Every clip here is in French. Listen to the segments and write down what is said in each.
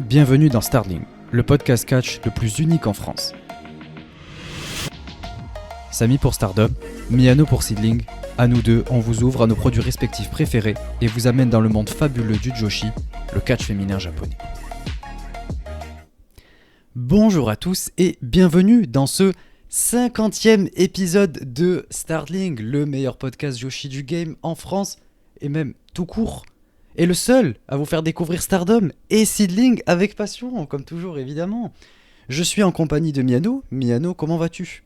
Bienvenue dans Starling, le podcast catch le plus unique en France. Samy pour Stardom, Miano pour Seedling, à nous deux, on vous ouvre à nos produits respectifs préférés et vous amène dans le monde fabuleux du Joshi, le catch féminin japonais. Bonjour à tous et bienvenue dans ce 50e épisode de Starling, le meilleur podcast Joshi du game en France et même tout court. Et le seul à vous faire découvrir Stardom et Seedling avec passion, comme toujours évidemment. Je suis en compagnie de Miano. Miano, comment vas-tu ?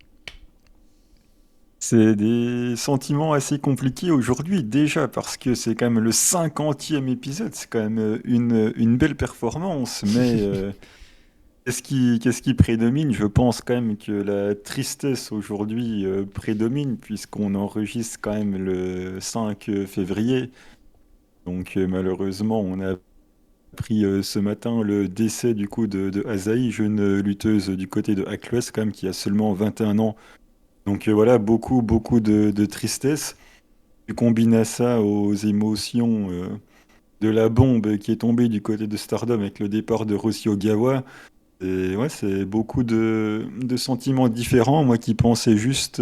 C'est des sentiments assez compliqués aujourd'hui déjà parce que c'est quand même le 50e épisode, c'est quand même une belle performance, mais qu'est-ce qui prédomine? Je pense quand même que la tristesse aujourd'hui prédomine puisqu'on enregistre quand même le 5 février. Donc malheureusement on a appris ce matin le décès du coup de Asahi, jeune lutteuse du côté de Ackless quand même qui a seulement 21 ans. Donc voilà, beaucoup de tristesse. Tu combines à ça aux émotions de la bombe qui est tombée du côté de Stardom avec le départ de Roshi Ogawa. Et ouais, c'est beaucoup de sentiments différents. Moi qui pensais juste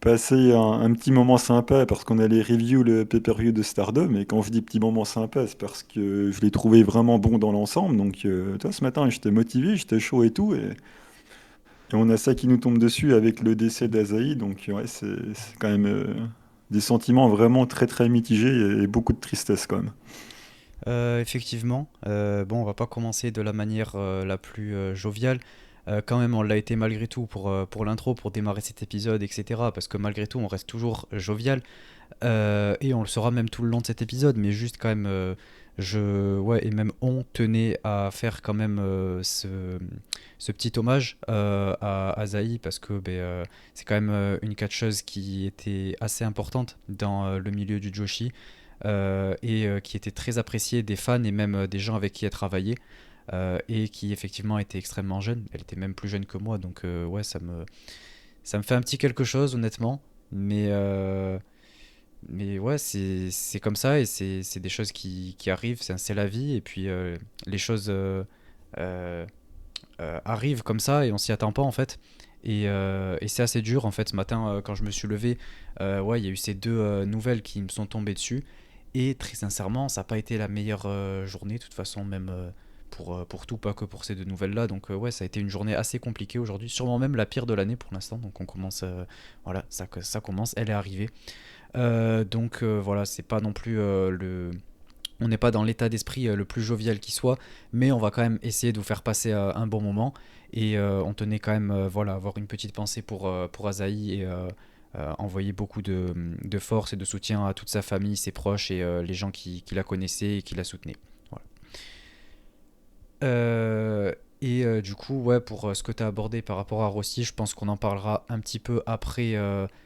passer un petit moment sympa parce qu'on allait review le pay-per-view de Stardom. Et quand je dis petit moment sympa, c'est parce que je l'ai trouvé vraiment bon dans l'ensemble. Donc toi, ce matin, j'étais motivé, j'étais chaud et tout. Et on a ça qui nous tombe dessus avec le décès d'Asahi, donc ouais, c'est quand même des sentiments vraiment très très mitigés et beaucoup de tristesse quand même. Effectivement, bon, on va pas commencer de la manière la plus joviale. Quand même, on l'a été malgré tout pour l'intro, pour démarrer cet épisode, etc. Parce que malgré tout, on reste toujours jovial. Et on le sera même tout le long de cet épisode, mais juste quand même, ouais, et même on tenait à faire quand même ce petit hommage à Asahi parce que c'est quand même une catcheuse qui était assez importante dans le milieu du Joshi et qui était très appréciée des fans et même des gens avec qui elle travaillait et qui effectivement était extrêmement jeune. Elle était même plus jeune que moi, donc ouais, ça me fait un petit quelque chose honnêtement, mais. Mais ouais, c'est comme ça et c'est des choses qui arrivent, c'est la vie et puis les choses euh, arrivent comme ça et on s'y attend pas en fait. Et c'est assez dur en fait ce matin quand je me suis levé, ouais, il y a eu ces deux nouvelles qui me sont tombées dessus et très sincèrement, ça n'a pas été la meilleure journée de toute façon même pour tout, pas que pour ces deux nouvelles là. Donc ouais, ça a été une journée assez compliquée aujourd'hui, sûrement même la pire de l'année pour l'instant. Donc on commence, voilà, ça commence, elle est arrivée. Donc voilà, c'est pas non plus on n'est pas dans l'état d'esprit le plus jovial qui soit, mais on va quand même essayer de vous faire passer un bon moment. Et on tenait quand même voilà, avoir une petite pensée pour Asahi et envoyer beaucoup de force et de soutien à toute sa famille, ses proches et les gens qui la connaissaient et qui la soutenaient. Voilà. Du coup, ouais, pour ce que tu as abordé par rapport à Rossi, je pense qu'on en parlera un petit peu après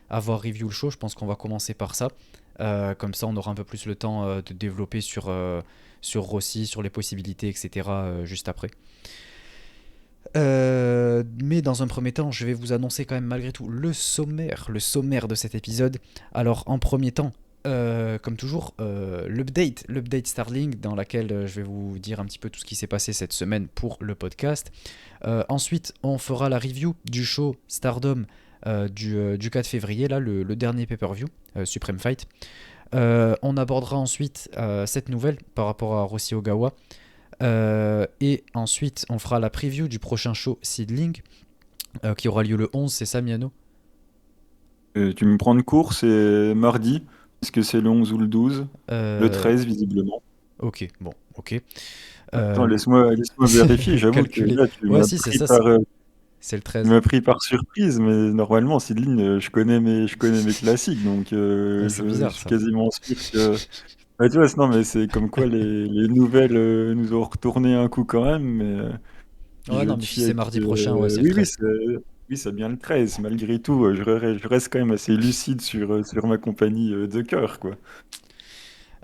avoir review le show. Je pense qu'on va commencer par ça. Comme ça, on aura un peu plus le temps de développer sur Rossi, sur les possibilités, etc. Juste après. Mais dans un premier temps, je vais vous annoncer quand même malgré tout le sommaire de cet épisode. Alors en premier temps, comme toujours, l'update Starling dans laquelle je vais vous dire un petit peu tout ce qui s'est passé cette semaine pour le podcast. Ensuite, on fera la review du show Stardom du 4 février, là, le dernier pay-per-view, Supreme Fight. On abordera ensuite cette nouvelle par rapport à Roshi Ogawa. Et ensuite, on fera la preview du prochain show Seedling qui aura lieu le 11, c'est ça, Miano ? Tu me prends de court, c'est mardi, est-ce que c'est le 11 ou le 12? Le Euh, 13 visiblement. ok, bon, ok. Attends, Euh, laisse-moi vérifier, j'avoue que calculer. là Ouais, si, c'est ça, c'est le tu 13. m'as pris par surprise, mais normalement, Sidline, je connais mes classiques, donc C'est je bizarre suis ça. quasiment sûr que. Ouais, tu vois, non, mais c'est comme quoi les nouvelles nous ont retourné un coup quand même, mais Ouais, je non, mais si c'est check. mardi prochain, ouais, c'est le Oui, 13. oui, c'est bien le 13. Malgré tout, je reste quand même assez lucide sur ma compagnie de cœur, quoi.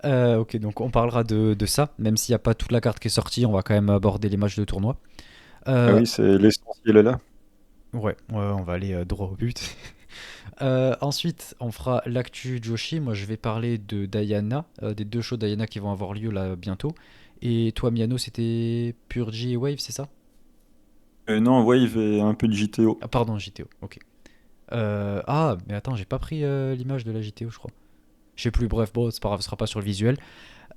Ok, donc on parlera de ça, même s'il n'y a pas toute la carte qui est sortie, on va quand même aborder les matchs de tournoi. Ah Euh, oui, c'est l'essentiel est là. ouais, on va aller droit au but. Ensuite, on fera l'actu Joshi. Moi, je vais parler de Diana, des deux shows Diana qui vont avoir lieu là bientôt. Et toi, Miano, c'était Purgy et Wave, c'est ça? Non, Wave et un peu de JTO. Ah, pardon, JTO, ok. Mais attends, j'ai pas pris l'image de la JTO, je crois. Je sais plus, bref, bon, c'est pas grave, ce sera pas sur le visuel.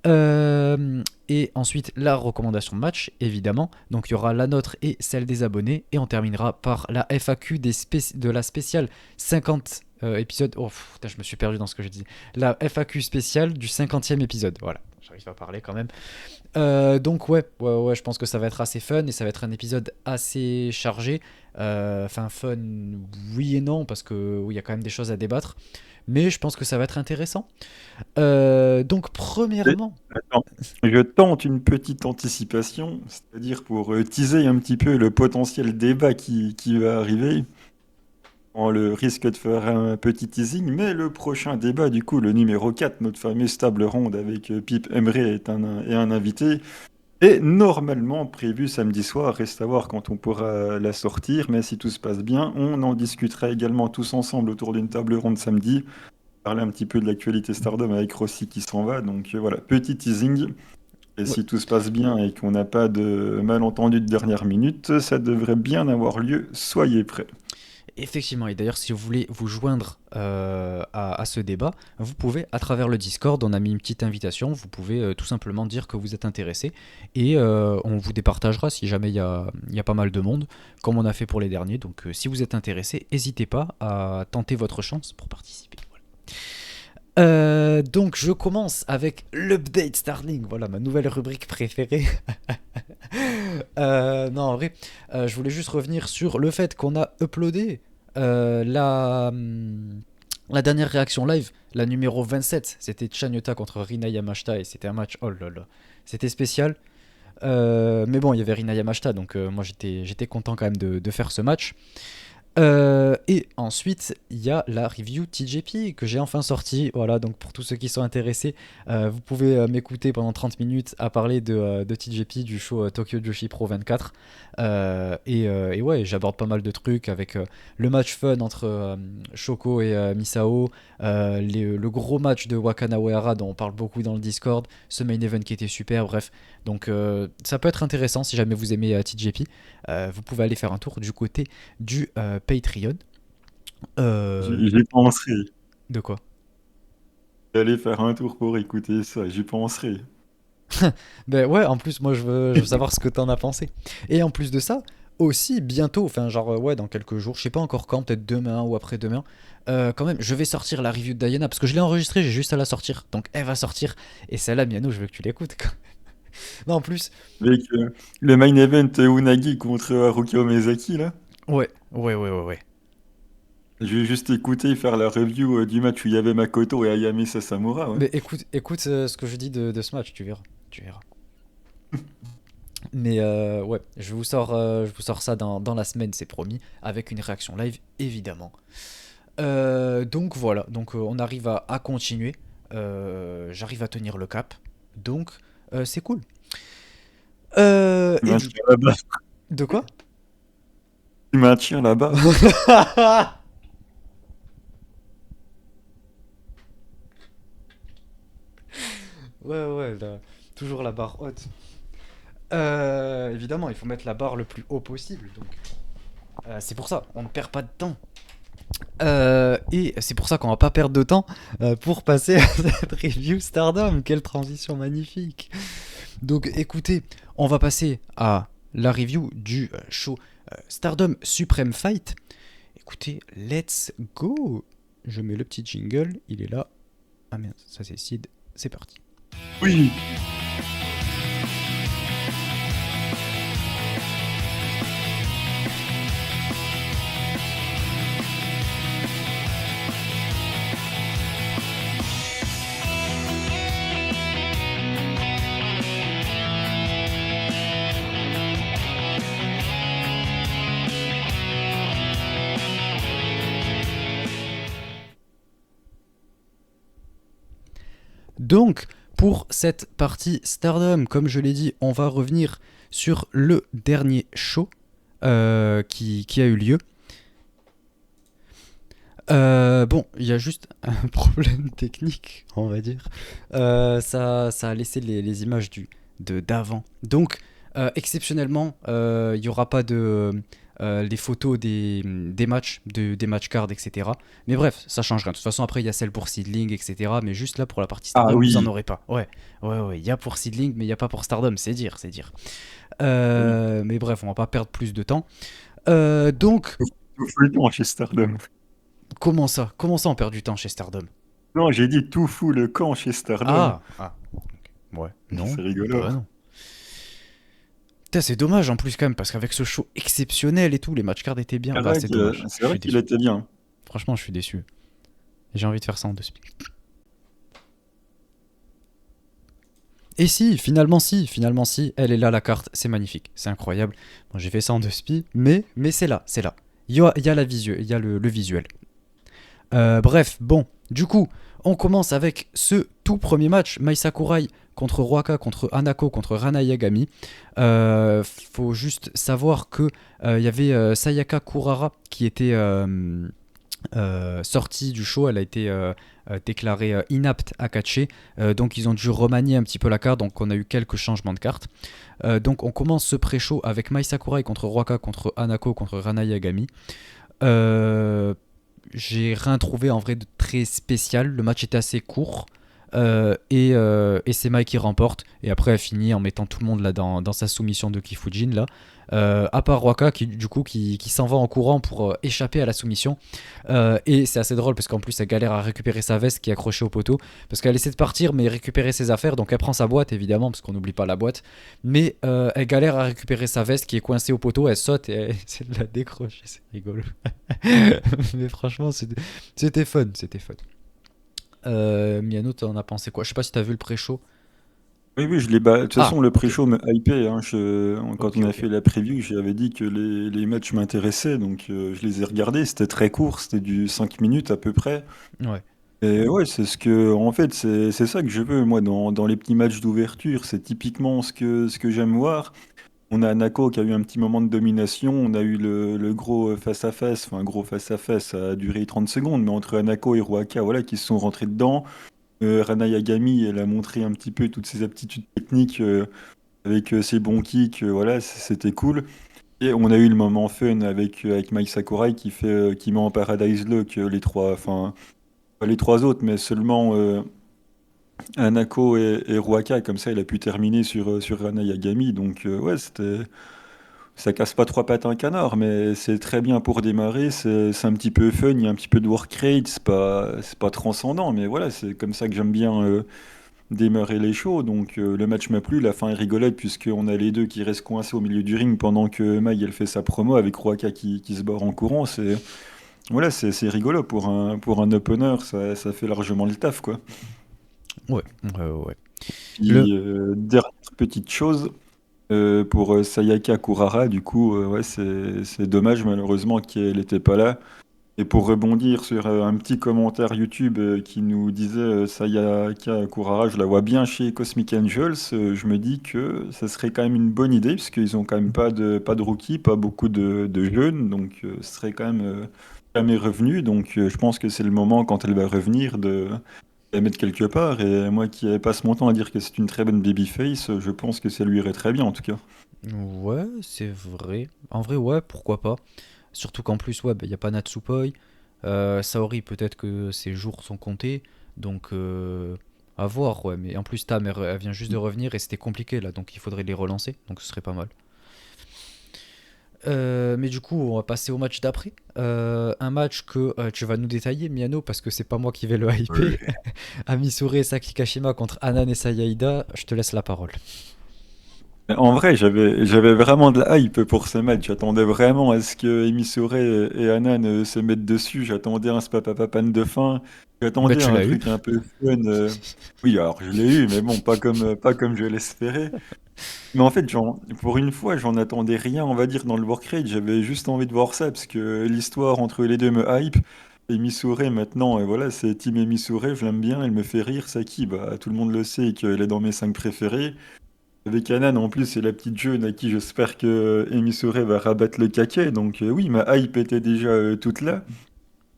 Et ensuite, la recommandation de match, évidemment. Donc, il y aura la nôtre et celle des abonnés. Et on terminera par la FAQ de la spéciale 50 épisode. Oh, putain, je me suis perdu dans ce que je disais. La FAQ spéciale du 50e épisode. Voilà, j'arrive à parler quand même. Donc, ouais, je pense que ça va être assez fun et ça va être un épisode assez chargé. Enfin, fun, oui et non, parce que oui, il y a quand même des choses à débattre. Mais je pense que ça va être intéressant. Donc, Et- premièrement, Attends, je tente une petite anticipation, c'est-à-dire pour teaser un petit peu le potentiel débat qui va arriver. On le risque de faire un petit teasing, mais le prochain débat, du coup, le numéro 4, notre fameuse table ronde avec Pip Emre et un invité, est normalement prévu samedi soir. Reste à voir quand on pourra la sortir, mais si tout se passe bien, on en discutera également tous ensemble autour d'une table ronde samedi. Parler un petit peu de l'actualité Stardom avec Rossi qui s'en va. Donc voilà, petit teasing. Et ouais, si tout se passe bien et qu'on n'a pas de malentendu de dernière minute, ça devrait bien avoir lieu. Soyez prêts. effectivement, et d'ailleurs, si vous voulez vous joindre à ce débat, vous pouvez, à travers le Discord, on a mis une petite invitation, vous pouvez tout simplement dire que vous êtes intéressé, et on vous départagera si jamais il y a pas mal de monde, comme on a fait pour les derniers. Donc si vous êtes intéressé, n'hésitez pas à tenter votre chance pour participer. Voilà. Donc je commence avec l'update Starlink, voilà ma nouvelle rubrique préférée. Non, en vrai, je voulais juste revenir sur le fait qu'on a uploadé la dernière réaction live, la numéro 27. C'était Chanyota contre Rina Yamashita et c'était un match, oh là là, c'était spécial. Mais bon, il y avait Rina Yamashita, donc moi j'étais content quand même de faire ce match. Et ensuite, il y a la review TJP que j'ai enfin sortie. Voilà, donc pour tous ceux qui sont intéressés, vous pouvez m'écouter pendant 30 minutes à parler de TJP du show Tokyo Joshi Pro 24. Et ouais, j'aborde pas mal de trucs avec le match fun entre Shoko et Misao, le gros match de Wakana Uehara dont on parle beaucoup dans le Discord, ce main event qui était super, bref. Donc ça peut être intéressant si jamais vous aimez TJP. Vous pouvez aller faire un tour du côté du Patreon. Euh, J'y penserai. de quoi? Aller faire un tour pour écouter ça, j'y penserai. Ben ouais, en plus, moi je veux savoir ce que t'en as pensé. Et en plus de ça, aussi bientôt, enfin, genre, ouais, dans quelques jours, je sais pas encore quand, peut-être demain ou après-demain, quand même, je vais sortir la review de Diana parce que je l'ai enregistrée, j'ai juste à la sortir. Donc elle va sortir. Et celle-là, Miano, je veux que tu l'écoutes, quoi. Non, en plus, Avec le main event Unagi contre Haruki Omezaki, là. ouais. Je vais juste écouter faire la review du match où il y avait Makoto et Ayame Sasamura, ouais. Mais écoute ce que je dis de ce match, tu verras. Tu verras. Mais ouais, je vous sors ça dans la semaine, c'est promis, avec une réaction live, évidemment. Donc voilà, donc on arrive à continuer. J'arrive à tenir le cap. Donc c'est cool. Tu Et du... maintiens là-bas. De quoi? Tu maintiens là-bas. Ouais, toujours la barre haute. Évidemment, il faut mettre la barre le plus haut possible. Donc c'est pour ça, on ne perd pas de temps. Et c'est pour ça qu'on va pas perdre de temps pour passer à cette review Stardom. Quelle transition magnifique. Donc écoutez, on va passer à la review du show Stardom Supreme Fight. Écoutez, let's go. Je mets le petit jingle, il est là. Ah merde, ça c'est Sid, c'est parti. Oui. Donc, pour cette partie Stardom, comme je l'ai dit, on va revenir sur le dernier show qui a eu lieu. Bon, il y a juste un problème technique, on va dire. Ça a laissé les images d'avant. Donc, exceptionnellement, il n'y aura pas les photos des matchs, des match cards, etc. Mais bref, ça change rien. De toute façon, après, il y a celle pour Seedling, etc. Mais juste là, pour la partie Ah Stardom, vous en oui, aurez pas. Ouais, ouais, ouais. Il y a pour Seedling, mais il n'y a pas pour Stardom. C'est dire, c'est dire. oui. Mais bref, on va pas perdre plus de temps. Donc, Tout fout le temps chez Stardom. comment ça on perd du temps chez Stardom? Non, j'ai dit tout fout le camp chez Stardom. Ah, ouais, non, C'est rigolo. bah non. Putain, c'est dommage en plus quand même, parce qu'avec ce show exceptionnel et tout, les match cards étaient bien. Bah, c'est dommage. C'est Je vrai suis qu'il déçu. était bien. Franchement, je suis déçu. J'ai envie de faire ça en deux speed. Et finalement si, elle est là la carte, c'est magnifique, c'est incroyable. Bon, j'ai fait ça en deux spi, mais c'est là, c'est là. Il y a la visuel, il y a le visuel. Bref, bon, du coup, on commence avec ce tout premier match, Mai Sakurai contre Ruaka, contre Hanako, contre Rana Yagami. Faut juste savoir que il y avait Sayaka Kurara qui était sortie du show, elle a été déclarée inapte à catcher, donc ils ont dû remanier un petit peu la carte, donc on a eu quelques changements de cartes. Donc on commence ce pré-show avec Mai Sakurai contre Ruaka, contre Hanako, contre Rana Yagami. Euh, j'ai rien trouvé en vrai de très spécial, le match était assez court. Et c'est Mai qui remporte. Et après, elle finit en mettant tout le monde là dans sa soumission de Kifujin là. À part Waka qui du coup qui s'en va en courant pour échapper à la soumission. Et c'est assez drôle parce qu'en plus elle galère à récupérer sa veste qui est accrochée au poteau parce qu'elle essaie de partir mais récupérer ses affaires, donc elle prend sa boîte évidemment parce qu'on n'oublie pas la boîte, mais elle galère à récupérer sa veste qui est coincée au poteau, elle saute et elle essaie de la décrocher, c'est rigolo. Mais franchement c'était fun, c'était fun. Miano, t'en as pensé quoi? Je sais pas si t'as vu le pré-show. Oui, oui, je l'ai. De toute Ah, façon, le ok, pré-show me hypait, hein. Quand ok, on a ok. fait la preview, j'avais dit que les matchs m'intéressaient, donc je les ai regardés. C'était très court, c'était du 5 minutes à peu près. Ouais. Et ouais, en fait, c'est ça que je veux, moi, dans les petits matchs d'ouverture. C'est typiquement ce que j'aime voir. On a Nako qui a eu un petit moment de domination. On a eu le gros face-à-face. Enfin, gros face-à-face, ça a duré 30 secondes, mais entre Nako et Ruaka, voilà, qui se sont rentrés dedans. Rana Yagami, elle a montré un petit peu toutes ses aptitudes techniques avec ses bons kicks. Voilà, c'était cool. Et on a eu le moment fun avec Mai Sakurai qui met en Paradise Lock pas les trois autres, mais seulement Hanako et Ruaka. Comme ça, il a pu terminer sur Rana Yagami. Donc, ouais, ça casse pas trois pattes à un canard, mais c'est très bien pour démarrer. C'est un petit peu fun, il y a un petit peu de work rate, c'est pas transcendant, mais voilà, c'est comme ça que j'aime bien démarrer les shows. Donc le match m'a plu, la fin est rigolote, puisqu'on a les deux qui restent coincés au milieu du ring pendant que Mai elle fait sa promo avec Ruaka qui se barre en courant. Voilà, c'est rigolo pour un opener, ça fait largement le taf, quoi. Ouais, ouais, ouais. Le... Puis, dernière petite chose. Pour Sayaka Kurara, du coup, ouais, c'est dommage malheureusement qu'elle n'était pas là. Et pour rebondir sur un petit commentaire YouTube qui nous disait Sayaka Kurara, je la vois bien chez Cosmic Angels, je me dis que ça serait quand même une bonne idée, puisqu'ils ont quand même pas de rookies, pas beaucoup de jeunes, donc ce serait quand même jamais revenu. Donc je pense que c'est le moment, quand elle va revenir, de la mettre quelque part. Et moi qui passe mon temps à dire que c'est une très bonne babyface, je pense que ça lui irait très bien en tout cas. Ouais, c'est vrai. En vrai, ouais, pourquoi pas. Surtout qu'en plus, ouais, il n'y a pas Natsupoi. Saori, peut-être que ses jours sont comptés. Donc, à voir, ouais. Mais en plus, Tam, elle vient juste de revenir et c'était compliqué là. Donc, il faudrait les relancer. Donc, ce serait pas mal. Mais du coup, on va passer au match d'après. Un match que tu vas nous détailler, Miano, parce que c'est pas moi qui vais le hyper. Amisure et Saki Kashima contre Anan et Sayaida. Je te laisse la parole. En vrai, j'avais vraiment de la hype pour ce match. J'attendais vraiment à ce que Emisore et Hanan se mettent dessus. J'attendais un spapapapan de fin. Bah, J'attendais tu un l'as eu. truc un peu fun. Oui, alors je l'ai eu, mais bon, pas comme je l'espérais. Mais en fait, pour une fois, j'en attendais rien, on va dire, dans le work rate. J'avais juste envie de voir ça, parce que l'histoire entre les deux me hype. Emisore, maintenant, voilà, c'est Team Emisore, je l'aime bien, elle me fait rire. Saki, bah, tout le monde le sait qu'elle est dans mes 5 préférés. Avec Anan, en plus, c'est la petite jeune à qui j'espère que Amy Souré va rabattre le caquet. Donc oui, ma hype était déjà toute là.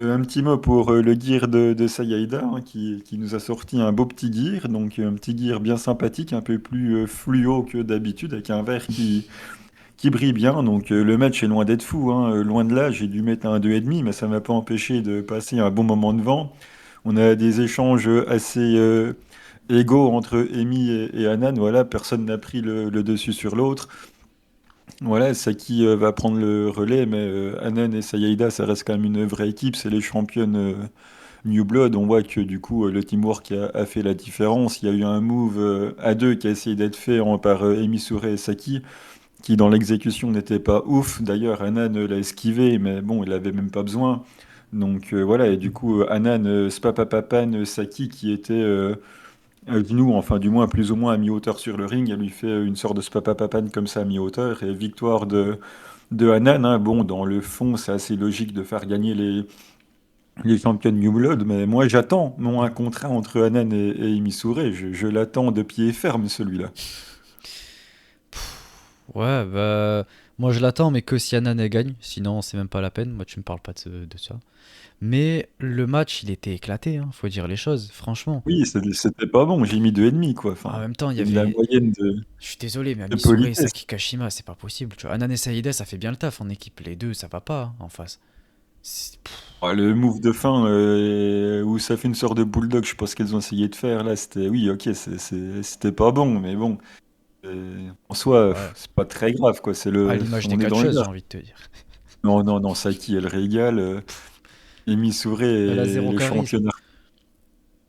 Un petit mot pour le gear de Sayaida, hein, qui nous a sorti un beau petit gear, donc un petit gear bien sympathique, un peu plus fluo que d'habitude, avec un verre qui brille bien. Donc le match est loin d'être fou, hein, loin de là, j'ai dû mettre un 2,5, mais ça m'a pas empêché de passer un bon moment devant. On a des échanges assez égaux entre Amy et Anan, voilà, personne n'a pris le dessus sur l'autre. Voilà, Saki va prendre le relais, mais Anan et Sayaida, ça reste quand même une vraie équipe, c'est les championnes New Blood. On voit que du coup, le teamwork a fait la différence. Il y a eu un move à deux qui a essayé d'être fait par Emi Souré et Saki, qui dans l'exécution n'était pas ouf. D'ailleurs, Anan l'a esquivé, mais bon, il avait même pas besoin. Donc voilà, et du coup, Anan, Spapapapan, Saki, qui était à genoux, enfin du moins plus ou moins à mi-hauteur sur le ring, elle lui fait une sorte de Spapapapan comme ça à mi-hauteur, et victoire de Anan, hein. Bon, dans le fond, c'est assez logique de faire gagner les champions New Blood, mais moi j'attends mon un contrat entre Anan et Imisure. Je l'attends de pied ferme celui-là. Ouais, bah. Moi je l'attends, mais que si Anan elle gagne. Sinon, c'est même pas la peine. Moi, tu me parles pas de ça. Mais le match, il était éclaté, hein, faut dire les choses, franchement. Oui, c'était pas bon, j'ai mis 2,5 quoi. En Enfin, même temps, il y c'est de la avait. moyenne Je suis désolé, mais de Amisure et politesse. Saki Kashima, c'est pas possible. Tu vois, Anan et Saïda, ça fait bien le taf en équipe. Les deux, ça va pas hein, en face. Ah, le move de fin où ça fait une sorte de bulldog, je sais pas ce qu'elles ont essayé de faire là, c'était oui, ok, c'était pas bon, mais bon, en soi, Ouais. c'est pas très grave quoi. À l'image des On est dans catcheuses, j'ai l'art. envie de te dire. Non, non, non, Saki, elle régale. Emi Souré Elle a et zéro le charisme. championnat.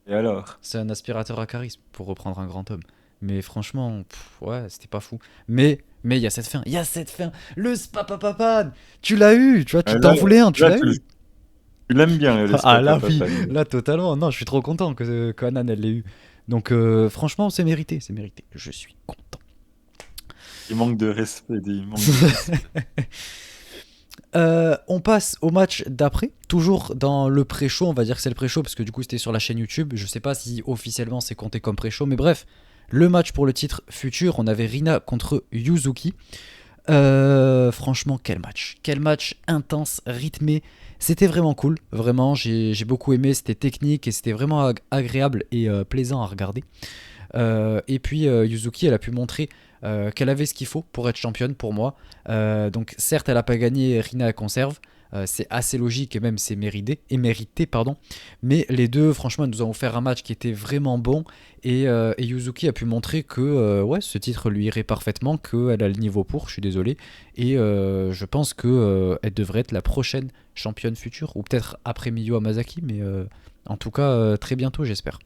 Et alors? C'est un aspirateur à charisme, pour reprendre un grand homme. Mais franchement, ouais, c'était pas fou. Mais il y a cette fin. Il y a cette fin. Le spapapapan. Tu l'as eu. Tu vois, tu Là, t'en voulais un, tu là, l'as eu. tu l'aimes bien, le Ah là, oui. Spapapapan. Là, totalement. Non, je suis trop content que Anan, elle l'ait eu. Donc, franchement, c'est mérité. C'est mérité. Je suis content. Il manque de respect, il manque de respect. On passe au match d'après, toujours dans le pré-show, on va dire que c'est le pré-show parce que du coup c'était sur la chaîne YouTube, je sais pas si officiellement c'est compté comme pré-show, mais bref, le match pour le titre futur, on avait Rina contre Yuzuki. Franchement, quel match intense, rythmé, c'était vraiment cool, vraiment, j'ai beaucoup aimé, c'était technique et c'était vraiment agréable et plaisant à regarder. Et puis Yuzuki, elle a pu montrer qu'elle avait ce qu'il faut pour être championne pour moi. Donc certes, elle n'a pas gagné, Rina elle conserve. C'est assez logique et même c'est mérité, pardon. Mais les deux, franchement, elles nous ont offert un match qui était vraiment bon et Yuzuki a pu montrer que ouais, ce titre lui irait parfaitement, qu'elle a le niveau pour. Je suis désolé et je pense que elle devrait être la prochaine championne future ou peut-être après Miyu Hamasaki, mais en tout cas très bientôt, j'espère.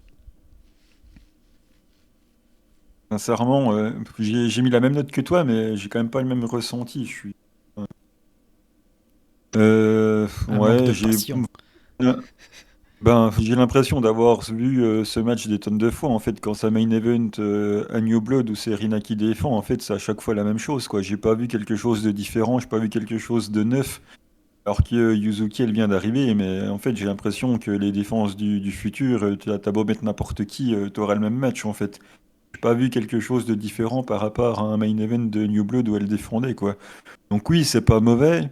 Sincèrement, j'ai mis la même note que toi, mais j'ai quand même pas le même ressenti. Un manque Ouais, de passion. j'ai l'impression d'avoir vu ce match des tonnes de fois. En fait, quand ça main event à New Blood où c'est Rina qui défend, en fait, c'est à chaque fois la même chose, quoi. J'ai pas vu quelque chose de différent, j'ai pas vu quelque chose de neuf. Alors que Yuzuki, elle vient d'arriver, mais en fait, j'ai l'impression que les défenses du futur, t'as beau mettre n'importe qui, t'auras le même match, en fait. J'ai pas vu quelque chose de différent par rapport à un main event de New Blood où elle défendait, quoi. Donc oui, c'est pas mauvais,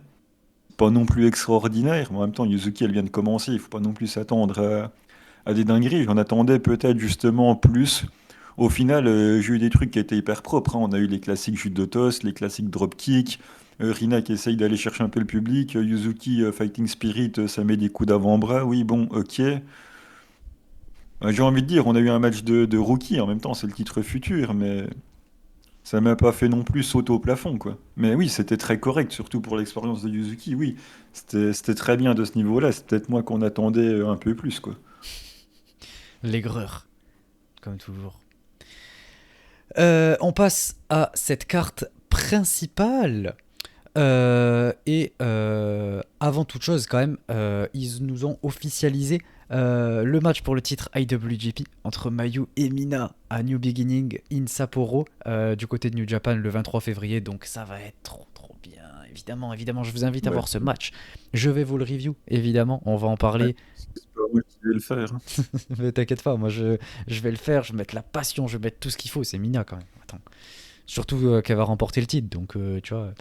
pas non plus extraordinaire, mais en même temps, Yuzuki, elle vient de commencer, il faut pas non plus s'attendre à des dingueries. J'en attendais peut-être justement plus. Au final, j'ai eu des trucs qui étaient hyper propres, hein. On a eu les classiques chutes de toss, les classiques dropkick, Rina qui essaye d'aller chercher un peu le public, Yuzuki Fighting Spirit, ça met des coups d'avant-bras. Oui, bon, ok. J'ai envie de dire, on a eu un match de rookie, en même temps, c'est le titre futur, mais ça m'a pas fait non plus sauter au plafond, quoi. Mais oui, c'était très correct, surtout pour l'expérience de Yuzuki, oui. C'était très bien de ce niveau-là, c'est peut-être moi qu'on attendait un peu plus, quoi. L'aigreur, comme toujours. On passe à cette carte principale. Avant toute chose, quand même, ils nous ont officialisé le match pour le titre IWGP entre Mayu et Mina à New Beginning in Sapporo du côté de New Japan le 23 février. Donc ça va être trop trop bien. Évidemment, évidemment, je vous invite à Ouais, voir ce match. Je vais vous le review, évidemment. On va en ouais, parler. c'est pas moi qui vais le faire, hein. Mais t'inquiète pas, moi je vais le faire. Je vais mettre la passion, je vais mettre tout ce qu'il faut. C'est Mina quand même. Attends. Surtout qu'elle va remporter le titre. Donc tu vois.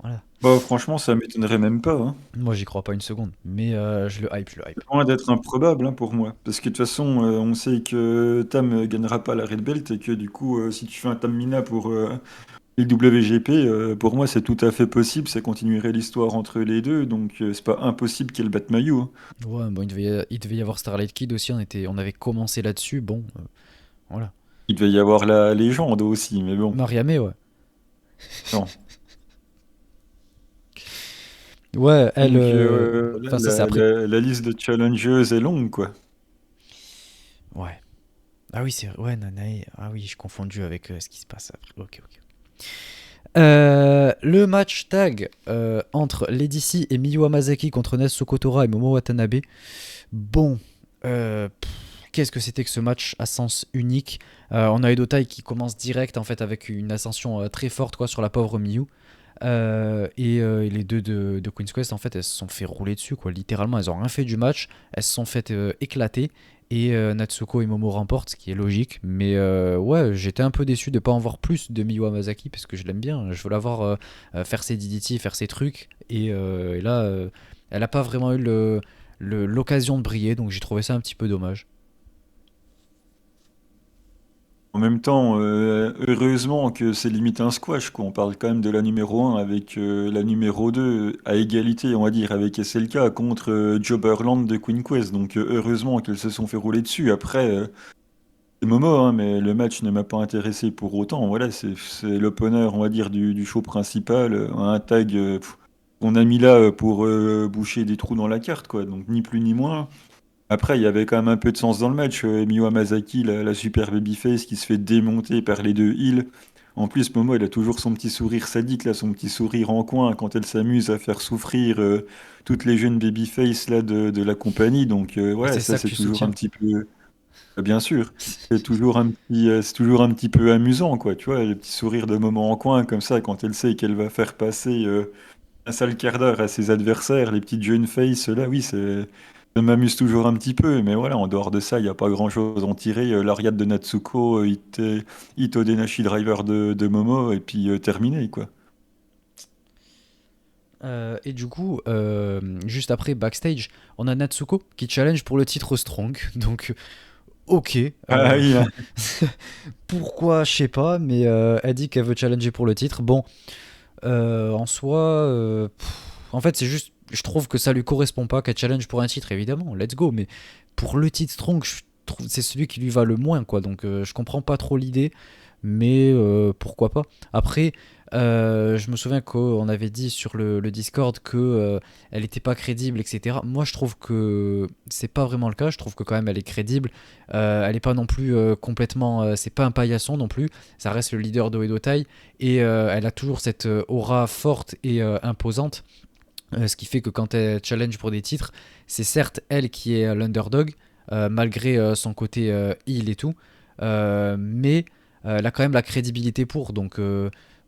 Voilà. Bah, franchement, ça m'étonnerait même pas, hein. Moi, j'y crois pas une seconde, mais je le hype, je le hype. C'est loin d'être improbable, hein, pour moi. Parce que de toute façon, on sait que Tam gagnera pas la Red Belt et que du coup, si tu fais un Tam Mina pour les WGP, pour moi, c'est tout à fait possible. Ça continuerait l'histoire entre les deux, donc c'est pas impossible qu'elle batte Mayu, hein. Ouais, bon, il devait y avoir Starlight Kid aussi, on avait commencé là-dessus, bon, voilà. Il devait y avoir la légende aussi, mais bon, Mariamé, ouais. non. Ouais, elle. Donc là, Enfin, ça, c'est après. la liste de challengers est longue, quoi. Ouais. Ah oui, c'est. Ouais, Nanae. Ah oui, je suis confondu avec ce qui se passe après. Ok, ok. Le match tag entre Lady C et Miyu Hamasaki contre Natsuko Tora et Momo Watanabe. Bon, qu'est-ce que c'était que ce match à sens unique. On a Edo Tai qui commence direct en fait avec une ascension très forte quoi sur la pauvre Miyu. Et les deux de Queen's Quest en fait elles se sont fait rouler dessus quoi. Littéralement elles ont rien fait du match. Elles se sont fait éclater. Et Natsuko et Momo remportent, ce qui est logique. Mais ouais, j'étais un peu déçu de ne pas en voir plus de Miyu Hamasaki parce que je l'aime bien. Je veux la voir faire ses DDT, faire ses trucs. Et là, elle n'a pas vraiment eu l'occasion de briller, donc j'ai trouvé ça un petit peu dommage. En même temps, heureusement que c'est limite un squash, quoi. On parle quand même de la numéro un avec la numéro 2 à égalité, on va dire, avec SLK contre Jobberland de Queen Quest. Donc heureusement qu'elles se sont fait rouler dessus. Après, c'est Momo, hein, mais le match ne m'a pas intéressé pour autant. Voilà, c'est l'opener, on va dire, du show principal. Un tag qu'on a mis là pour boucher des trous dans la carte, quoi. Donc ni plus ni moins. Après, il y avait quand même un peu de sens dans le match. Miyu Hamasaki, la super babyface qui se fait démonter par les deux heels. En plus, Momo, elle a toujours son petit sourire sadique, là, son petit sourire en coin quand elle s'amuse à faire souffrir toutes les jeunes babyface là, de la compagnie. Donc, Et ouais, c'est ça, ça que c'est tu toujours un soutiens. petit peu. Bien sûr, c'est toujours un petit peu amusant, quoi. Tu vois, le petit sourire de Momo en coin, comme ça, quand elle sait qu'elle va faire passer un sale quart d'heure à ses adversaires, les petites jeunes faces, là, oui, ça m'amuse toujours un petit peu, mais voilà, en dehors de ça, il n'y a pas grand-chose à en tirer. L'Ariat de Natsuko, Ito Denashi Driver de Momo, et puis terminé, quoi. Et du coup, juste après, backstage, on a Natsuko qui challenge pour le titre Strong. Donc, ok. Ah oui, hein. Pourquoi, je sais pas, mais elle dit qu'elle veut challenger pour le titre. Bon, en soi, en fait, c'est juste, je trouve que ça lui correspond pas qu'elle challenge pour un titre, évidemment, let's go. Mais pour le titre Strong, je trouve c'est celui qui lui va le moins, quoi. Donc, je comprends pas trop l'idée, mais pourquoi pas. Après, je me souviens qu'on avait dit sur le Discord que elle était pas crédible, etc. Moi, je trouve que c'est pas vraiment le cas. Je trouve que quand même elle est crédible. Elle est pas non plus complètement. C'est pas un paillasson non plus. Ça reste le leader de Oedo Tai et elle a toujours cette aura forte et imposante. Ce qui fait que quand elle challenge pour des titres, c'est certes elle qui est l'underdog, malgré son côté heal et tout, mais elle a quand même la crédibilité pour. Donc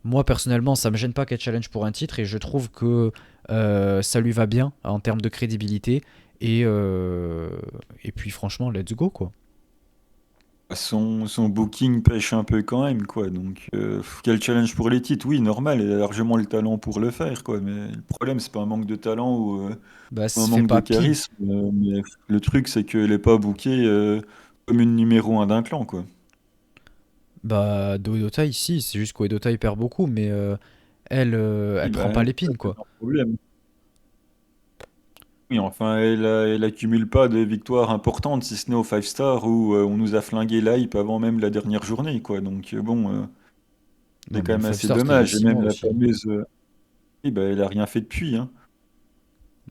moi personnellement, ça me gêne pas qu'elle challenge pour un titre et je trouve que ça lui va bien en termes de crédibilité. Et puis franchement, let's go quoi. Son booking pêche un peu quand même, quoi. Donc, quel challenge pour les titres? Oui, normal, elle a largement le talent pour le faire, quoi. Mais le problème, c'est pas un manque de talent Bah, ou un se fait manque de pas pin. charisme. Mais le truc, c'est qu'elle est pas bookée comme une numéro un d'un clan, quoi. Bah, do Dota ici, c'est juste qu'Oedo perd beaucoup, mais elle, Oui, elle prend bah, pas les ça, pins c'est quoi. un problème. Oui, enfin, elle accumule pas de victoires importantes, si ce n'est au 5 star où on nous a flingué l'hype avant même la dernière journée, quoi. Donc, bon, Non, c'est mais quand le même 5 assez star c'était il y a dommage. Et 6 mois même la aussi. fameuse. Oui, bah, elle a rien fait depuis, hein.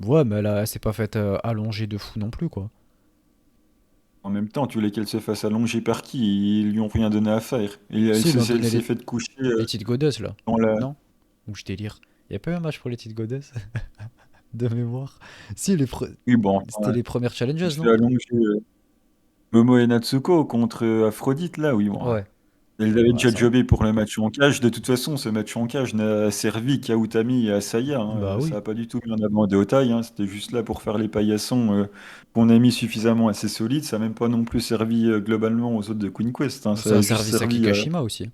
Ouais, mais elle s'est pas faite allonger de fou non plus, quoi. En même temps, tu voulais qu'elle se fasse allonger par qui? Ils lui ont rien donné à faire. Et Si, ils lui ont elle donné s'est fait coucher les petites goddesses, là. dans la. Non? Ou je délire. Il y a pas eu un match pour les petites goddesses de mémoire. Si, Oui, bon, c'était enfin, les premières il challenges, se non? fait allonger Momo et Natsuko contre Aphrodite, là, oui, bon. Ouais. Elle avait Bah, déjà ça va. jobé pour le match en cage. De toute façon, ce match en cage n'a servi qu'à Utami et à Saya, hein. Bah Ça oui. n'a pas du tout mis en avant des Otai, hein. C'était juste là pour faire les paillassons qu'on a mis suffisamment assez solides. Ça n'a même pas non plus servi globalement aux autres de Queen Quest, hein. Ça Ça a a juste servi Saki servi à. Kashima aussi.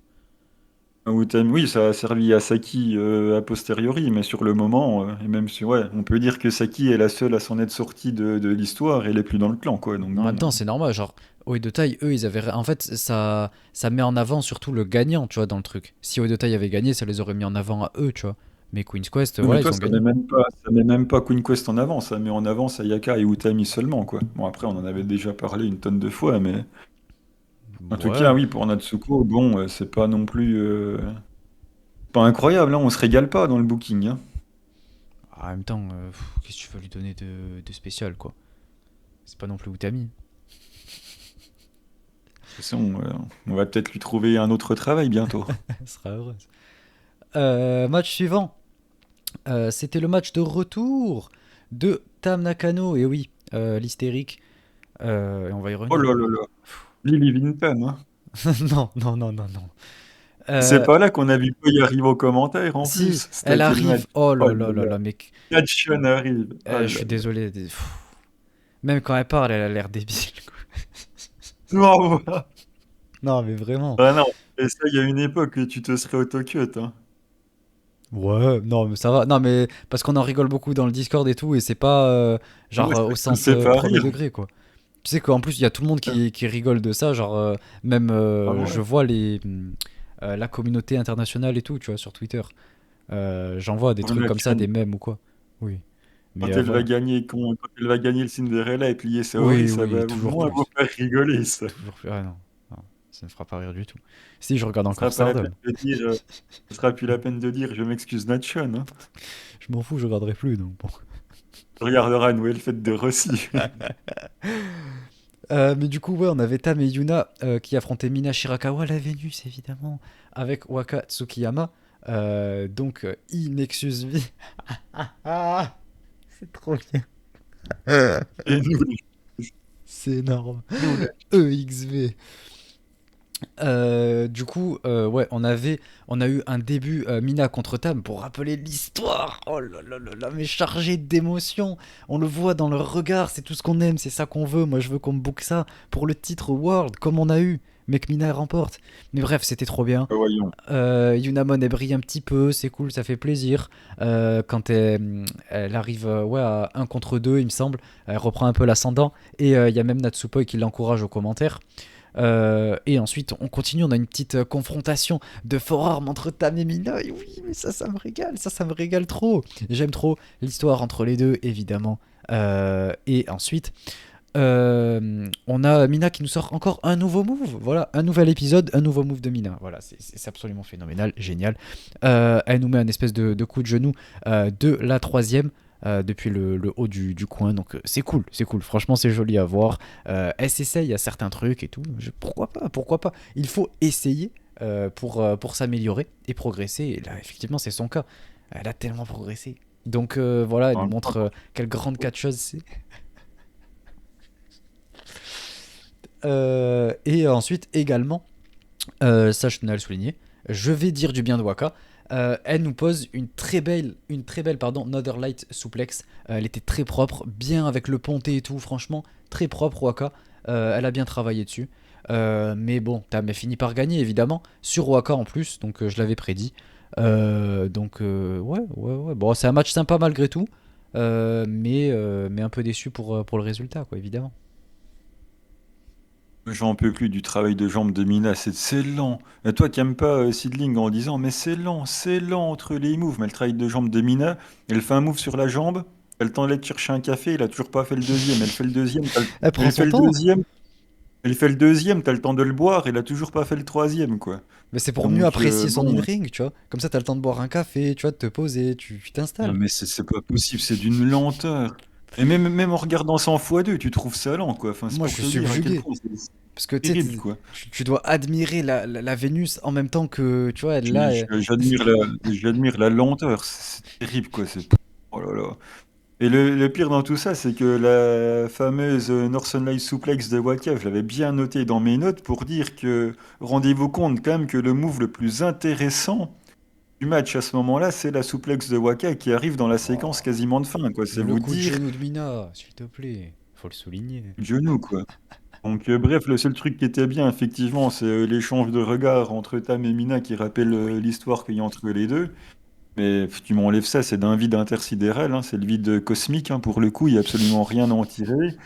Oui, ça a servi à Saki a posteriori, mais sur le moment, et même si, ouais, on peut dire que Saki est la seule à s'en être sortie de l'histoire et elle est plus dans le clan, quoi. Donc En même bon. temps, c'est normal, genre, Oi de taille, eux, ils avaient. En fait, ça met en avant surtout le gagnant, tu vois, dans le truc. Si Oi de taille avait gagné, ça les aurait mis en avant à eux, tu vois. Mais Queen's Quest, Oui, mais voilà, toi, ils ont gagné. ça met même pas Queen Quest en avant, ça met en avant Sayaka et Utami seulement, quoi. Bon, après, on en avait déjà parlé une tonne de fois, mais en tout cas, Ouais. oui, pour Natsuko, bon, c'est pas non plus pas incroyable, hein, on se régale pas dans le booking, hein. En même temps, qu'est-ce que tu veux lui donner de spécial, quoi. C'est pas non plus Utami. De toute façon, on va peut-être lui trouver un autre travail bientôt. Elle sera heureuse. Match suivant. C'était le match de retour de Tam Nakano. Et oui, l'hystérique. Et on va y Oh revenir. là là là, Lily Vinton, hein. Non, non, non, non, non. C'est Euh, pas là qu'on a vu quoi y arriver aux commentaires en si, plus. C'était à elle quel match? arrive. Oh Oh là là là là là, là, mec. Natchon arrive. Oh Je là suis là. désolé. Même quand elle parle, elle a l'air débile, quoi. Non, Non, mais vraiment. ah non, et ça, il y a une époque où tu te serais autocut, hein. Ouais, non, mais ça va. Non, mais parce qu'on en rigole beaucoup dans le Discord et tout, et c'est pas Ouais, genre au ça me sens fait pas premier rire. degré, quoi. Tu sais qu'en plus, il y a tout le monde qui rigole de ça. Genre, même Ah je ouais. vois la communauté internationale et tout, tu vois, sur Twitter. J'en vois des Pour trucs comme ça, des Natchon, mèmes ou quoi. Oui. Mais quand elle va voilà. gagner, quand elle va gagner le Cinderella et plier Saori, Oui, ça oui, va au toujours moins vous plus. faire rigoler, ça. Toujours plus. Ah non, non, ça ne fera pas rire du tout. Si, je regarde Ce sera encore pas la peine Stardom. de dire, ce sera plus la peine de dire, je m'excuse Natchon, hein. Je m'en fous, je regarderai plus, donc bon. Tu regarderas une nouvelle fête de Rossi. Mais du coup, ouais, on avait Tam et Yuna qui affrontaient Mina Shirakawa, la Vénus, évidemment, avec Waka Tsukiyama. Donc, Inexus V. Ah, c'est trop bien. Et C'est énorme. nous, EXV. Du coup, ouais, on a eu un début Mina contre Tam pour rappeler l'histoire. Oh là là là là, mais chargé d'émotions. On le voit dans leur regard, c'est tout ce qu'on aime, c'est ça qu'on veut. Moi, je veux qu'on me book ça pour le titre World, comme on a eu, mais que Mina remporte. Mais bref, c'était trop bien. voyons. Yunamon, elle brille un petit peu, c'est cool, ça fait plaisir. Quand elle arrive ouais, à 1 contre 2, il me semble, elle reprend un peu l'ascendant. Et il y a même Natsupoi qui l'encourage aux commentaires. Et ensuite, on continue, on a une petite confrontation de forearm entre Tam et Mina. Et oui, mais ça me régale, ça me régale trop. J'aime trop l'histoire entre les deux, évidemment. Et ensuite, on a Mina qui nous sort encore un nouveau move. Voilà, un nouvel épisode, un nouveau move de Mina. Voilà, c'est absolument phénoménal, génial. Elle nous met un espèce de coup de genou de la troisième. Depuis le haut du coin, donc c'est cool, c'est cool, franchement c'est joli à voir. Elle s'essaye à certains trucs et tout, pourquoi pas, il faut essayer pour s'améliorer et progresser, et là effectivement c'est son cas, elle a tellement progressé, donc voilà, elle En nous même temps, montre quelle grande catcheuse c'est. Et ensuite également, ça je tenais à le souligner, je vais dire du bien de Waka. Elle nous pose une très belle pardon, Northern Light Suplex. Elle était très propre, bien avec le ponté et tout, franchement, très propre Waka. Elle a bien travaillé dessus. Mais bon, Tam a fini par gagner évidemment, sur Waka en plus, donc je l'avais prédit. Donc ouais, ouais, ouais. Bon, c'est un match sympa malgré tout, mais un peu déçu pour le résultat, quoi, évidemment. j'en peux plus du travail de jambes de Mina, c'est lent. Et toi qui aimes pas Seedling en disant, mais c'est lent entre les moves. Mais le travail de jambes de Mina, elle fait un move sur la jambe, elle t'en allait te chercher un café, il a toujours pas fait le deuxième. Elle fait le deuxième, Elle prend elle fait son le temps. deuxième, elle fait le deuxième, t'as le temps de le boire, elle a toujours pas fait le troisième, quoi. Mais c'est pour mieux Donc apprécier son bon, in-ring, tu vois. Comme ça, t'as le temps de boire un café, tu vois, de te poser, tu non t'installes. mais c'est pas possible, c'est d'une lenteur. Et même en regardant ça en x2, tu trouves ça lent, quoi. Enfin, c'est Moi, je pour suis te dire à quel subjugué. point c'est Parce que tu sais, terrible, quoi. tu dois admirer la Vénus en même temps que, tu vois, elle là. J'admire la lenteur, c'est terrible, quoi. Oh là là. Et le pire dans tout ça, c'est que la fameuse Northern Light Suplex de Waka, je l'avais bien noté dans mes notes pour dire que, rendez-vous compte quand même que le move le plus intéressant du match à ce moment-là, c'est la souplex de Waka qui arrive dans la séquence Oh. quasiment de fin, quoi. C'est Mais le vous coup de dire genou de Mina, s'il te plaît, faut le souligner. du genou, quoi. Donc, bref, le seul truc qui était bien, effectivement, c'est l'échange de regards entre Tam et Mina qui rappelle l'histoire qu'il y a entre les deux. Mais tu m'enlèves ça, c'est d'un vide intersidéral, hein, c'est le vide cosmique, hein, pour le coup, il n'y a absolument rien à en tirer.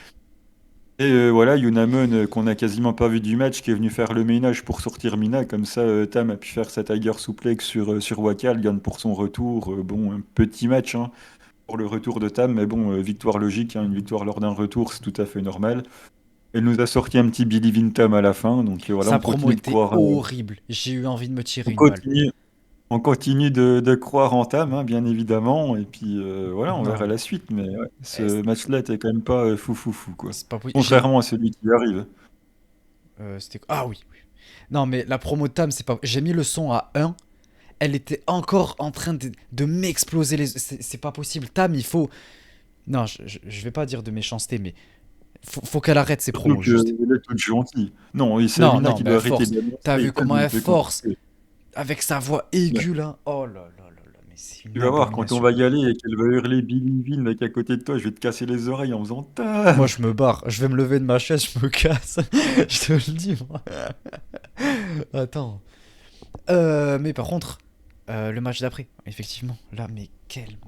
Et voilà, Yunamon, qu'on a quasiment pas vu du match, qui est venu faire le ménage pour sortir Mina, comme ça Tam a pu faire sa Tiger Suplex sur Waka, elle gagne pour son retour. Bon, un petit match hein, pour le retour de Tam, mais bon, victoire logique, hein, une victoire lors d'un retour, c'est tout à fait normal. Elle nous a sorti un petit Believe in Tam à la fin, donc voilà, Sa on promo continue de était croire, horrible. J'ai eu envie de me tirer on une balle. continue, on continue de croire en Tam, hein, bien évidemment, et puis voilà, on verra Non, la suite, mais ouais, eh, ce match-là était quand même pas fou fou fou, quoi. c'est pas possible. Contrairement à celui qui arrive. C'était... Ah oui, oui. Non, mais la promo de Tam, c'est pas... J'ai mis le son à 1. Elle était encore en train de m'exploser les... C'est pas possible. Tam, il faut... Non, je vais pas dire de méchanceté, mais faut qu'elle arrête ses Surtout promos, juste. qu'elle est toute gentille. Non, oui, c'est Non, Amina non, qui mais doit elle arrêter force. de T'as l'annoncer, vu et elle comment ne elle peut force qu'emporter. avec sa voix Ouais. aiguë, là. Oh là là là là, mais c'est Tu une vas voir, quand on abomination. va y aller et qu'elle va hurler Billy Vin mec à côté de toi, je vais te casser les oreilles en faisant Moi, TAM! je me barre. Je vais me lever de ma chaise, je me casse. Je te le dis, moi. Attends. Mais par contre, le match d'après, effectivement. Là, mais quel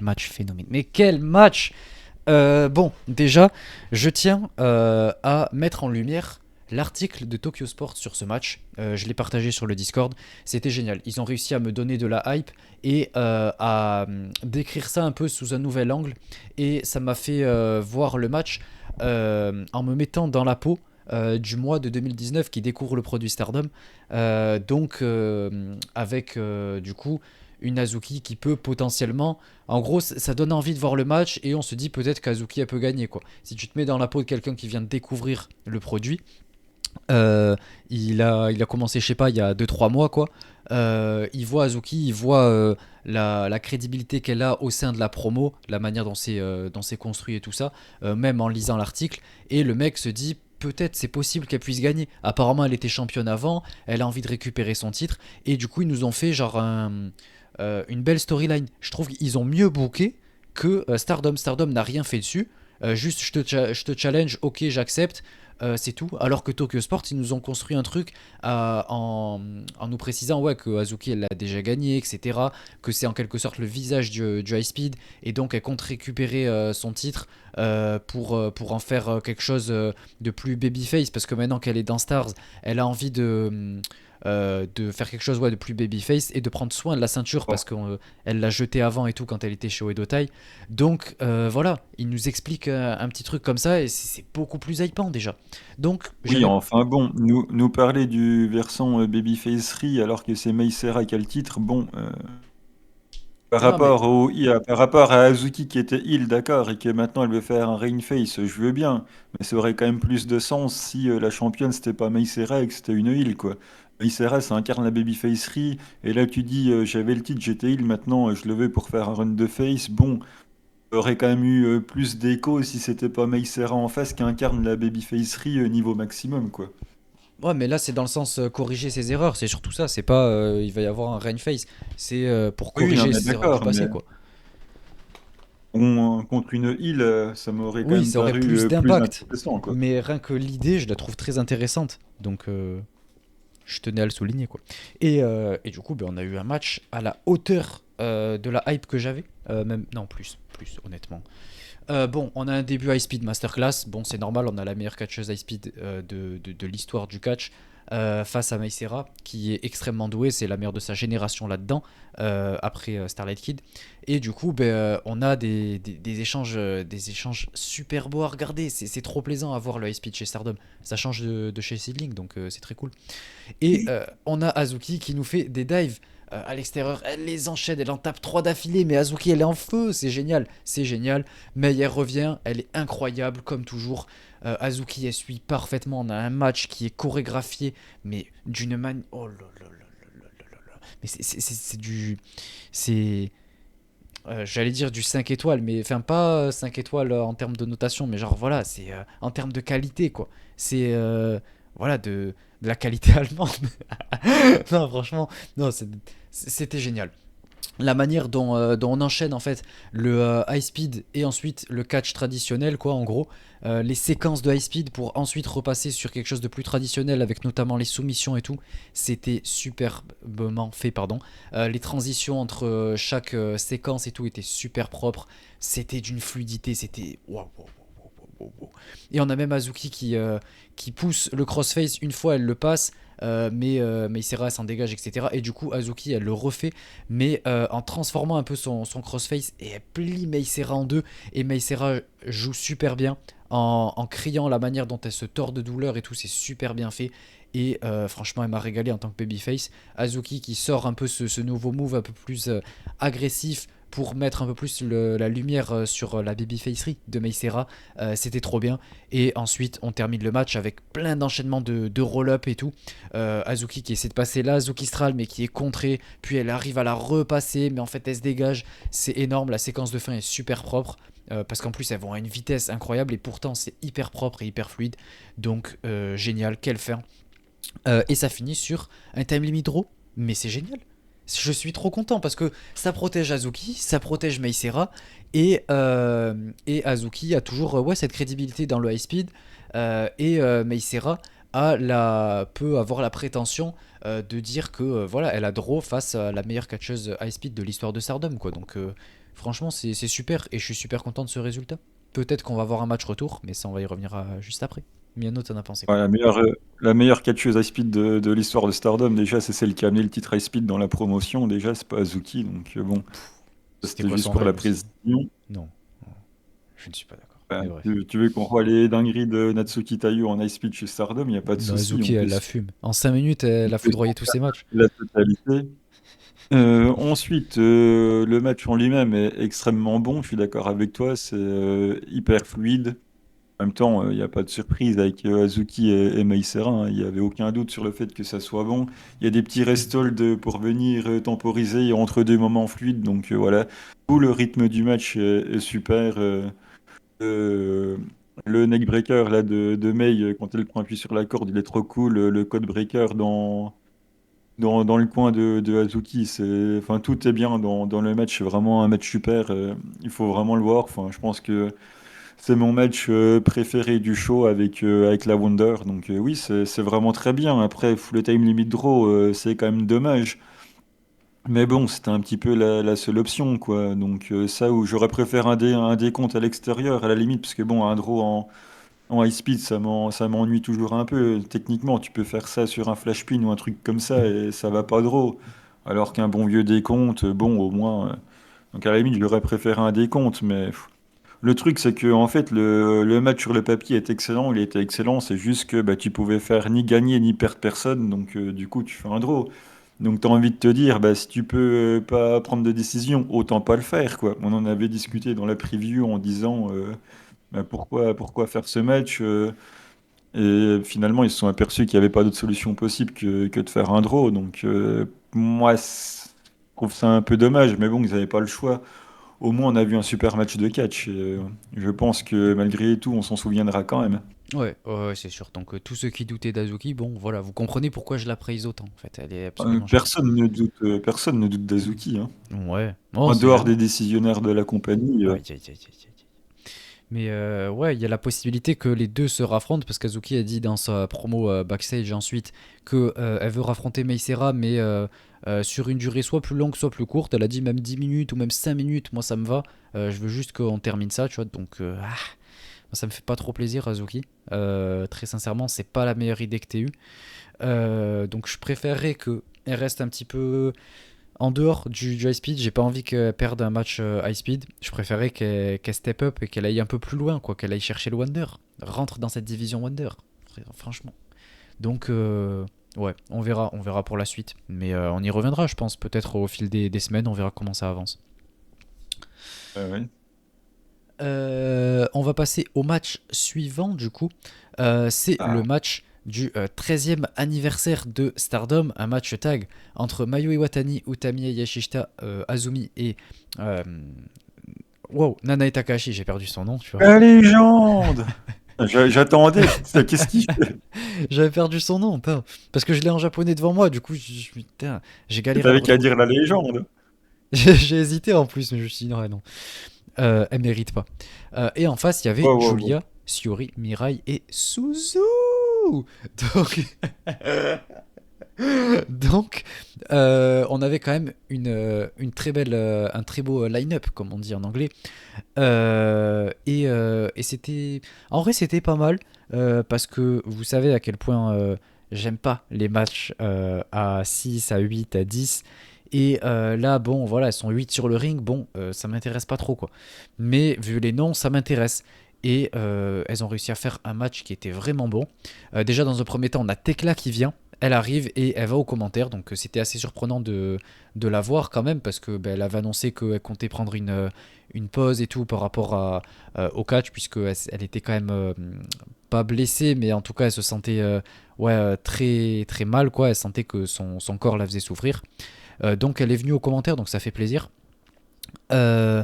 match phénoménal. Mais quel match. Bon, déjà, je tiens à mettre en lumière l'article de Tokyo Sport sur ce match. Je l'ai partagé sur le Discord. C'était génial. Ils ont réussi à me donner de la hype et à décrire ça un peu sous un nouvel angle. Et ça m'a fait voir le match en me mettant dans la peau du mois de 2019 qui découvre le produit Stardom. Avec du coup une Azuki qui peut potentiellement. En gros, ça donne envie de voir le match et on se dit peut-être qu'Azuki elle peut gagner quoi. Si tu te mets dans la peau de quelqu'un qui vient de découvrir le produit, euh, il a commencé, je sais pas, il y a 2 3 mois quoi. Il voit Azuki, il voit la crédibilité qu'elle a au sein de la promo, la manière dont c'est construit et tout ça, même en lisant l'article. Et le mec se dit peut-être c'est possible qu'elle puisse gagner. Apparemment, elle était championne avant, elle a envie de récupérer son titre. Et du coup, ils nous ont fait une belle storyline. Je trouve qu'ils ont mieux booké que Stardom. Stardom n'a rien fait dessus. Juste, je te challenge, ok, j'accepte. C'est tout. Alors que Tokyo Sport, ils nous ont construit un truc en nous précisant ouais, que Azuki, elle l'a déjà gagné, etc. Que c'est en quelque sorte le visage du high speed. Et donc, elle compte récupérer son titre pour en faire quelque chose de plus babyface. Parce que maintenant qu'elle est dans Stars, elle a envie de faire quelque chose ouais, de plus babyface et de prendre soin de la ceinture Bon. parce qu'elle l'a jetée avant et tout quand elle était chez Oedo Tai. Donc voilà, il nous explique un petit truc comme ça et c'est beaucoup plus hypant déjà. Donc Oui, j'avais... enfin bon, nous parler du versant Babyfacery alors que c'est Mei Seira qui a le titre, bon, Non mais par rapport à Azuki qui était heel, d'accord, et que maintenant elle veut faire un Rain Face, je veux bien, mais ça aurait quand même plus de sens si la championne c'était pas Mei Seira et que c'était une heel, quoi. Mei Seira, ça incarne la Babyfacery, et là tu dis j'avais le titre, j'étais heel, maintenant je le veux pour faire un run de face, bon, ça aurait quand même eu plus d'écho si c'était pas Mei Seira en face qui incarne la Babyfacery niveau maximum, quoi. ouais, mais là c'est dans le sens corriger ses erreurs, c'est surtout ça, c'est pas il va y avoir un rain face, c'est pour Oui, oui, non, corriger mais ses erreurs du d'accord, mais passé quoi. contre une île, ça m'aurait quand Oui, même ça aurait paru plus plus d'impact, intéressant, quoi. mais rien que l'idée, je la trouve très intéressante. Donc je tenais à le souligner quoi. Et du coup, ben, on a eu un match à la hauteur de la hype que j'avais. Même non plus honnêtement. Bon, on a un début high speed masterclass. Bon, c'est normal, on a la meilleure catcheuse high speed de l'histoire du catch face à Mei Seira, qui est extrêmement douée. C'est la meilleure de sa génération là-dedans, après Starlight Kid. Et du coup, ben, on a des échanges super beaux à regarder. C'est trop plaisant à voir le high speed chez Stardom. Ça change de chez Seedling, donc c'est très cool. Et on a Azuki qui nous fait des dives à l'extérieur. Elle les enchaîne, elle en tape 3 d'affilée. Mais Azuki, elle est en feu. C'est génial. C'est génial. Mais elle revient. Elle est incroyable, comme toujours. Azuki, elle suit parfaitement. On a un match qui est chorégraphié, mais d'une manière. Oh là là là là là là là. Mais c'est du. C'est. J'allais dire du 5 étoiles, mais enfin pas 5 étoiles en termes de notation, mais genre voilà, c'est en termes de qualité quoi. C'est voilà de la qualité allemande. Non, franchement, non, c'était génial. la manière dont on enchaîne en fait le high speed et ensuite le catch traditionnel, quoi, en gros. Les séquences de high speed pour ensuite repasser sur quelque chose de plus traditionnel avec notamment les soumissions et tout, c'était superbement fait, pardon. Les transitions entre chaque séquence et tout étaient super propres, c'était d'une fluidité, c'était waouh, waouh, waouh, waouh, waouh. Et on a même Azuki qui pousse le crossface une fois, elle le passe, mais Isera s'en dégage, etc. Et du coup, Azuki, elle le refait, mais en transformant un peu son crossface, et elle plie Meisera en deux. Et Meisera joue super bien en criant la manière dont elle se tord de douleur et tout, c'est super bien fait. Et franchement, elle m'a régalé en tant que babyface. Azuki qui sort un peu ce nouveau move un peu plus agressif pour mettre un peu plus la lumière sur la babyfacerie de Meisera, c'était trop bien. Et ensuite, on termine le match avec plein d'enchaînements de roll-up et tout. Azuki qui essaie de passer là, Azuki Stral, mais qui est contrée. Puis elle arrive à la repasser, mais en fait, elle se dégage. C'est énorme. La séquence de fin est super propre. Parce qu'en plus, elles vont à une vitesse incroyable. Et pourtant, c'est hyper propre et hyper fluide. Donc, génial. Quelle fin. Et ça finit sur un time limit draw. Mais c'est génial. Je suis trop content parce que ça protège Azuki, ça protège Meisera et Azuki a toujours ouais, cette crédibilité dans le high speed et Meisera peut avoir la prétention de dire que voilà, elle a draw face à la meilleure catcheuse high speed de l'histoire de Stardom, quoi. Donc franchement c'est super et je suis super content de ce résultat. Peut-être qu'on va avoir un match retour, mais ça on va y revenir juste après. Miano, t'en as pensé Ouais, quoi? la meilleure catcheuse high speed de l'histoire de Stardom, déjà, c'est celle qui a amené le titre high speed dans la promotion. Déjà, c'est pas Azuki, donc bon, C'était c'était quoi juste son pour la règne aussi? précision. Non, je ne suis pas d'accord. Bah, Mais bref. tu veux qu'on voit les dingueries de Natsuki Tayu en high speed chez Stardom, il n'y a pas de Non, souci, Azuki, on elle peut la se fume. En 5 minutes, elle a faire foudroyé tous ses matchs. la totalité. Ensuite, le match en lui-même est extrêmement bon, je suis d'accord avec toi, c'est hyper fluide. En même temps, il n'y a pas de surprise avec Azuki et Meisera, hein. Il n'y avait aucun doute sur le fait que ça soit bon. Il y a des petits restholds pour venir temporiser entre deux moments fluides. Donc voilà, tout le rythme du match est super. Euh, le neckbreaker là, de Mei, quand elle prend appui sur la corde, il est trop cool. Le code breaker dans le coin de Azuki, enfin, tout est bien dans le match. C'est vraiment un match super. Il faut vraiment le voir. Enfin, je pense que c'est mon match préféré du show avec la Wonder. Donc oui, c'est vraiment très bien. Après, le time limit draw, c'est quand même dommage. Mais bon, c'était un petit peu la seule option, quoi. Donc ça, où j'aurais préféré un décompte à l'extérieur, à la limite, parce que bon, un draw en high speed, ça m'ennuie toujours un peu. Techniquement, tu peux faire ça sur un flash pin ou un truc comme ça, et ça va pas draw. Alors qu'un bon vieux décompte, bon, au moins... donc à la limite, j'aurais préféré un décompte, mais... Le truc, c'est que en fait, le match sur le papier est excellent, il était excellent, c'est juste que bah, tu pouvais faire ni gagner ni perdre personne, donc du coup, tu fais un draw. Donc, tu as envie de te dire, bah, si tu peux pas prendre de décision, autant pas le faire, quoi. On en avait discuté dans la preview en disant, bah, pourquoi faire ce match et finalement, ils se sont aperçus qu'il n'y avait pas d'autre solution possible que de faire un draw. Donc, moi, je trouve ça un peu dommage, mais bon, ils n'avaient pas le choix. Au moins, on a vu un super match de catch. Et, je pense que malgré tout, on s'en souviendra quand même. Ouais, ouais, ouais, c'est sûr. Donc tous ceux qui doutaient d'Azuki, bon, voilà, vous comprenez pourquoi je la praise autant. En fait, elle est absolument géniale. Personne ne doute d'Azuki, hein. Ouais, bon, on En sait dehors jamais. des décisionnaires de la compagnie. Aïe, aïe, aïe, aïe, aïe. Mais ouais, il y a la possibilité que les deux se raffrontent parce qu'Azuki a dit dans sa promo backstage ensuite que elle veut raffronter Meisera, mais sur une durée soit plus longue, soit plus courte. Elle a dit même 10 minutes ou même 5 minutes, moi ça me va. Je veux juste qu'on termine ça, tu vois. Donc ça me fait pas trop plaisir, Azuki. Très sincèrement, c'est pas la meilleure idée que t'aies eue. Donc je préférerais qu'elle reste un petit peu en dehors du high speed. J'ai pas envie qu'elle perde un match high speed. Je préférais qu'elle step up et qu'elle aille un peu plus loin, quoi, qu'elle aille chercher le Wonder. Rentre dans cette division Wonder, franchement. Donc, ouais, on verra pour la suite. Mais on y reviendra, je pense, peut-être au fil des semaines, on verra comment ça avance. Ouais. On va passer au match suivant, du coup. C'est le Ah, match du 13e anniversaire de Stardom, un match tag entre Mayu Iwatani, Utami Yashishita, Azumi et wow, Nanae Takahashi, j'ai perdu son nom, tu vois. la légende! J'attendais. Qu'est-ce qu'il fait? J'avais perdu son nom, putain, parce que je l'ai en japonais devant moi, du coup, putain, j'ai galéré à le T'avais qu'à retrouver. dire la légende. J'ai hésité en plus, mais je me suis dit non, non. Elle mérite pas. Et en face, il y avait Ouais, ouais, ouais. Julia, Shiori, Mirai et Suzu. Donc, donc on avait quand même une très belle, un très beau line-up, comme on dit en anglais. Et c'était. En vrai, c'était pas mal. Parce que vous savez à quel point j'aime pas les matchs à 6 à 8 à 10. Et là, bon, voilà, elles sont 8 sur le ring. Bon, ça m'intéresse pas trop, quoi. Mais vu les noms, ça m'intéresse. Et elles ont réussi à faire un match qui était vraiment bon. Déjà, dans un premier temps, on a Tekla qui vient. Elle arrive et elle va aux commentaires. Donc, c'était assez surprenant de la voir quand même. Parce que ben, elle avait annoncé qu'elle comptait prendre une pause et tout par rapport au catch. Puisque elle était quand même pas blessée. Mais en tout cas, elle se sentait ouais, très, très mal, quoi. Elle sentait que son corps la faisait souffrir. Donc elle est venue aux commentaires, donc ça fait plaisir. Euh,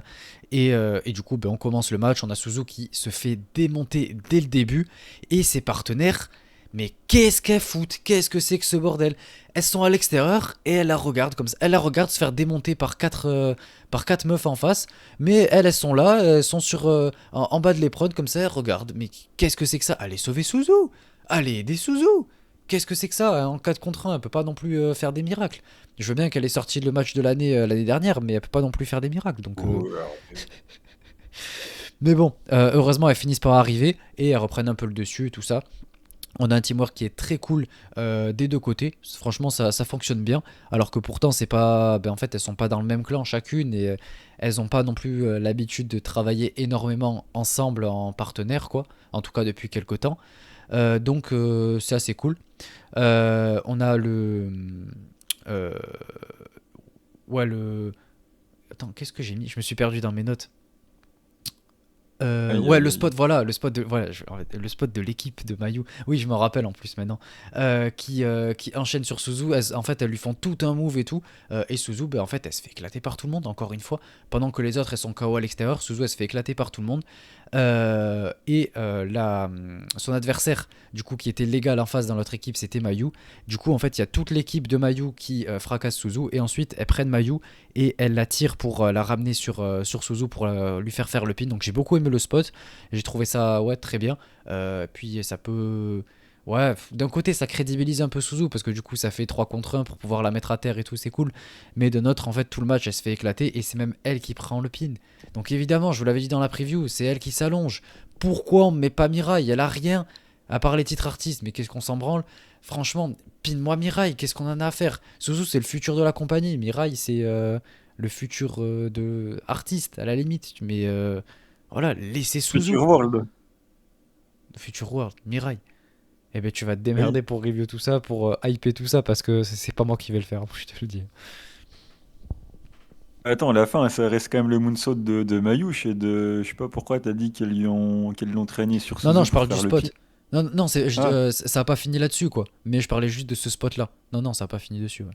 et du coup, ben, on commence le match. On a Suzu qui se fait démonter dès le début. Et ses partenaires, mais qu'est-ce qu'elles foutent? Qu'est-ce que c'est que ce bordel? Elles sont à l'extérieur et elles la regardent comme ça. Elles la regardent se faire démonter par quatre meufs en face. Mais elles sont là, elles sont en bas de l'épreuve comme ça. Elles regardent. Mais qu'est-ce que c'est que ça? Allez sauver Suzu! Allez aider Suzu! Qu'est-ce que c'est que ça? En 4 contre 1, elle peut pas non plus faire des miracles. Je veux bien qu'elle ait sorti le match de l'année dernière, mais elle peut pas non plus faire des miracles. Ouais, alors, Mais bon, heureusement, elles finissent par arriver et elles reprennent un peu le dessus et tout ça. On a un teamwork qui est très cool des deux côtés. Franchement, ça fonctionne bien. Alors que pourtant, c'est pas. Ben, en fait, elles sont pas dans le même clan chacune et elles ont pas non plus l'habitude de travailler énormément ensemble en partenaire, quoi. En tout cas, depuis quelques temps. Donc, c'est assez cool. On a le. euh, ouais, le. Attends, qu'est-ce que j'ai mis? Je me suis perdu dans mes notes. aïe, Ouais, aïe, le aïe. spot, voilà, en fait, le spot de l'équipe de Mayu. Oui, je me rappelle en plus maintenant. Qui enchaîne sur Suzu. En fait, elles lui font tout un move et tout. Et Suzu, ben, en fait, elle se fait éclater par tout le monde, encore une fois. Pendant que les autres, elles sont KO à l'extérieur, Suzu, elle se fait éclater par tout le monde. Son adversaire, du coup, qui était légal en face dans l'autre équipe, c'était Mayu. Du coup, en fait, il y a toute l'équipe de Mayu qui fracasse Suzu. Et ensuite, elles prennent Mayu et elles la tirent pour la ramener sur Suzu pour lui faire le pin. Donc, j'ai beaucoup aimé le spot. J'ai trouvé ça, ouais, très bien. Puis, ça peut. Ouais, d'un côté, ça crédibilise un peu Suzu parce que du coup, ça fait 3 contre 1 pour pouvoir la mettre à terre et tout, c'est cool. Mais de notre, en fait, tout le match, elle se fait éclater et c'est même elle qui prend le pin. Donc évidemment, je vous l'avais dit dans la preview, c'est elle qui s'allonge. Pourquoi on met pas Mirai? Elle a rien à part les titres artistes, mais qu'est-ce qu'on s'en branle? Franchement, pin-moi Mirai, qu'est-ce qu'on en a à faire? Suzu, c'est le futur de la compagnie. Mirai, c'est le futur de artiste, à la limite. Mais voilà, laissez Suzu. Future World. Future World, Mirai. Eh ben, tu vas te Oui. démerder pour review tout ça, pour hyper tout ça, parce que c'est pas moi qui vais le faire, je te le dis. Attends, à la fin, ça reste quand même le moonsault de Mayush et de. Je sais pas pourquoi t'as dit qu'elles l'ont traîné sur Non, non, Suzu je pour parle du faire le pied. spot. Non, non, Ah, ça a pas fini là-dessus, quoi. Mais je parlais juste de ce spot-là. Non, non, ça a pas fini dessus, ouais.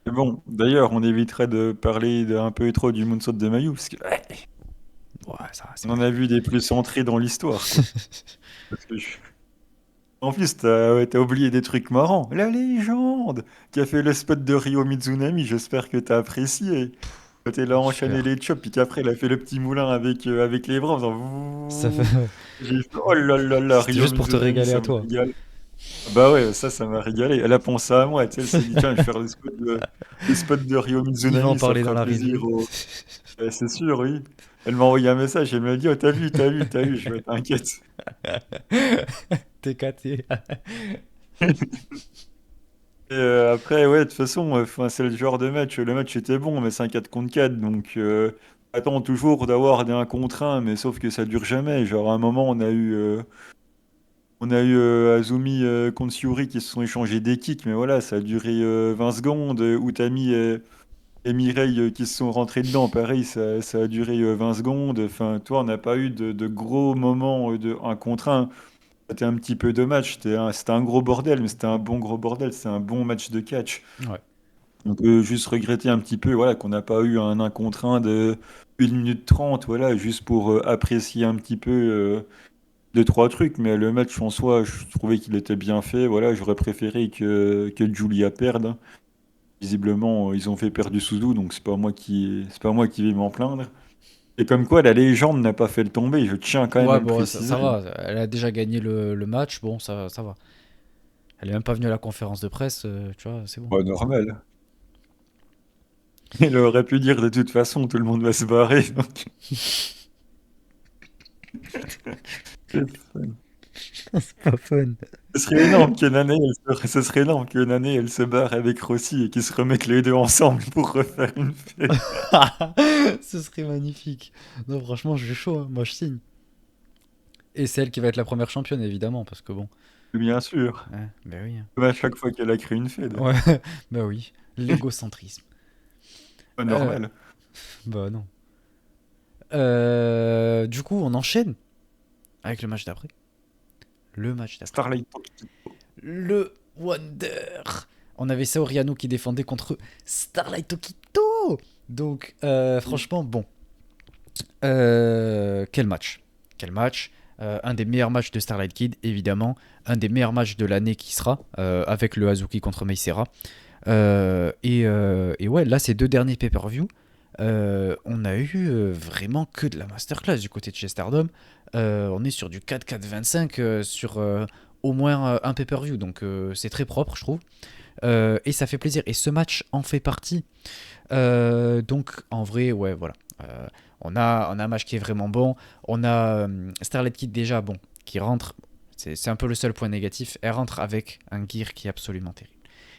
mais bon, d'ailleurs, on éviterait de parler un peu trop du moonsault de Mayu, parce que ouais, Ouais, ça, c'est on pas en a grave. vu des plus centrés dans l'histoire, quoi. Parce que en plus, t'as oublié des trucs marrants. La légende qui a fait le spot de Ryo Mizunami, j'espère que t'as apprécié. Quand elle a enchaîné Super. les chops, puis qu'après elle a fait le petit moulin avec les bras en faisant Ça fait... vouh. J'ai fait oh là là là, C'était Ryo juste pour te Mizunami, régaler ça à me toi. régale. Ah bah ouais, ça m'a régalé. Elle a pensé à moi, tu sais, elle s'est dit, tiens, je vais faire le spot de Rio Il va en Mizunami, ça parler dans fera la plaisir review. au. C'est sûr, oui. Elle m'a envoyé un message, elle m'a dit, oh, t'as vu, t'as vu, t'as vu, je vais t'inquiète. T'es caté. Et après, ouais, de toute façon, c'est le genre de match. Le match était bon, mais c'est un 4 contre 4. Donc, attends toujours d'avoir des 1 contre 1, mais sauf que ça dure jamais. Genre, à un moment, on a eu Azumi contre Shiori qui se sont échangés des kicks, mais voilà, ça a duré 20 secondes. Utami et Mireille qui se sont rentrés dedans, pareil, ça a duré 20 secondes. Enfin, toi, on n'a pas eu de gros moments de 1 contre 1. C'était un petit peu de match. C'était un gros bordel, mais c'était un bon gros bordel. C'était un bon match de catch. Ouais. On peut juste regretter un petit peu voilà, qu'on n'a pas eu un 1 contre 1 de 1 minute 30 voilà, juste pour apprécier un petit peu deux, trois trucs. Mais le match en soi, je trouvais qu'il était bien fait. Voilà, j'aurais préféré que Julia perde. Visiblement, ils ont fait perdre du Suzu, donc c'est pas moi qui vais m'en plaindre. Et comme quoi, la légende n'a pas fait le tomber, je tiens quand même Ouais, à le bon, préciser. ça va. Elle a déjà gagné le match. Bon, ça va. Elle est même pas venue à la conférence de presse. Tu vois, c'est bon. Pas normal. Il aurait pu dire de toute façon, tout le monde va se barrer. Donc, c'est fun. C'est pas fun. Ce serait énorme qu'une année, ce serait énorme qu'une année, elle se barre avec Rossi et qu'ils se remettent les deux ensemble pour refaire une fête. Ce serait magnifique. Non, franchement, je suis chaud, hein. Moi, je signe. Et c'est elle qui va être la première championne, évidemment, parce que bon. Bien sûr. Ouais, bah oui, hein. Comme à chaque fois qu'elle a créé une fête. Ouais, bah oui. L'égocentrisme. Pas Euh, normal. bah non. Du coup, on enchaîne avec le match d'après. Le match d'après. Starlight. Le Wonder. On avait Saori Anou qui défendait contre Starlight Okito. Donc, franchement, bon. Quel match. Quel match. Un des meilleurs matchs de Starlight Kid, évidemment. Un des meilleurs matchs de l'année qui sera, avec le Hazuki contre Meisera. Et ouais, là, ces deux derniers pay-per-view, on a eu vraiment que de la masterclass du côté de chez Stardom. On est sur du 4-4-25 sur au moins un pay-per-view, donc c'est très propre, je trouve. Et ça fait plaisir. Et ce match en fait partie. Donc en vrai, ouais, voilà. On a un match qui est vraiment bon. On a Starlight Kid déjà, bon, qui rentre. C'est un peu le seul point négatif. Elle rentre avec un gear qui est absolument terrible.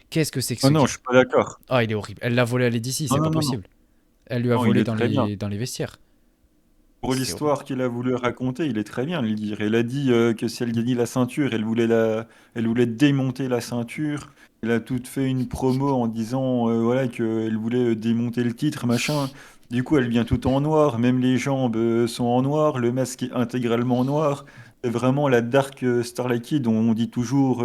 Qu'est-ce que c'est que Oh ce non, gear? je suis pas d'accord. Ah, il est horrible. Elle l'a volé à Lady C, Non, c'est pas non, non, non. possible. Elle lui a Non, il volé est très bien. dans les vestiaires. Pour C'est horrible. l'histoire qu'il a voulu raconter, il est très bien, le dire. Elle a dit que si elle gagnait la ceinture, elle voulait démonter la ceinture. Elle a toute fait une promo en disant voilà qu'elle voulait démonter le titre, machin. Du coup, elle vient tout en noir, même les jambes sont en noir, le masque est intégralement noir. C'est vraiment la Dark Starlight Kid dont on dit toujours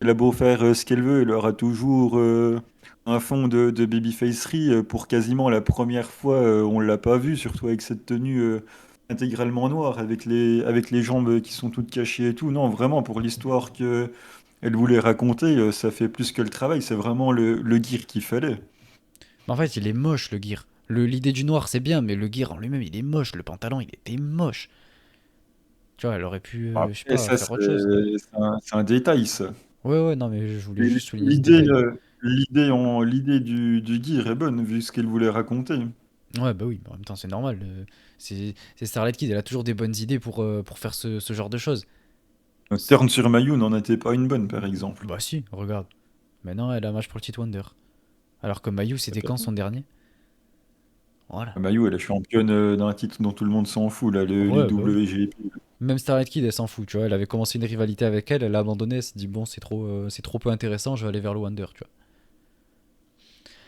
elle a beau faire ce qu'elle veut, elle aura toujours un fond de babyfacerie. Pour quasiment la première fois, on l'a pas vu, surtout avec cette tenue intégralement noire, avec les jambes qui sont toutes cachées et tout. Non, vraiment, pour l'histoire que elle voulait raconter, ça fait plus que le travail. C'est vraiment le gear qu'il fallait. Mais en fait, il est moche, le gear. L'idée du noir, c'est bien, mais le gear en lui-même, il est moche. Le pantalon, il était moche. Tu vois, elle aurait pu, je sais Après, pas, ça, faire autre chose. c'est un détail, ça. Ouais, ouais, non, mais je voulais Mais juste souligner ce détail. l'idée du gear est bonne, vu ce qu'elle voulait raconter. Ouais, bah oui, en même temps, c'est normal. C'est Starlight Kid, elle a toujours des bonnes idées pour faire ce genre de choses. Turn sur Mayu n'en était pas une bonne, par exemple. Bah si, regarde. Maintenant, elle a un match pour le titre Wonder. Alors que Mayu, c'était quand son dernier? Voilà. Mayu est la championne d'un titre dont tout le monde s'en fout, là, le Ouais, bah oui. WGP. Même Starlight Kid, elle s'en fout, tu vois. Elle avait commencé une rivalité avec elle, elle a abandonné, elle s'est dit, bon, c'est trop peu intéressant, je vais aller vers le Wonder, tu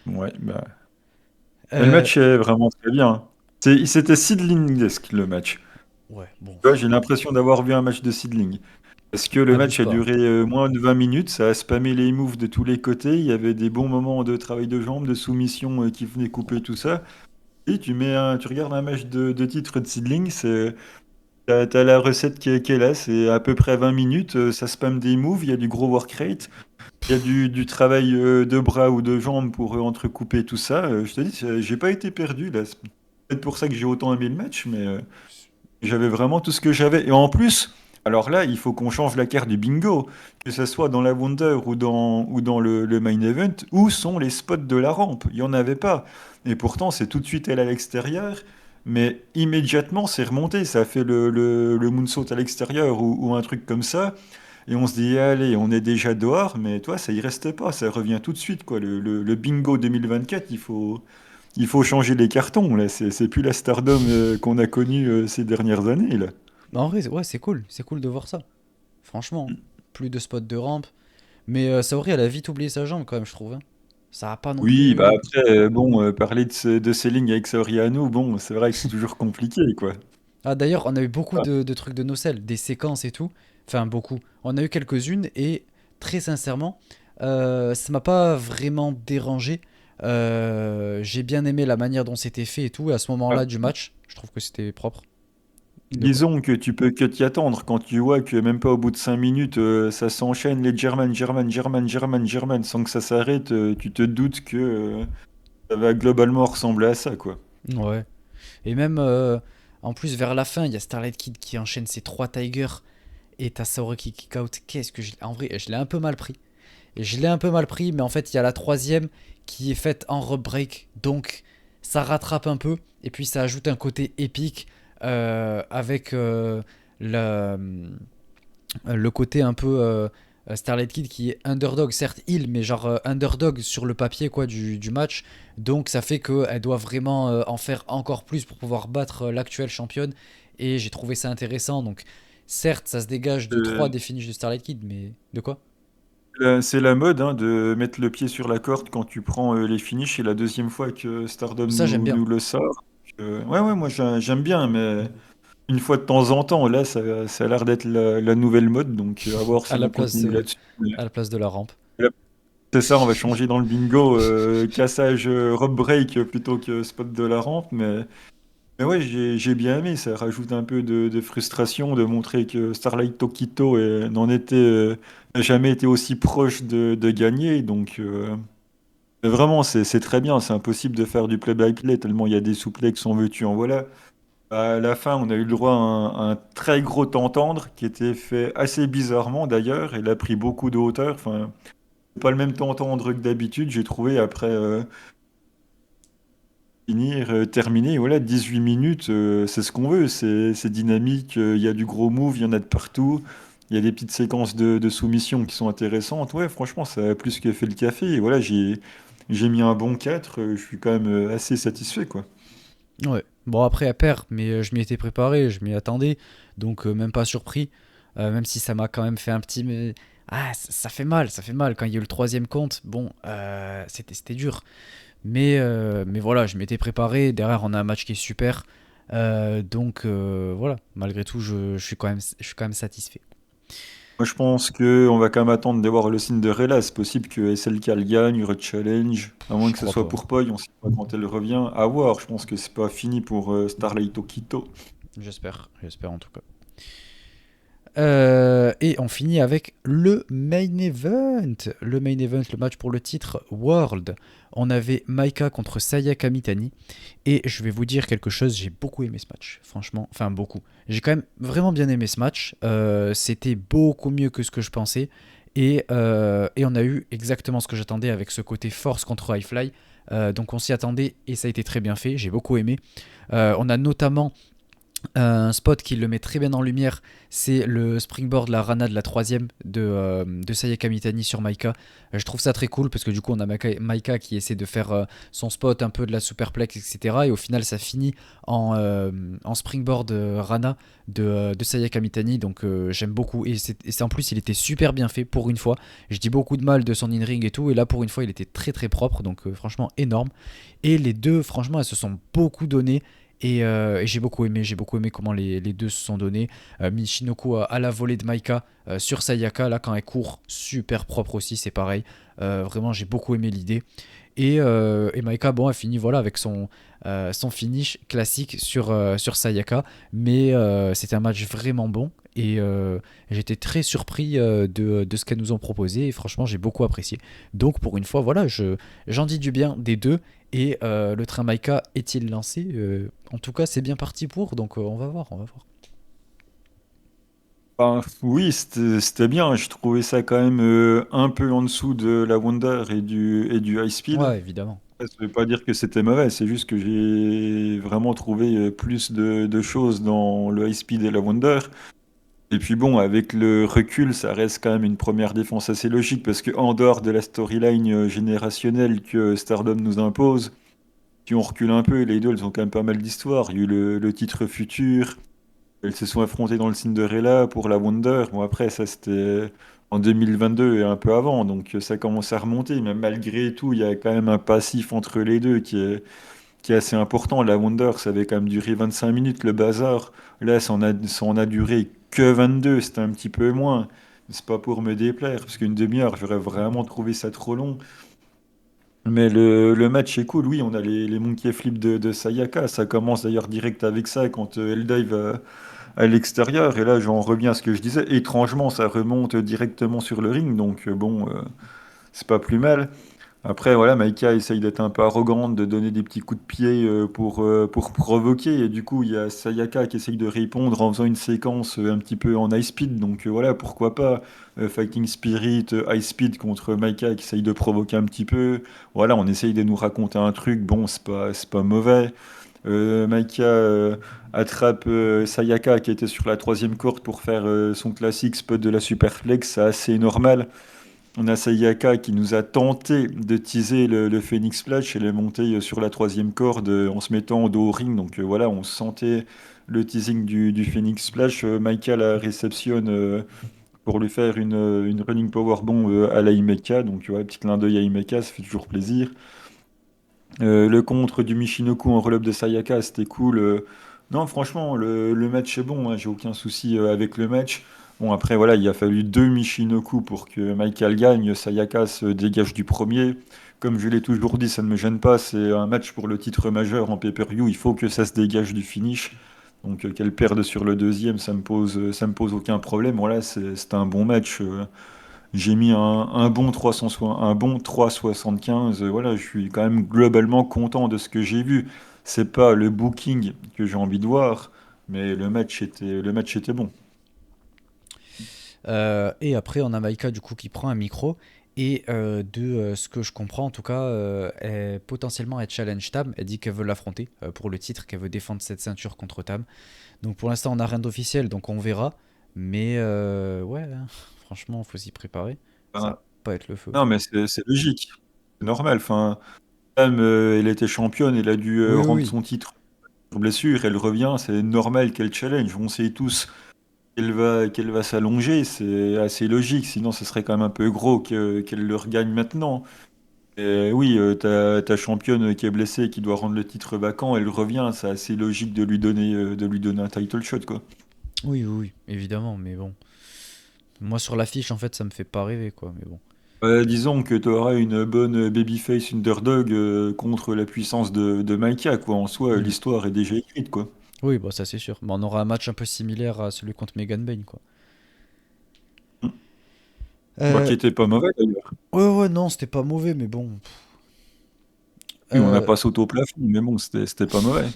Ouais, bah. vois. Mais le match est vraiment très bien. C'était Seedling-esque, le match. Ouais, bon, Tu vois, j'ai l'impression d'avoir vu un match de Seedling. Parce que le abuse match a pas. duré moins de 20 minutes, ça a spammé les moves de tous les côtés, il y avait des bons moments de travail de jambes, de soumission qui venaient couper tout ça. Et tu regardes un match de titre de Seedling, t'as la recette qui est là, c'est à peu près 20 minutes, ça spamme des moves, il y a du gros work rate, il y a du travail de bras ou de jambes pour entrecouper tout ça. Je te dis, j'ai pas été perdu là. C'est peut-être pour ça que j'ai autant aimé le match, mais j'avais vraiment tout ce que j'avais. Et en plus, alors là, il faut qu'on change la carte du bingo, que ce soit dans la Wonder ou dans le main event. Où sont les spots de la rampe? Il n'y en avait pas. Et pourtant, c'est tout de suite elle à l'extérieur. Mais immédiatement, c'est remonté. Ça a fait le moonsault à l'extérieur ou un truc comme ça. Et on se dit, allez, on est déjà dehors. Mais toi, ça y restait pas. Ça revient tout de suite, quoi. Le bingo 2024, il faut changer les cartons, là. C'est plus la Stardom qu'on a connue ces dernières années, là. Mais en vrai, ouais, c'est cool de voir ça. Franchement, plus de spots de rampe. Mais Saori, elle a vite oublié sa jambe quand même, je trouve, hein. Ça a pas non Oui, bah plus. après, bon, parler de ces lignes avec Soriano, bon, c'est vrai que c'est toujours compliqué, quoi. Ah, d'ailleurs, on a eu beaucoup Ah, de trucs de nocelles, des séquences et tout. Enfin, beaucoup. On a eu quelques-unes et très sincèrement, ça m'a pas vraiment dérangé. J'ai bien aimé la manière dont c'était fait et tout. Et à ce ah, moment-là du match, je trouve que c'était propre. De quoi? Disons que tu peux que t'y attendre quand tu vois que même pas au bout de 5 minutes, ça s'enchaîne les German, German, German, German, German, sans que ça s'arrête, tu te doutes que ça va globalement ressembler à ça, quoi. Ouais. Et même, en plus, vers la fin, il y a Starlight Kid qui enchaîne ses trois Tigers et t'as Saori qui kick out. En vrai, je l'ai un peu mal pris. Et je l'ai un peu mal pris, mais en fait, il y a la troisième qui est faite en rope break. Donc, ça rattrape un peu. Et puis, ça ajoute un côté épique avec le côté un peu Starlight Kid qui est underdog, certes heal, mais genre underdog sur le papier quoi du match. Donc, ça fait qu'elle doit vraiment en faire encore plus pour pouvoir battre l'actuelle championne. Et j'ai trouvé ça intéressant. Donc, certes, ça se dégage de trois Euh, des finishes de Starlight Kid, mais de quoi? C'est la mode hein, de mettre le pied sur la corde quand tu prends les finishes. C'est la deuxième fois que Stardom Ça, j'aime bien. nous le sort. Ouais, ouais, moi j'aime bien, mais une fois de temps en temps, là, ça a l'air d'être la nouvelle mode. Donc à voir À si la on place, continue là-dessus. à la place de la rampe. Mais c'est ça, on va changer dans le bingo, cassage rope break plutôt que spot de la rampe. Mais ouais, j'ai bien aimé. Ça rajoute un peu de frustration de montrer que Starlight Tokito n'a jamais été aussi proche de gagner. Donc vraiment, c'est très bien. C'est impossible de faire du play-by-play tellement il y a des souplexes en veux-tu, en voilà. À la fin, on a eu le droit à un très gros tentendre qui était fait assez bizarrement d'ailleurs. Il a pris beaucoup de hauteur. Enfin, c'est pas le même tentendre que d'habitude, j'ai trouvé après terminer. Voilà, 18 minutes, c'est ce qu'on veut. C'est dynamique, il y a du gros move, il y en a de partout. Il y a des petites séquences de soumission qui sont intéressantes. Ouais, franchement, ça a plus que fait le café. Et voilà, j'ai mis un bon 4. Je suis quand même assez satisfait, quoi. Ouais. Bon, après, elle perd, mais je m'y étais préparé, je m'y attendais. Donc, même pas surpris. Même si ça m'a quand même fait un petit. Ah, ça fait mal, ça fait mal. Quand il y a eu le troisième compte, bon, c'était dur. Mais voilà, je m'étais préparé. Derrière, on a un match qui est super. Donc, voilà, malgré tout, je suis quand même satisfait. Moi, je pense que on va quand même attendre de voir le Cinderella. C'est possible que SLK le gagne, re-challenge. À moins Je que ce crois soit pas. pour Poi, on sait pas quand elle revient. À voir, je pense que c'est pas fini pour Starlight Okito. J'espère en tout cas. Et on finit avec le main event. Le main event, le match pour le titre World. On avait Maika contre Sayaka Mitani. Et je vais vous dire quelque chose, j'ai beaucoup aimé ce match. Franchement, enfin beaucoup. J'ai quand même vraiment bien aimé ce match. C'était beaucoup mieux que ce que je pensais. Et on a eu exactement ce que j'attendais avec ce côté force contre high fly. Donc on s'y attendait et ça a été très bien fait. J'ai beaucoup aimé. On a notamment un spot qui le met très bien en lumière, c'est le springboard, la rana de la troisième de Sayaka Mitani sur Maika. Je trouve ça très cool parce que du coup on a Maika qui essaie de faire son spot un peu de la superplex, etc. Et au final ça finit en springboard rana de Sayaka Mitani. Donc j'aime beaucoup. Et en plus il était super bien fait pour une fois. Je dis beaucoup de mal de son in-ring et tout. Et là pour une fois il était très très propre. Donc franchement énorme. Et les deux franchement elles se sont beaucoup données. Et j'ai beaucoup aimé comment les deux se sont donnés. Michinoku à la volée de Maika sur Sayaka, là quand elle court, super propre aussi, c'est pareil. Vraiment, j'ai beaucoup aimé l'idée. Et Maika, bon, elle finit voilà, avec son finish classique sur Sayaka. Mais c'était un match vraiment bon. Et j'étais très surpris de ce qu'elles nous ont proposé. Et franchement, j'ai beaucoup apprécié. Donc, pour une fois, voilà, j'en dis du bien des deux. Et le train Maika est-il lancé? En tout cas, c'est bien parti pour. Donc, on va voir, on va voir. Ben, oui, c'était bien. Je trouvais ça quand même un peu en dessous de la Wonder et du High Speed. Ouais, évidemment. Ça ne veut pas dire que c'était mauvais, c'est juste que j'ai vraiment trouvé plus de choses dans le High Speed et la Wonder. Et puis bon, avec le recul, ça reste quand même une première défense assez logique parce que en dehors de la storyline générationnelle que Stardom nous impose, si on recule un peu, les deux, elles ont quand même pas mal d'histoires. Il y a eu le titre futur. Elles se sont affrontées dans le Cinderella pour la Wonder. Bon, après, ça, c'était en 2022 et un peu avant. Donc, ça commence à remonter. Mais malgré tout, il y a quand même un passif entre les deux qui est assez important. La Wonder, ça avait quand même duré 25 minutes, le bazar. Là, ça en a duré que 22. C'était un petit peu moins. C'est pas pour me déplaire, parce qu'une demi-heure, j'aurais vraiment trouvé ça trop long. Mais le match est cool, oui, on a les monkey flips de Sayaka. Ça commence d'ailleurs direct avec ça quand elle dive à l'extérieur. Et là, j'en reviens à ce que je disais. Étrangement, ça remonte directement sur le ring. Donc, bon, c'est pas plus mal. Après, voilà, Maïka essaye d'être un peu arrogante, de donner des petits coups de pied pour provoquer. Et du coup, il y a Sayaka qui essaye de répondre en faisant une séquence un petit peu en high speed. Donc voilà, pourquoi pas. Fighting Spirit, high speed contre Maïka qui essaye de provoquer un petit peu. Voilà, on essaye de nous raconter un truc. Bon, c'est pas mauvais. Maïka attrape Sayaka qui était sur la troisième corde pour faire son classique spot de la superflex. C'est assez normal. On a Sayaka qui nous a tenté de teaser le Phoenix Splash. Elle est montée sur la troisième corde en se mettant au dos au ring. Donc voilà, on sentait le teasing du Phoenix Splash. Maïka la réceptionne pour lui faire une running powerbomb à la Himeka. Donc ouais, petit clin d'œil à Himeka, ça fait toujours plaisir. Le contre du Michinoku en relève de Sayaka, c'était cool. Non, franchement, le match est bon, hein, j'ai aucun souci avec le match. Bon, après, voilà, il a fallu deux Michinoku pour que Michael gagne. Sayaka se dégage du premier. Comme je l'ai toujours dit, ça ne me gêne pas. C'est un match pour le titre majeur en pay-per-view. Il faut que ça se dégage du finish. Donc, qu'elle perde sur le deuxième, ça me pose aucun problème. Voilà, c'était un bon match. J'ai mis un bon 375. Voilà, je suis quand même globalement content de ce que j'ai vu. C'est pas le booking que j'ai envie de voir, mais le match était bon. Et après, on a Maïka du coup qui prend un micro et de ce que je comprends en tout cas, potentiellement elle challenge Tam. Elle dit qu'elle veut l'affronter pour le titre, qu'elle veut défendre cette ceinture contre Tam. Donc pour l'instant, on n'a rien d'officiel, donc on verra. Mais ouais, hein, franchement, faut s'y préparer. Ça Enfin, va pas être le feu. non, mais c'est logique. C'est normal. Enfin, Tam, elle était championne, elle a dû Oui, oui, rendre oui. son titre sur blessure. Elle revient, c'est normal qu'elle challenge. On sait tous qu'elle va s'allonger, c'est assez logique. Sinon, ce serait quand même un peu gros qu'elle le regagne maintenant. Et oui, ta championne qui est blessée et qui doit rendre le titre vacant, elle revient, c'est assez logique de lui donner un title shot, quoi. Oui, oui, oui, évidemment, mais bon. Moi, sur l'affiche, en fait, ça me fait pas rêver, quoi. Mais bon. Disons que tu auras une bonne babyface underdog contre la puissance de Maika, quoi. En soi, Hmm. l'histoire est déjà écrite, quoi. Oui, bah ça c'est sûr. Mais on aura un match un peu similaire à celui contre Megan Bayne, quoi. Mm. Bah, Euh, qui était pas mauvais, d'ailleurs. ouais, ouais, non, c'était pas mauvais, mais bon. Oui, on n'a Euh, pas sauté au plafond, mais bon, c'était pas mauvais.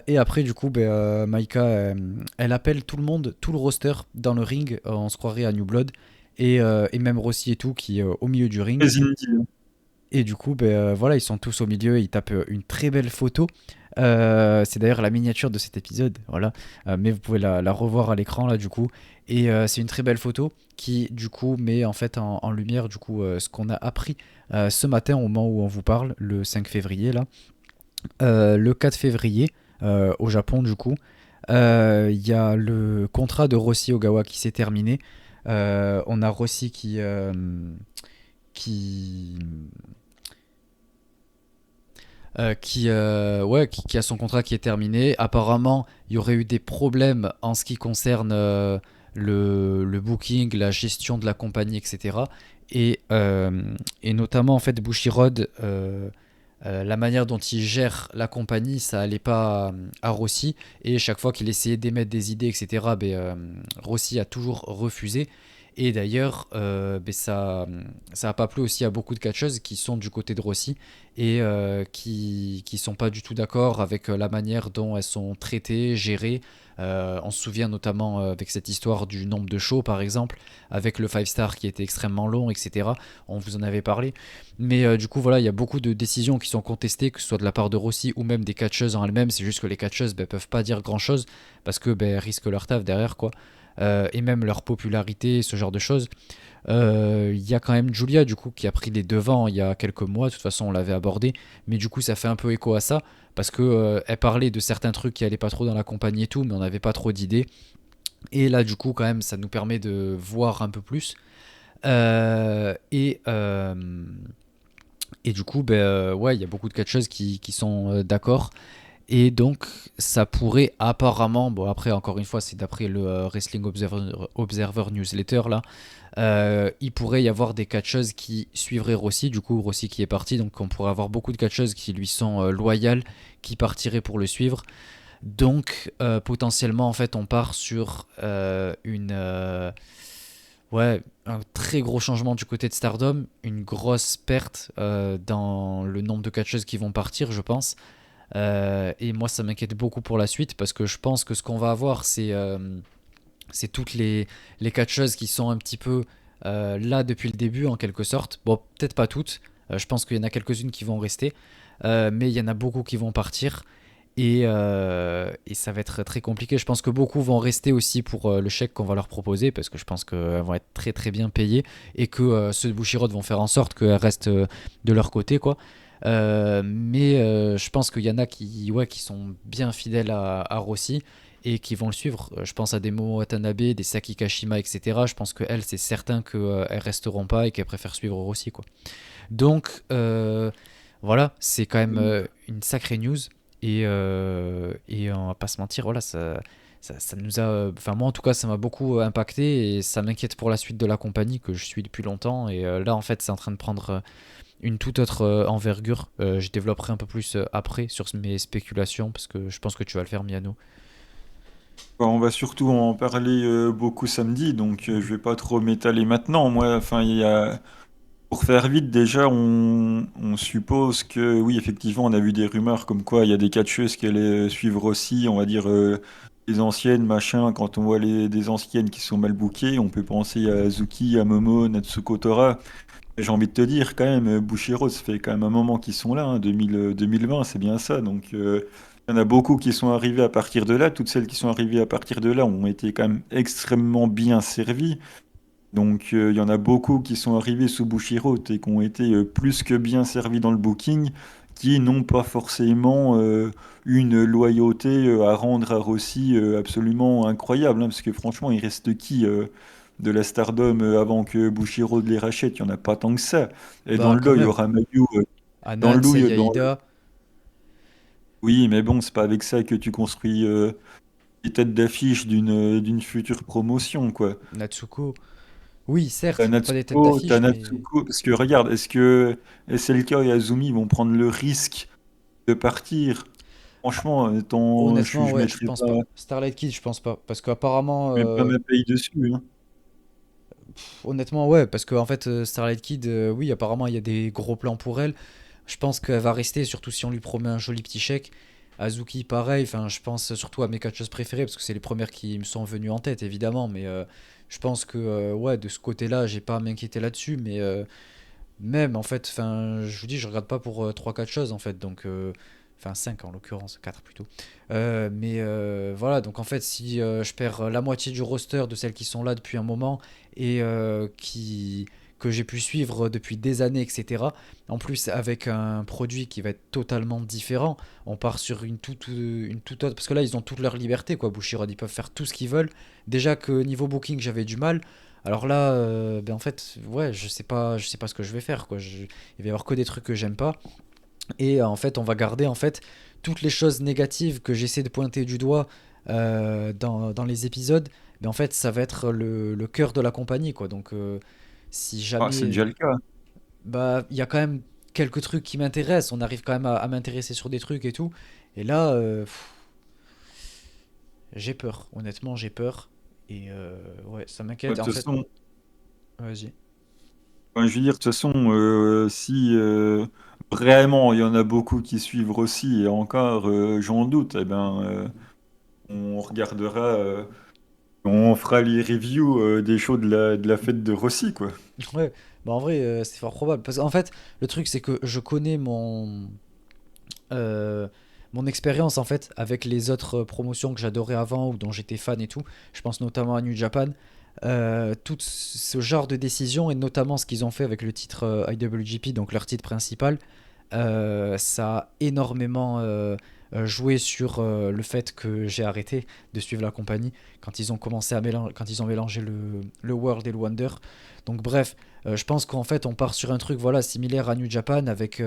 et après, du coup, ben, Maïka, elle appelle tout le monde, tout le roster dans le ring. On se croirait à New Blood. Et même Rossi et tout, qui est au milieu du ring. Très indie. Et du coup, ben, voilà, ils sont tous au milieu. Ils tapent une très belle photo. C'est d'ailleurs la miniature de cet épisode. Voilà. Mais vous pouvez la revoir à l'écran, là, du coup. Et c'est une très belle photo qui, du coup, met en fait en lumière, du coup, ce qu'on a appris ce matin au moment où on vous parle, le 5 février, là. Le 4 février, au Japon, du coup, il y a le contrat de Rossi Ogawa qui s'est terminé. On a Rossi qui, ouais, qui a son contrat qui est terminé. Apparemment, il y aurait eu des problèmes en ce qui concerne le booking, la gestion de la compagnie, etc. Et notamment, en fait, Bushiroad, la manière dont il gère la compagnie, ça allait pas à Rossi. Et chaque fois qu'il essayait d'émettre des idées, etc., ben, Rossi a toujours refusé. Et d'ailleurs, ben, ça a pas plu aussi à beaucoup de catcheuses qui sont du côté de Rossi et qui sont pas du tout d'accord avec la manière dont elles sont traitées, gérées. On se souvient notamment avec cette histoire du nombre de shows, par exemple, avec le 5 star qui était extrêmement long, etc. On vous en avait parlé. Mais du coup, voilà, il y a beaucoup de décisions qui sont contestées, que ce soit de la part de Rossi ou même des catcheuses en elles-mêmes. C'est juste que les catcheuses ben, peuvent pas dire grand-chose parce que ben, risquent leur taf derrière, quoi. Et même leur popularité, ce genre de choses. Il y a quand même Julia, du coup, qui a pris les devants il y a quelques mois. De toute façon, on l'avait abordé. Mais du coup, ça fait un peu écho à ça parce que elle parlait de certains trucs qui allaient pas trop dans la compagnie et tout, mais on n'avait pas trop d'idées. Et là, du coup, quand même, ça nous permet de voir un peu plus. Euh, et, euh, et du coup, ben, ouais, il y a beaucoup de catcheuses qui sont d'accord. Et donc, ça pourrait apparemment, bon après, encore une fois, c'est d'après le Wrestling Observer Newsletter, là, il pourrait y avoir des catcheuses qui suivraient Rossi, du coup, Rossi qui est parti, donc on pourrait avoir beaucoup de catcheuses qui lui sont loyales, qui partiraient pour le suivre. Donc potentiellement en fait on part sur ouais, un très gros changement du côté de Stardom, une grosse perte dans le nombre de catcheuses qui vont partir, je pense. Et moi, ça m'inquiète beaucoup pour la suite parce que je pense que ce qu'on va avoir, c'est toutes les catcheuses qui sont un petit peu là depuis le début, en quelque sorte. Bon, peut-être pas toutes. Je pense qu'il y en a quelques-unes qui vont rester. Mais il y en a beaucoup qui vont partir. Et ça va être très compliqué. Je pense que beaucoup vont rester aussi pour le chèque qu'on va leur proposer parce que je pense qu'elles vont être très très bien payées et que ceux de Bushiroad vont faire en sorte qu'elles restent de leur côté, quoi. Mais je pense qu'il y en a qui, ouais, qui sont bien fidèles à Rossi et qui vont le suivre. Je pense à des Momo Watanabe, des Saki Kashima, etc. Je pense qu'elles, c'est certain qu'elles resteront pas et qu'elles préfèrent suivre Rossi, quoi. Donc voilà, c'est quand même une sacrée news. Et on va pas se mentir, voilà, ça nous a. Enfin, moi en tout cas, ça m'a beaucoup impacté et ça m'inquiète pour la suite de la compagnie que je suis depuis longtemps. Et là, en fait, c'est en train de prendre une toute autre envergure. Je développerai un peu plus après sur mes spéculations parce que je pense que tu vas le faire, Miano. Bah, on va surtout en parler beaucoup samedi, donc je vais pas trop m'étaler maintenant. Moi, enfin, pour faire vite, déjà, on suppose que, oui, effectivement, on a vu des rumeurs comme quoi il y a des catcheuses qui allaient suivre aussi, on va dire, les anciennes, machin. Quand on voit des anciennes qui sont mal bookées, on peut penser à Azuki, à Momo, Natsuko Tora. Et j'ai envie de te dire, quand même, Bushiroad, ça fait quand même un moment qu'ils sont là, hein, 2020, c'est bien ça. Donc, il y en a beaucoup qui sont arrivés à partir de là. Toutes celles qui sont arrivées à partir de là ont été quand même extrêmement bien servies. Donc, il y en a beaucoup qui sont arrivés sous Bushiroad et qui ont été plus que bien servis dans le booking, qui n'ont pas forcément une loyauté à rendre à Rossi absolument incroyable, hein, parce que franchement, il reste qui de la Stardom avant que Bushiroad les rachète? Il n'y en a pas tant que ça. Et dans Bah, le quand lot, il y même. aura Mayu. Dans le Anan, lot, dans... Seyaida, Oui, mais bon, c'est pas avec ça que tu construis les têtes d'affiche d'une future promotion, quoi. Natsuko. Oui, T'as certes, pas des têtes Natsuko, t'as d'affiche, mais. Natsuko, parce que regarde, est-ce que SLK et Azumi vont prendre le risque de partir? Franchement, Honnêtement, je ouais, je mettrai pense pas. pas, Starlight Kid, je pense pas. Parce qu'apparemment, même pas ma paye dessus, hein. honnêtement, ouais, parce qu'en fait, Starlight Kid, oui, apparemment, il y a des gros plans pour elle. Je pense qu'elle va rester, surtout si on lui promet un joli petit chèque. Azuki, pareil, enfin, je pense surtout à mes catcheuses préférées, parce que c'est les premières qui me sont venues en tête, évidemment, mais je pense que, ouais, de ce côté-là, j'ai pas à m'inquiéter là-dessus, mais même, en fait, enfin, je vous dis, je regarde pas pour 3-4 choses, en fait, donc, enfin, 5 en l'occurrence, 4 plutôt. Mais voilà, donc en fait, si je perds la moitié du roster de celles qui sont là depuis un moment et que j'ai pu suivre depuis des années, etc. En plus, avec un produit qui va être totalement différent, on part sur une toute autre. Parce que là, ils ont toute leur liberté, quoi. Bushiroad, ils peuvent faire tout ce qu'ils veulent. Déjà que niveau booking, j'avais du mal. Alors là, ben en fait, ouais, je sais pas ce que je vais faire, quoi. Il va y avoir que des trucs que j'aime pas. Et en fait, on va garder en fait toutes les choses négatives que j'essaie de pointer du doigt dans les épisodes. Mais en fait, ça va être le cœur de la compagnie, quoi. Donc, si Ah, c'est jamais, déjà le cas. bah, il y a quand même quelques trucs qui m'intéressent. On arrive quand même à m'intéresser sur des trucs et tout. Et là, j'ai peur. Honnêtement, j'ai peur. Et ouais, ça Ouais, m'inquiète. de En toute fait, façon, vas-y. enfin, je veux dire, de toute façon, si vraiment il y en a beaucoup qui suivent aussi, et encore, j'en doute, eh ben, on regardera, on fera les reviews des shows de la fête de Rossi, quoi. Ouais, bah en vrai, c'est fort probable. Parce qu'en fait, le truc, c'est que je connais euh, mon expérience en fait avec les autres promotions que j'adorais avant ou dont j'étais fan et tout. Je pense notamment à New Japan. Tout ce genre de décision et notamment ce qu'ils ont fait avec le titre IWGP, donc leur titre principal, ça a énormément joué sur le fait que j'ai arrêté de suivre la compagnie quand ils ont commencé à mélanger, quand ils ont mélangé le World et le Wonder. Donc bref, je pense qu'en fait on part sur un truc voilà similaire à New Japan avec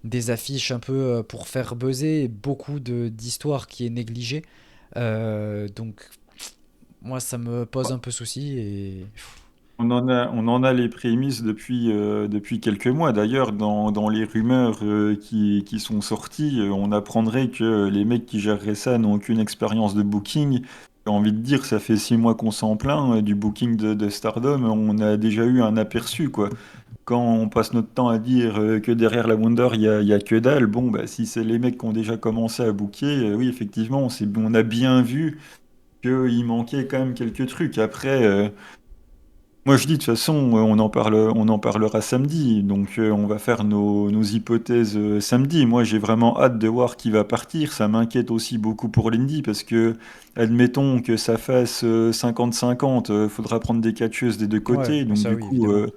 des affiches un peu pour faire buzzer et beaucoup d'histoire qui est négligée. Donc moi ça me pose un peu souci et On en a les prémices depuis quelques mois. D'ailleurs, dans les rumeurs qui sont sorties, on apprendrait que les mecs qui géreraient ça n'ont aucune expérience de booking. J'ai envie de dire, ça fait 6 mois qu'on s'en plaint du booking de Stardom. On a déjà eu un aperçu, quoi. Quand on passe notre temps à dire que derrière la Wonder, il y a que dalle, bon, bah, si c'est les mecs qui ont déjà commencé à booker, oui, effectivement, on a bien vu qu'il manquait quand même quelques trucs. Après, moi, je dis de toute façon, on en parlera samedi, donc on va faire nos hypothèses samedi. Moi, j'ai vraiment hâte de voir qui va partir. Ça m'inquiète aussi beaucoup pour l'Indy parce que, admettons que ça fasse 50-50, faudra prendre des catcheuses des deux Ouais, côtés. mais Donc ça du oui, coup, évidemment.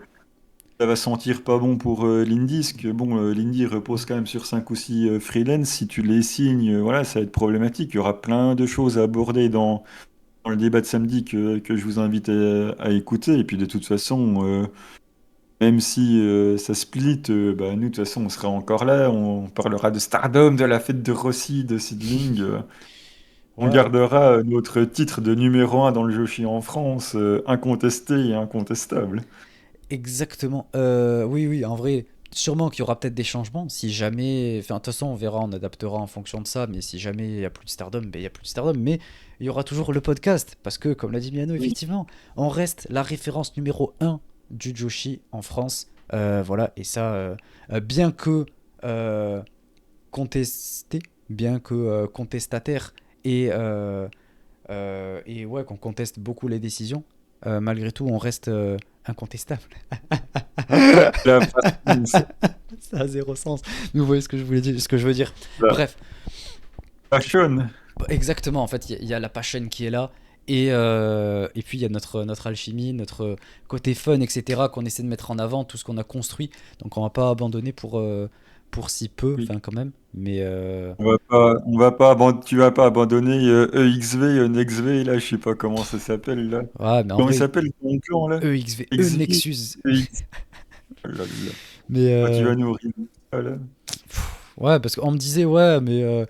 ça va sentir pas bon pour l'Indy, parce que bon, l'Indy repose quand même sur 5 ou 6 freelance. Si tu les signes, voilà, ça va être problématique. Il y aura plein de choses à aborder dans le débat de samedi que je vous invite à écouter. Et puis de toute façon, même si ça split, bah, nous de toute façon on sera encore là. On parlera de Stardom, de la fête de Rossi, de Sidling. On Ouais, gardera notre titre de numéro un dans le Joshi en France, incontesté et incontestable. exactement. Oui, oui, en vrai, sûrement qu'il y aura peut-être des changements. Si jamais. Enfin, de toute façon, on verra, on adaptera en fonction de ça. Mais si jamais il n'y a plus de Stardom, ben, il n'y a plus de Stardom. Mais il y aura toujours le podcast. Parce que, comme l'a dit Miano, Oui. effectivement, on reste la référence numéro un du Joshi en France. Voilà, et ça, bien que euh, contesté, bien que contestataire, et ouais, qu'on conteste beaucoup les décisions, malgré tout, on reste incontestable. La façon, Ça a zéro sens. Mais vous voyez ce que je voulais dire, ce que je veux dire. la Bref, passion. exactement. En fait, il y a la passion qui est là. Et puis il y a notre alchimie, notre côté fun, etc. qu'on essaie de mettre en avant, tout ce qu'on a construit. Donc on va pas abandonner pour si peu, Oui. enfin quand même. Mais Tu vas pas abandonner EXV, NextV, là, je sais pas comment ça s'appelle, là. ouais, mais en Comment il vrai, s'appelle ton clan, là? EXV, E XV, Nexus. EX. Oh là là. Mais Ah, tu vas nous rire. Ah là. ouais, parce qu'on me disait, ouais, mais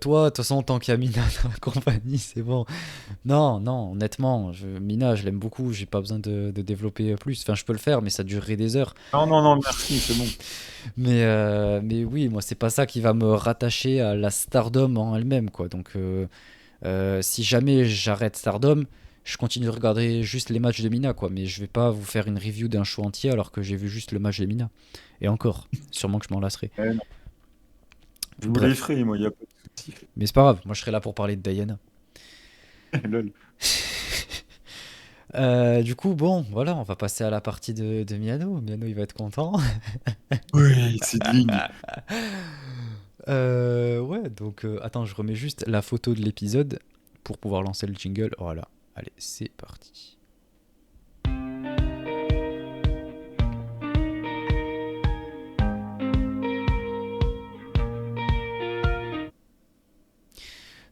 toi, de toute façon, tant qu'il y a Mina dans la compagnie, c'est bon. Non, non, honnêtement, Mina, je l'aime beaucoup, j'ai pas besoin de développer plus. Enfin, je peux le faire, mais ça durerait des heures. Non, non, non, merci, c'est bon. Mais oui, moi, c'est pas ça qui va me rattacher à la Stardom en elle-même, quoi. Donc, si jamais j'arrête Stardom, je continue de regarder juste les matchs de Mina, quoi. Mais je vais pas vous faire une review d'un show entier alors que j'ai vu juste le match de Mina. Et encore, sûrement que je m'en lasserai. Non. Je vous les Bref. ferai, moi, il a pas de souci. Mais c'est pas grave, moi je serai là pour parler de Diana. Lol. Du coup, bon, voilà, on va passer à la partie de Miano. Miano, il va être content. Oui, Sidling. Ouais, donc attends, je remets juste la photo de l'épisode pour pouvoir lancer le jingle. Voilà, allez, c'est parti.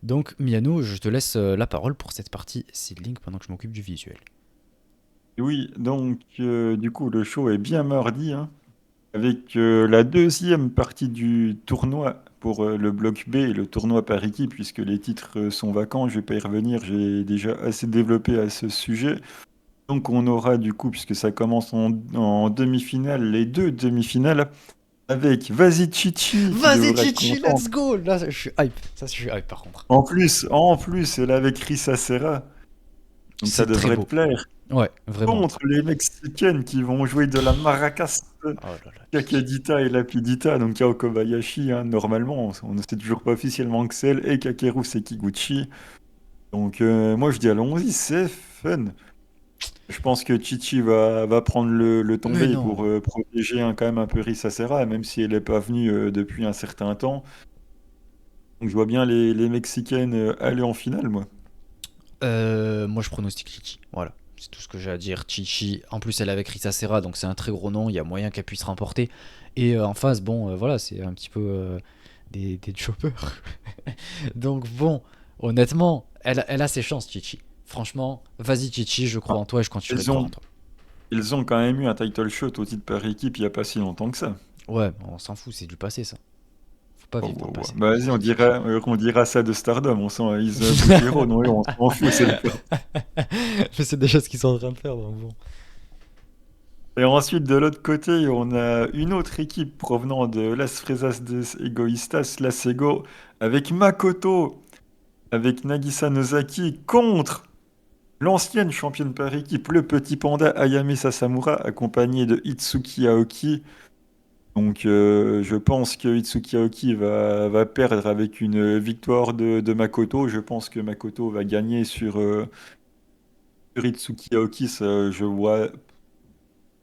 Donc, Miano, je te laisse la parole pour cette partie Seedling pendant que je m'occupe du visuel. Oui, donc, du coup, le show est bien mardi, hein, avec la deuxième partie du tournoi pour le bloc B et le tournoi par équipe, puisque les titres sont vacants. Je vais pas y revenir, j'ai déjà assez développé à ce sujet. Donc on aura du coup, puisque ça commence en demi-finale, les deux demi-finales, avec Vas-y Chichi qui Vas-y, devrait être Chichi, content. let's go! Là, je suis hype. Ça, je suis hype par contre. En plus, elle est avec Risa Serra, donc ça C'est très devrait te beau. plaire. Ouais, vraiment. Contre les Mexicaines qui vont jouer de la maracas, Oh là là. Kakadita et Lapidita, donc Kao Kobayashi, hein, normalement, on ne sait toujours pas officiellement que c'est elle, et Kakeru Sekiguchi. Donc moi je dis allons-y, c'est fun. Je pense que Chichi va prendre le Mais tombé pour non. protéger quand même un peu Risa Serra, même si elle n'est pas venue depuis un certain temps. Donc je vois bien les Mexicaines aller en finale, moi. Moi, je pronostique Chichi. Voilà. C'est tout ce que j'ai à dire. Chichi, en plus, elle est avec Rita Serra, donc c'est un très gros nom. Il y a moyen qu'elle puisse remporter. Et en face, bon, voilà, c'est un petit peu des choppers. Donc, bon, honnêtement, elle a ses chances, Chichi. Franchement, vas-y, Chichi, je crois Ah, en toi et je continuerai de Ils croire en ont, toi. ils ont quand même eu un title shot au titre par équipe il n'y a pas si longtemps que ça. Ouais, on s'en fout, c'est du passé, ça. Faut pas Oh, vivre dans le oh, oh. passé. Bah, vas-y, on dira ça de Stardom. On sent Is Bujiro, non, on s'en fout, c'est le Je sais déjà ce qu'ils sont en train de faire, donc bon. Et ensuite, de l'autre côté, on a une autre équipe provenant de Las Fresas des Egoístas, la Sego, avec Makoto, avec Nagisa Nozaki, contre l'ancienne championne par équipe, le petit panda Ayame Sasamura, accompagné de Itsuki Aoki. Donc, je pense que Itsuki Aoki va perdre avec une victoire de Makoto. Je pense que Makoto va gagner sur Itsuki Aoki. Ça, je vois,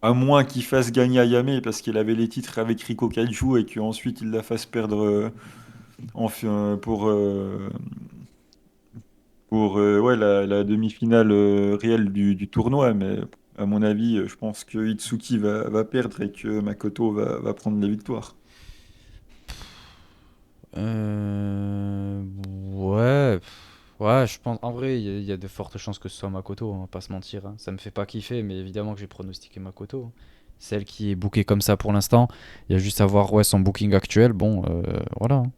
à moins qu'il fasse gagner Ayame parce qu'il avait les titres avec Riko Kaiju et qu'ensuite il la fasse perdre enfin, pour ouais, la demi-finale réelle du tournoi. Mais à mon avis, je pense que Itsuki va perdre et que Makoto va prendre la victoire. Euh, ouais, ouais, je pense. En vrai, il y a de fortes chances que ce soit Makoto, on va pas se mentir, hein. Ça me fait pas kiffer, mais évidemment que j'ai pronostiqué Makoto. Celle qui est bookée comme ça pour l'instant. Il y a juste à voir ouais, son booking actuel. Bon, voilà, hein.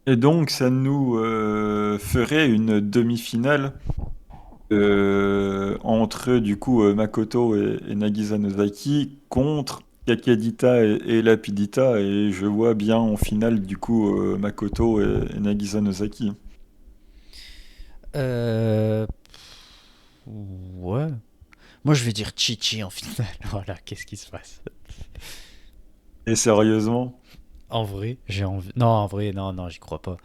Et donc, ça nous ferait une demi-finale entre du coup Makoto et Nagisa Nozaki contre Kakadita et Lapidita. Et je vois bien en finale du coup Makoto et Nagisa Nozaki. Euh, ouais. Moi, je vais dire Chichi en finale. Voilà, qu'est-ce qui se passe? Et sérieusement, En vrai, j'ai envie. Non, en vrai, non, non, j'y crois pas.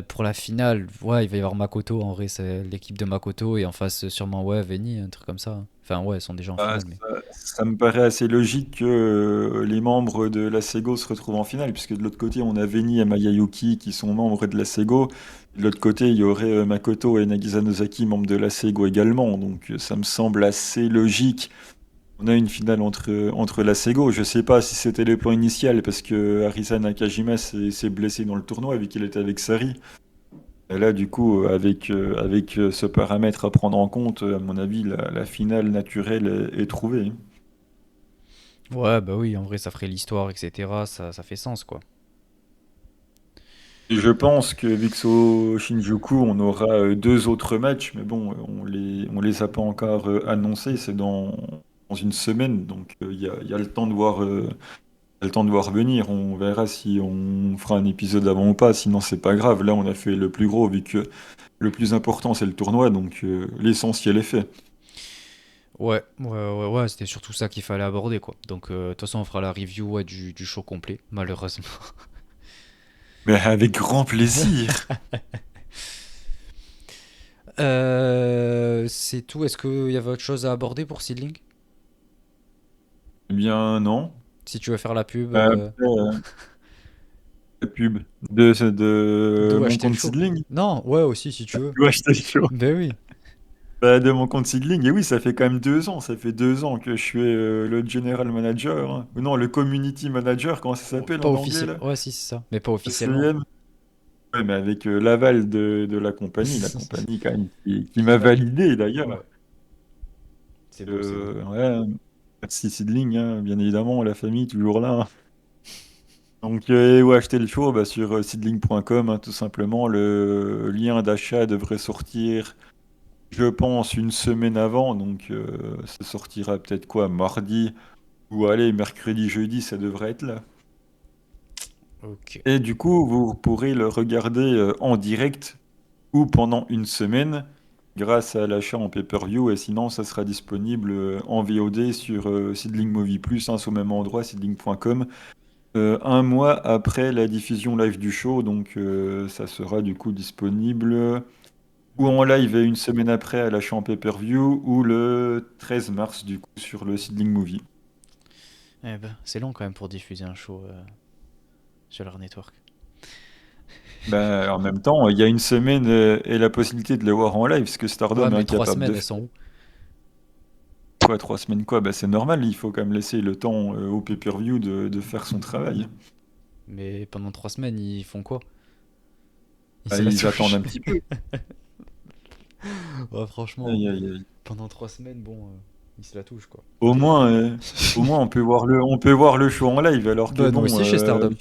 Pour la finale, ouais, il va y avoir Makoto. En vrai, c'est l'équipe de Makoto et en face, sûrement, ouais, Veni, un truc comme ça, hein. Enfin, ouais, ils sont déjà en finale, mais. ça me paraît assez logique que les membres de la Sego se retrouvent en finale, puisque de l'autre côté, on a Veni et Mayayuki qui sont membres de la Sego. De l'autre côté, il y aurait Makoto et Nagisa Nozaki, membres de la Sego également. Donc ça me semble assez logique. On a une finale entre la Sego. Je sais pas si c'était le plan initial, parce que Arisa Nakajima s'est blessé dans le tournoi, vu qu'il était avec Sari. Et là, du coup, avec ce paramètre à prendre en compte, à mon avis, la finale naturelle est trouvée. Ouais, bah oui, en vrai, ça ferait l'histoire, etc. Ça fait sens, quoi. Et je pense que Vixo Shinjuku, on aura deux autres matchs, mais bon, on les a pas encore annoncés. C'est dans une semaine, donc il y a le temps de voir, il y a le temps de voir venir. On verra si on fera un épisode avant ou pas. Sinon, c'est pas grave. Là, on a fait le plus gros, vu que le plus important, c'est le tournoi, donc l'essentiel est fait. Ouais, ouais, ouais, ouais, c'était surtout ça qu'il fallait aborder, quoi. Donc, de toute façon, on fera la review ouais, du show complet, malheureusement. Mais avec grand plaisir. C'est tout. Est-ce qu'il y avait autre chose à aborder pour Seedling? Eh bien, non. Si tu veux faire la pub, Après, la pub de d'où mon acheter le compte show? Seedling. Non, ouais, aussi, si tu veux. Ouais, je t'assure. Ben oui. Bah, de mon compte Seedling, et oui, ça fait quand même 2 ans. Ça fait 2 ans que je suis le General Manager, hein. Ou non, le Community Manager, comment ça Ouais, s'appelle pas en anglais, officiel. là? Ouais, si, c'est ça. Mais pas officiellement. CM. Ouais, mais avec l'aval de la compagnie quand même, qui Qui m'a valide. validé Ouais. d'ailleurs. C'est beau, c'est beau. Ouais, merci Seedling, hein, bien évidemment, la famille toujours là, hein. Donc, où acheter le show? Bah, sur seedling.com, hein, tout simplement. Le lien d'achat devrait sortir, je pense, une semaine avant. Donc, ça sortira peut-être quoi, mardi? Ou allez, mercredi, jeudi, ça devrait être là. Ok. Et du coup, vous pourrez le regarder en direct ou pendant une semaine grâce à l'achat en pay-per-view. Et sinon, ça sera disponible en VOD sur Seedling Movie Plus, hein, c'est au même endroit, seedling.com, un mois après la diffusion live du show. Donc, ça sera du coup disponible ou en live et une semaine après à l'achat en pay-per-view ou le 13 mars du coup sur le Seedling Movie. Eh ben, c'est long quand même pour diffuser un show sur leur network. Bah, en même temps, il y a une semaine et la possibilité de le voir en live, parce que Ouais, Stardom est mais trois incapable de semaines, elles faire. sont où? Quoi, 3 semaines quoi? Bah, c'est normal, il faut quand même laisser le temps au pay-per-view de faire son travail. Mais pendant 3 semaines, ils font quoi? Ils Bah, se la ils attendent touchent. un petit peu. Ouais, franchement, Aïe, aïe, aïe. pendant 3 semaines, bon, ils se la touchent, quoi. Au moins, euh, au moins on peut voir le show en live, alors que Bah, nous bon, aussi chez Stardom.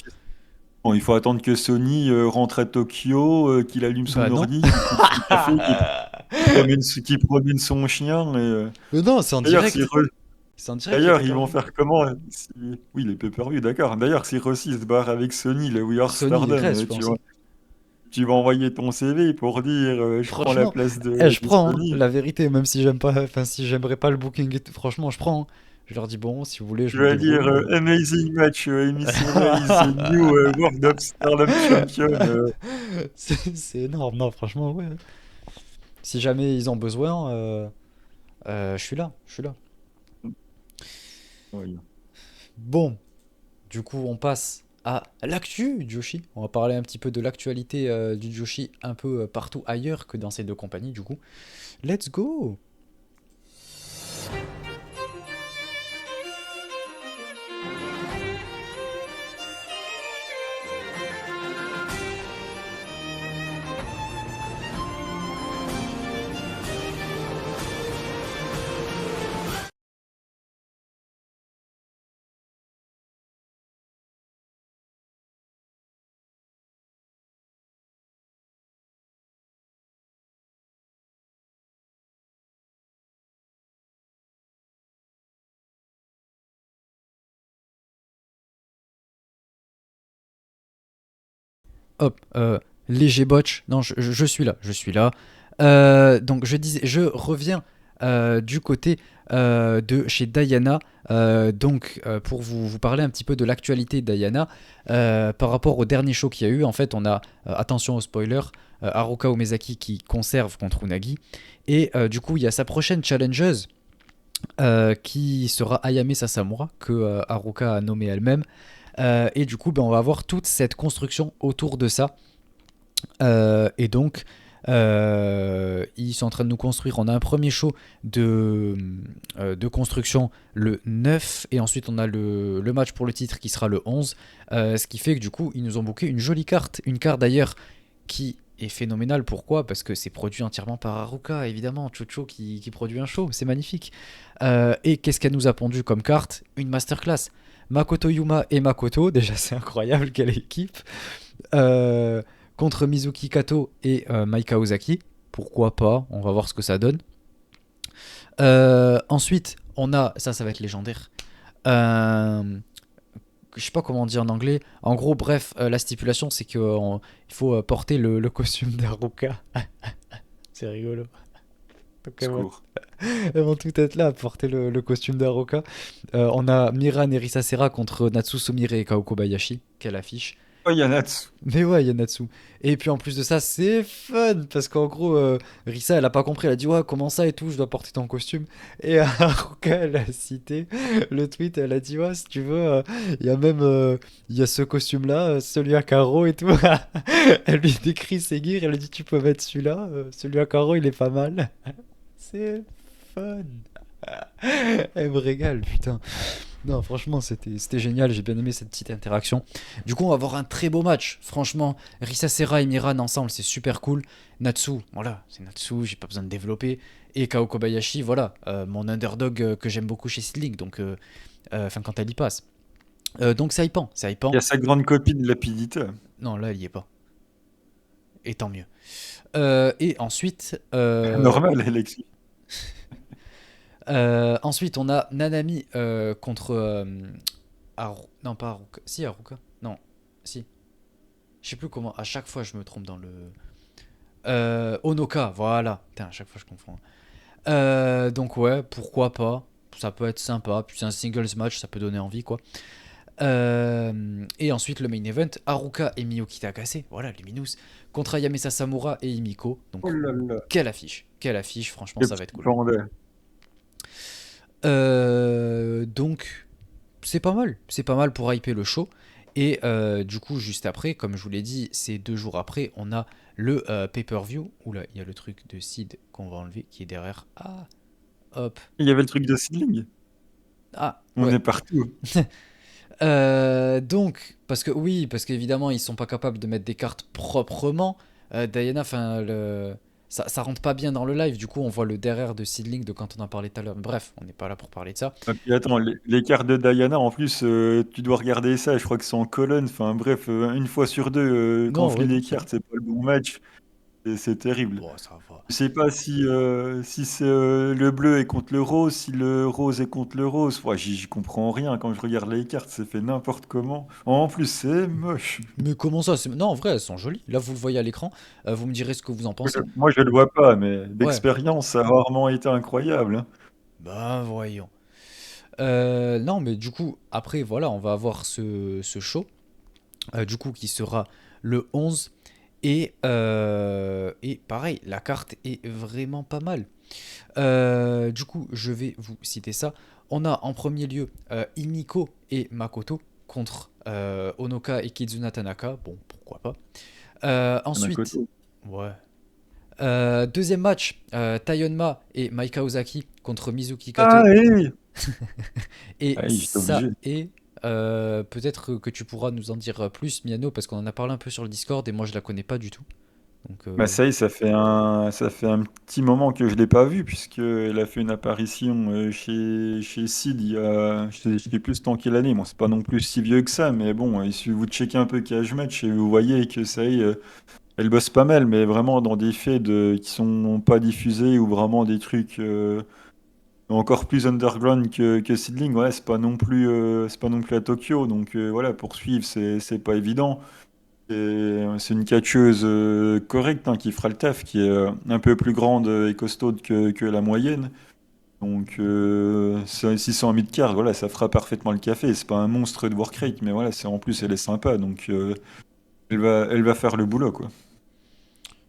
bon, il faut attendre que Sony rentre à Tokyo, qu'il allume son Bah, non. ordi, qu'il prenne son café, qui promène son chien. Non, c'est en D'ailleurs, si direct. C'est en direct les D'ailleurs, ils vont pay-per-view. faire comment Oui, les pay-per-view, d'accord. D'ailleurs, si Rossi se barre avec Sony, le We Are Sony, il Stardom, reste, je pense, hein. tu vas envoyer ton CV pour dire je prends la Franchement, place je de prends, hein, Sony. la vérité, même si j'aime pas, enfin, si j'aimerais pas le booking, franchement, je prends, hein. Je leur dis, bon, si vous voulez, je Tu me vas dire débrouille. Amazing match, Emi Sono is the new World of Stardom Champion. C'est énorme, non, franchement, ouais. Si jamais ils ont besoin, je suis là, je suis là. Oui. Bon, du coup, on passe à l'actu du Joshi. On va parler un petit peu de l'actualité du Joshi un peu partout ailleurs que dans ces deux compagnies, du coup. Let's go! Hop, léger botch. Non, je suis là, je suis là. Donc je disais, je reviens du côté de chez Diana. Pour vous parler un petit peu de l'actualité de Diana, par rapport au dernier show qu'il y a eu, en fait, on a, attention au spoiler, Haruka Umezaki qui conserve contre Unagi. Et du coup, il y a sa prochaine challengeuse qui sera Ayame Sasamura, que Haruka a nommée elle-même. Et du coup, ben, on va avoir toute cette construction autour de ça. Et donc, ils sont en train de nous construire. On a un premier show de construction le 9, et ensuite on a le match pour le titre qui sera le 11. Ce qui fait que du coup, ils nous ont booké une jolie carte. Une carte d'ailleurs qui est phénoménale. Pourquoi? Parce que c'est produit entièrement par Haruka, évidemment. Chucho qui produit un show, c'est magnifique. Et qu'est-ce qu'elle nous a pondu comme carte? Une masterclass. Makoto Yuma et Makoto, déjà c'est incroyable, quelle équipe. Euh, Contre Mizuki Kato et Maika Ozaki. Pourquoi pas? On va voir ce que ça donne. Ensuite, on a. Ça va être légendaire. Je sais pas comment dire en anglais. En gros, bref, la stipulation, c'est qu'il faut porter le costume d'Haruka. C'est rigolo. Donc, Secours. elles vont tout être là à porter le costume d'Haruka. On a Miran et Risasera contre Natsu Sumire et Kao Kobayashi. Quelle affiche! Oh, Yanatsu. Mais ouais, Yanatsu. Et puis en plus de ça, c'est fun parce qu'en gros, Risa, elle a pas compris. Elle a dit, ouais, comment ça et tout, je dois porter ton costume. Et Haruka, elle a cité le tweet. Elle a dit, ouais, si tu veux, il y a même il y a ce costume-là, celui à carreaux et tout. Elle lui décrit ses gears. Elle lui dit, tu peux mettre celui-là, celui à carreaux, il est pas mal. C'est fun. Elle me régale, putain. Non, franchement, c'était génial. J'ai bien aimé cette petite interaction. Du coup, on va avoir un très beau match. Franchement, Risa Serra et Miran ensemble, c'est super cool. Natsu, voilà, c'est Natsu, j'ai pas besoin de développer. Et Kao Kobayashi, voilà, mon underdog que j'aime beaucoup chez Sidling. Enfin, quand elle y passe. Donc, c'est hypant, c'est Il y hypant. a sa grande copine Lapidita. Non, là, elle y est pas. Et tant mieux. Et ensuite, Normal, Alexis. ensuite, on a Nanami contre non, pas Haruka. Si, Haruka. Non, si. Je sais plus comment. À chaque fois, je me trompe dans le. Onoka, voilà. Putain, à chaque fois, je confonds. Donc, ouais, pourquoi pas. Ça peut être sympa. Puis c'est un singles match, ça peut donner envie, quoi. Et ensuite, le main event Haruka et Miyoki Takase, voilà, les Minus, contre Ayame Sasamura et Himiko. Donc, Oh là là. quelle affiche. Quelle affiche, franchement, Les ça va petits être cool. panda. Donc, c'est pas mal pour hyper le show. Et du coup, juste après, comme je vous l'ai dit, c'est 2 jours après, on a le pay-per-view. Oula, il y a le truc de Sid qu'on va enlever qui est derrière. Ah, hop. Il y avait le truc de Sidling. Ah, On ouais. est partout. Donc, parce que oui, parce qu'évidemment, ils sont pas capables de mettre des cartes proprement. Diana, enfin, ça rentre pas bien dans le live. Du coup, on voit le derrière de Seedling de quand on en parlait tout à l'heure. Bref, on n'est pas là pour parler de ça. Et puis attends, les cartes de Diana, en plus, tu dois regarder ça, je crois que c'est en colonne. Enfin bref, une fois sur deux, quand on Non, lit ouais, non, les c'est bon. cartes, c'est pas le bon match. Et c'est terrible. Bon, ça va. Je sais pas si c'est le bleu est contre le rose, si le rose est contre le rose. Ouais, j'y comprends rien quand je regarde les cartes, c'est fait n'importe comment. En plus, c'est moche. Mais comment ça? Non, en vrai, elles sont jolies. Là, vous le voyez à l'écran. Vous me direz ce que vous en pensez. Moi, je le vois pas, mais Ouais. d'expérience, ça a rarement été incroyable, hein. Bah, voyons. Non, mais du coup, après, voilà, on va avoir ce show, du coup, qui sera le 11. Et pareil, la carte est vraiment pas mal. Du coup, je vais vous citer ça. On a en premier lieu Iniko et Makoto contre Onoka et Kizuna Tanaka. Bon, pourquoi pas. Ensuite, Makoto. ouais. Deuxième match, Tayonma et Maika Ozaki contre Mizuki Ah, Kato. hé! Et Ah oui, j'étais ça obligé. est. Peut-être que tu pourras nous en dire plus, Miano, parce qu'on en a parlé un peu sur le Discord et moi je la connais pas du tout. Donc, Bah ça y est, ça fait un petit moment que je l'ai pas vue, puisqu'elle a fait une apparition chez Sid il y a, je sais plus tant quelle année. Bon, c'est pas non plus si vieux que ça, mais bon, il suffit vous checker un peu Cage Match et vous voyez que ça y est, elle bosse pas mal, mais vraiment dans des faits qui sont pas diffusés ou vraiment des trucs encore plus underground que Seedling. Ouais, c'est pas non plus à Tokyo, donc voilà, pour suivre, c'est pas évident. C'est une catcheuse correcte, hein, qui fera le taf, qui est un peu plus grande et costaude que la moyenne. Donc 600 mid-card, voilà, ça fera parfaitement le café. C'est pas un monstre de work rate, mais voilà, en plus elle est sympa, donc elle va faire le boulot, quoi.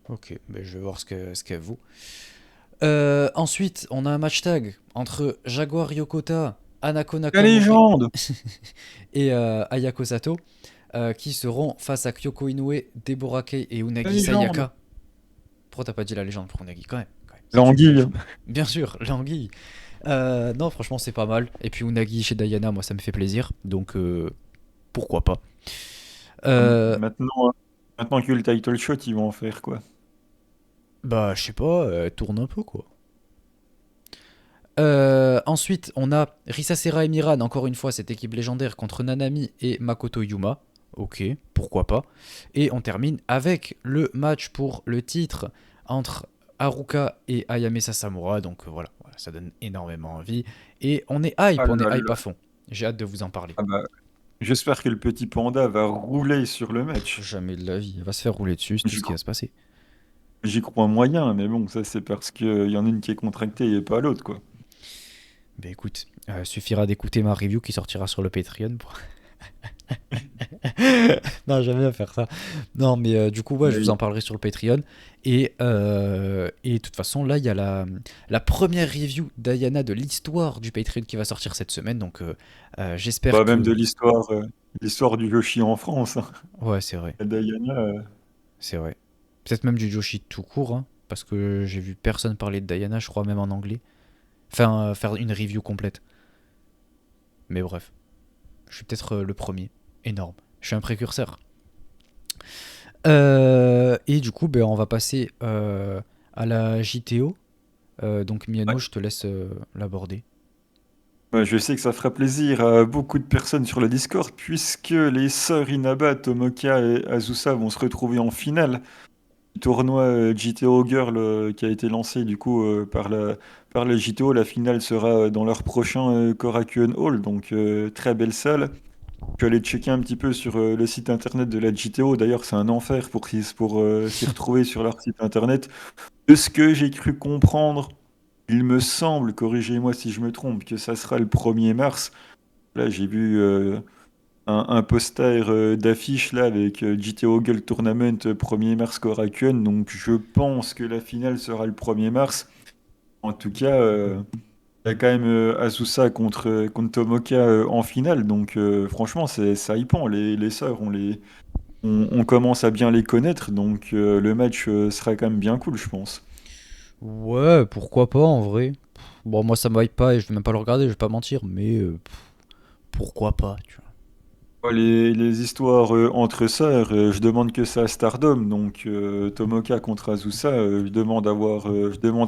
ok, ben, je vais voir ce qu'elle vaut. Ensuite, on a un match tag entre Jaguar Yokota, Anako La Nakamori légende! et Ayako Sato, qui seront face à Kyoko Inoue, Deborah Kei et La Unagi légende! Sayaka. Pourquoi t'as pas dit la légende pour Unagi quand même, c'est une L'anguille. légende. Bien sûr, l'anguille. Non, franchement, c'est pas mal. Et puis Unagi chez Diana, moi, ça me fait plaisir. Donc, pourquoi pas. Euh, Maintenant, maintenant que le title shot, ils vont en faire quoi? Bah, je sais pas, tourne un peu, quoi. Ensuite, on a Risa Sera et Miran, encore une fois, cette équipe légendaire contre Nanami et Makoto Yuma. Ok, pourquoi pas. Et on termine avec le match pour le titre entre Haruka et Ayame Sasamura. Donc voilà, ça donne énormément envie. Et Ah on est là hype là. à fond. J'ai hâte de vous en parler. Ah bah, j'espère que le petit panda va rouler sur le match. Jamais de la vie, elle va se faire rouler dessus, c'est tout J'y ce qui va cro- se passer. j'y crois moyen, mais bon, ça c'est parce qu'il y en a une qui est contractée et pas l'autre, quoi. Ben écoute, suffira d'écouter ma review qui sortira sur le Patreon pour non, j'aime bien faire ça. Non, mais du coup, ouais, je vous Mais en parlerai sur le Patreon. Et de toute façon, là, il y a la première review d'Ayana de l'histoire du Patreon qui va sortir cette semaine. Donc, j'espère bah, même que. de l'histoire du Yoshi en France, hein. Ouais, c'est vrai. Diana, C'est vrai. Peut-être même du Joshi tout court, hein, parce que j'ai vu personne parler de Diana, je crois, même en anglais. Enfin, faire une review complète. Mais bref, je suis peut-être le premier. Énorme. Je suis un précurseur. Et du coup, ben, on va passer à la JTO. Donc ouais. Miano, je te laisse l'aborder. Ouais, je sais que ça fera plaisir à beaucoup de personnes sur le Discord, puisque les sœurs Inaba, Tomoka et Azusa vont se retrouver en finale du tournoi JTO Girl qui a été lancé du coup par la JTO. La finale sera dans leur prochain Korakuen Hall, donc très belle salle. Je suis allé checker un petit peu sur le site internet de la JTO. D'ailleurs, c'est un enfer pour s'y retrouver sur leur site internet. De ce que j'ai cru comprendre, il me semble, corrigez-moi si je me trompe, que ça sera le 1er mars. Là, j'ai vu un poster d'affiche là avec JTO Girl Tournament 1er mars Korakuen. Donc, je pense que la finale sera le 1er mars. En tout cas, il y a quand même Asusa contre Tomoka en finale. Donc, franchement, c'est hypant. Les sœurs, on commence à bien les connaître. Donc, le match sera quand même bien cool, je pense. Ouais, pourquoi pas en vrai. Bon, moi ça me hype pas et je vais même pas le regarder, je vais pas mentir, mais pourquoi pas, tu vois. Ouais, les histoires entre sœurs, je demande que ça à Stardom, donc Tomoka contre Azusa, je demande à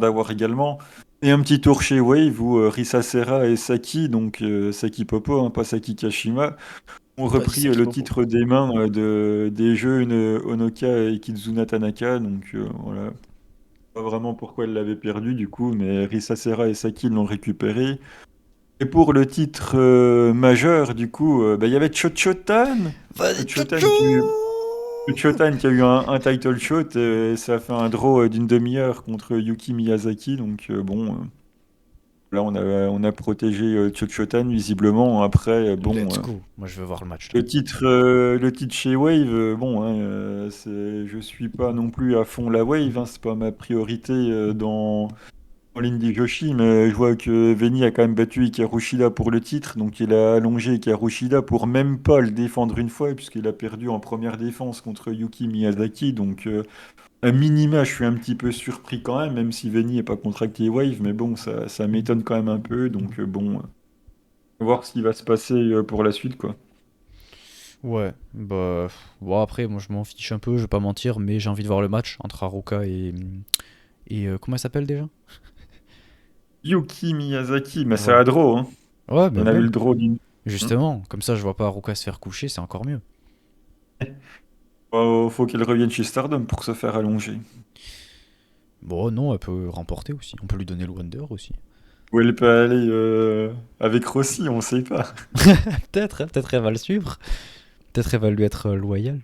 voir également. Et un petit tour chez Wave où Risa Sera et Saki, donc Saki Popo, hein, pas Saki Kashima, ont Ouais, c'est repris ça qui est le beaucoup. titre des mains des jeunes Honoka et Kizuna Tanaka. Donc voilà, pas vraiment pourquoi elle l'avait perdu du coup, mais Risa Serra et Saki l'ont récupéré. Et pour le titre majeur, du coup, bah, il y avait Chochotan. Vas-y, Chochotan qui, Chochotan qui a eu un title shot et ça a fait un draw d'une demi-heure contre Yuki Miyazaki. Donc bon, là on a protégé Chochotan visiblement. Après, let's bon, go. Moi, je veux voir le match là. le titre chez Wave, bon, hein, je suis pas non plus à fond la Wave, hein, c'est pas ma priorité dans l'Indy Joshi, mais je vois que Veni a quand même battu Hikaru Shida pour le titre, donc il a allongé Hikaru Shida pour même pas le défendre une fois, puisqu'il a perdu en première défense contre Yuki Miyazaki, donc à minima, je suis un petit peu surpris quand même si Veni n'est pas contracté Wave, mais bon, ça m'étonne quand même un peu, donc bon, voir ce qui va se passer pour la suite, quoi. Ouais, bah. Bon, après, moi, je m'en fiche un peu, je vais pas mentir, mais j'ai envie de voir le match entre Haruka et. Comment elle s'appelle déjà? Yuki Miyazaki, mais c'est Voilà. à draw, hein. Ouais, bah On a eu même. le draw d'une. Hmm. Justement, comme ça, je vois pas Haruka se faire coucher, c'est encore mieux. Faut qu'elle revienne chez Stardom pour se faire allonger. Bon, non, elle peut remporter aussi. On peut lui donner le Wonder aussi. Où elle peut aller avec Rossi, on sait pas. Peut-être, hein, peut-être elle va le suivre. Peut-être elle va lui être loyale.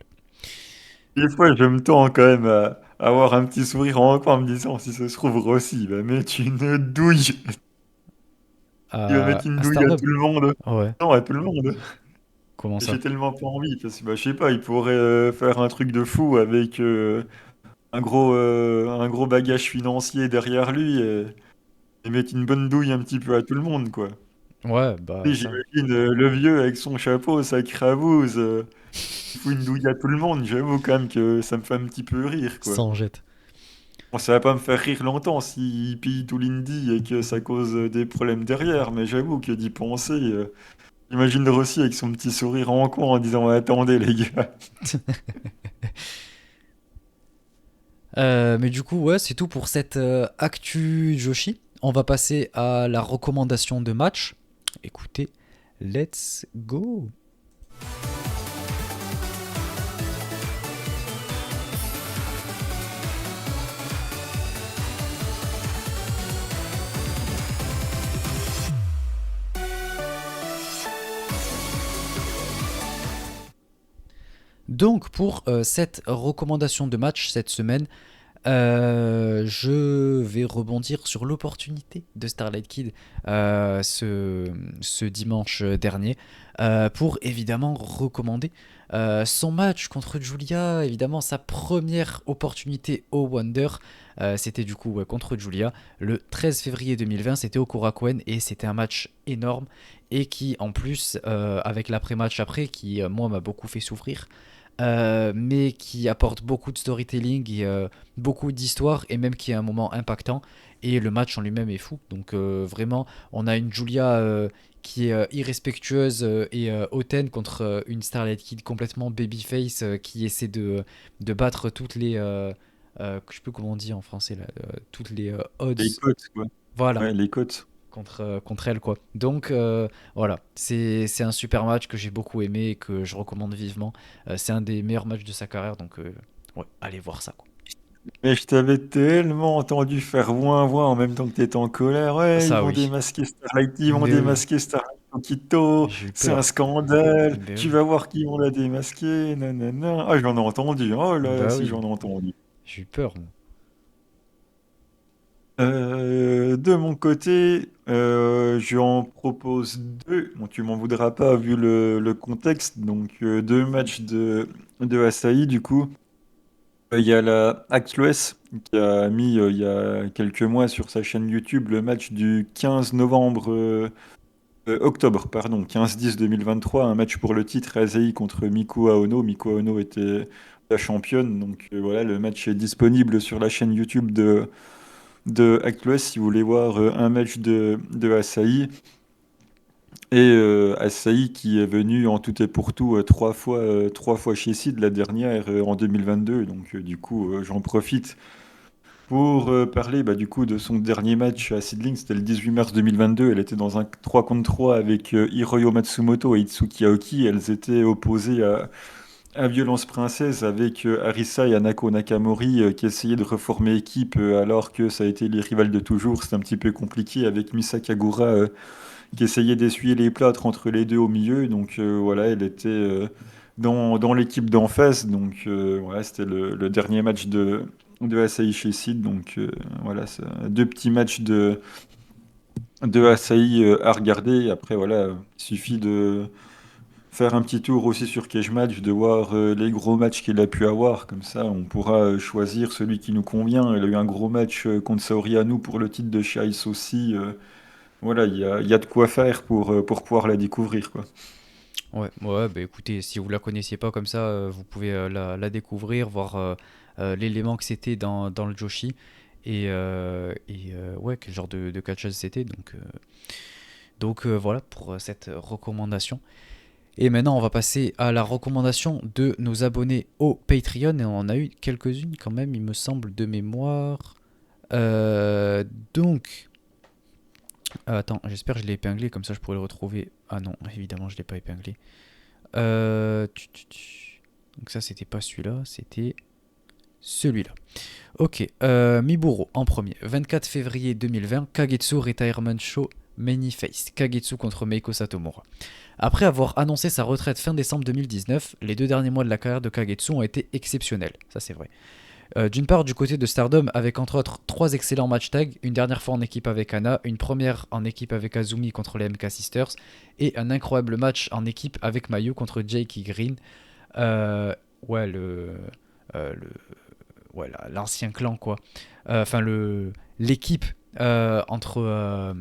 Des fois, je me tends quand même à avoir un petit sourire en coin en me disant si ça se trouve Rossi, il va mettre une douille. Il va mettre une À douille à Stardom. tout le monde. Ouais. Non, à tout le monde. Comment J'ai ça? tellement pas envie parce que bah, je sais pas, il pourrait faire un truc de fou avec un gros bagage financier derrière lui et mettre une bonne douille un petit peu à tout le monde, quoi. Ouais, bah Et ça. j'imagine le vieux avec son chapeau, sa cravouse, il fout une douille à tout le monde. J'avoue quand même que ça me fait un petit peu rire, quoi. Sans jette. Bon, ça va pas me faire rire longtemps s'il pille tout l'indie et que ça cause des problèmes derrière, mais j'avoue que d'y penser, j'imagine Rossi avec son petit sourire en coin en disant attendez les gars. Mais du coup, ouais, c'est tout pour cette actu Joshi. On va passer à la recommandation de match. Écoutez, let's go. Donc, pour cette recommandation de match cette semaine, je vais rebondir sur l'opportunité de Starlight Kid ce dimanche dernier pour évidemment recommander son match contre Julia, évidemment sa première opportunité au Wonder. C'était du coup contre Julia le 13 février 2020, c'était au Korakuen et c'était un match énorme et qui en plus avec l'après-match après qui moi m'a beaucoup fait souffrir mais qui apporte beaucoup de storytelling et beaucoup d'histoire et même qui est un moment impactant et le match en lui-même est fou donc vraiment on a une Julia qui est irrespectueuse et hautaine contre une Starlight Kid complètement babyface qui essaie de battre toutes les je sais plus comment on dit en français là, toutes les Les odds côtes, quoi. voilà Ouais, les côtes. contre elle quoi. Donc voilà, c'est un super match que j'ai beaucoup aimé et que je recommande vivement. C'est un des meilleurs matchs de sa carrière donc ouais, allez voir ça quoi. Mais je t'avais tellement entendu faire ouin ouin en même temps que t'étais en colère. Ouais, ils Ça vont oui. démasquer Starlight, ils vont Mais oui, démasquer Starlight Okito, j'ai eu c'est un peur. scandale, Ben tu oui. vas voir qu'ils vont la démasquer, nanana. Ah, j'en ai entendu, oh là, Bah si oui. j'en ai entendu. J'ai eu peur moi. De mon côté, j'en propose deux. Bon, tu m'en voudras pas vu le contexte. Donc, deux matchs de Asahi, du coup. Il y a la Axlos qui a mis il y a quelques mois sur sa chaîne YouTube le match du 15 novembre, octobre, pardon, 15-10-2023, un match pour le titre Asahi contre Miku Aono. Miku Aono était la championne. Donc, voilà, le match est disponible sur la chaîne YouTube de Act si vous voulez voir un match de Asahi. Et Asahi qui est venu en tout et pour tout trois fois chez Sid, la dernière en 2022. Donc du coup, j'en profite Pour parler du coup de son dernier match à Seedling, c'était le 18 mars 2022. Elle était dans un 3 contre 3 avec Hiroyo Matsumoto et Itsuki Aoki. Elles étaient opposées à Violence Princesse avec Arisa et Anako Nakamori qui essayaient de reformer équipe alors que ça a été les rivales de toujours. C'était un petit peu compliqué avec Misa Kagura qui essayait d'essuyer les plâtres entre les deux au milieu. Donc voilà, elle était dans l'équipe d'en face. Donc voilà, c'était le dernier match de Asahi chez Seed. Donc voilà, c'est deux petits matchs de Asahi à regarder. Après, voilà, il suffit de faire un petit tour aussi sur Cage Match, de voir les gros matchs qu'il a pu avoir. Comme ça, on pourra choisir celui qui nous convient. Il a eu un gros match contre Saori Anou pour le titre de chez Ice aussi. Voilà, il y a de quoi faire pour pouvoir la découvrir, quoi. Ouais, ouais, bah écoutez, si vous la connaissiez pas comme ça, vous pouvez la découvrir, voir l'élément que c'était dans le Joshi et ouais, quel genre de catcheuse c'était. Donc voilà pour cette recommandation. Et maintenant, on va passer à la recommandation de nos abonnés au Patreon. Et on en a eu quelques-unes quand même, il me semble, de mémoire. Donc, attends, j'espère que je l'ai épinglé, comme ça je pourrais le retrouver. Ah non, évidemment, je ne l'ai pas épinglé. Donc ça, c'était pas celui-là, c'était celui-là. Ok, Miburo en premier. 24 février 2020, Kagetsu Retirement Show Many-Face. Kagetsu contre Meiko Satomura. Après avoir annoncé sa retraite fin décembre 2019, les 2 derniers mois de la carrière de Kagetsu ont été exceptionnels. Ça, c'est vrai. D'une part, du côté de Stardom, avec entre autres 3 excellents match tag, une dernière fois en équipe avec Anna, une première en équipe avec Azumi contre les MK Sisters, et un incroyable match en équipe avec Mayu contre Jake Green. Euh, ouais, euh, le, l'ancien clan, quoi. Enfin, l'équipe entre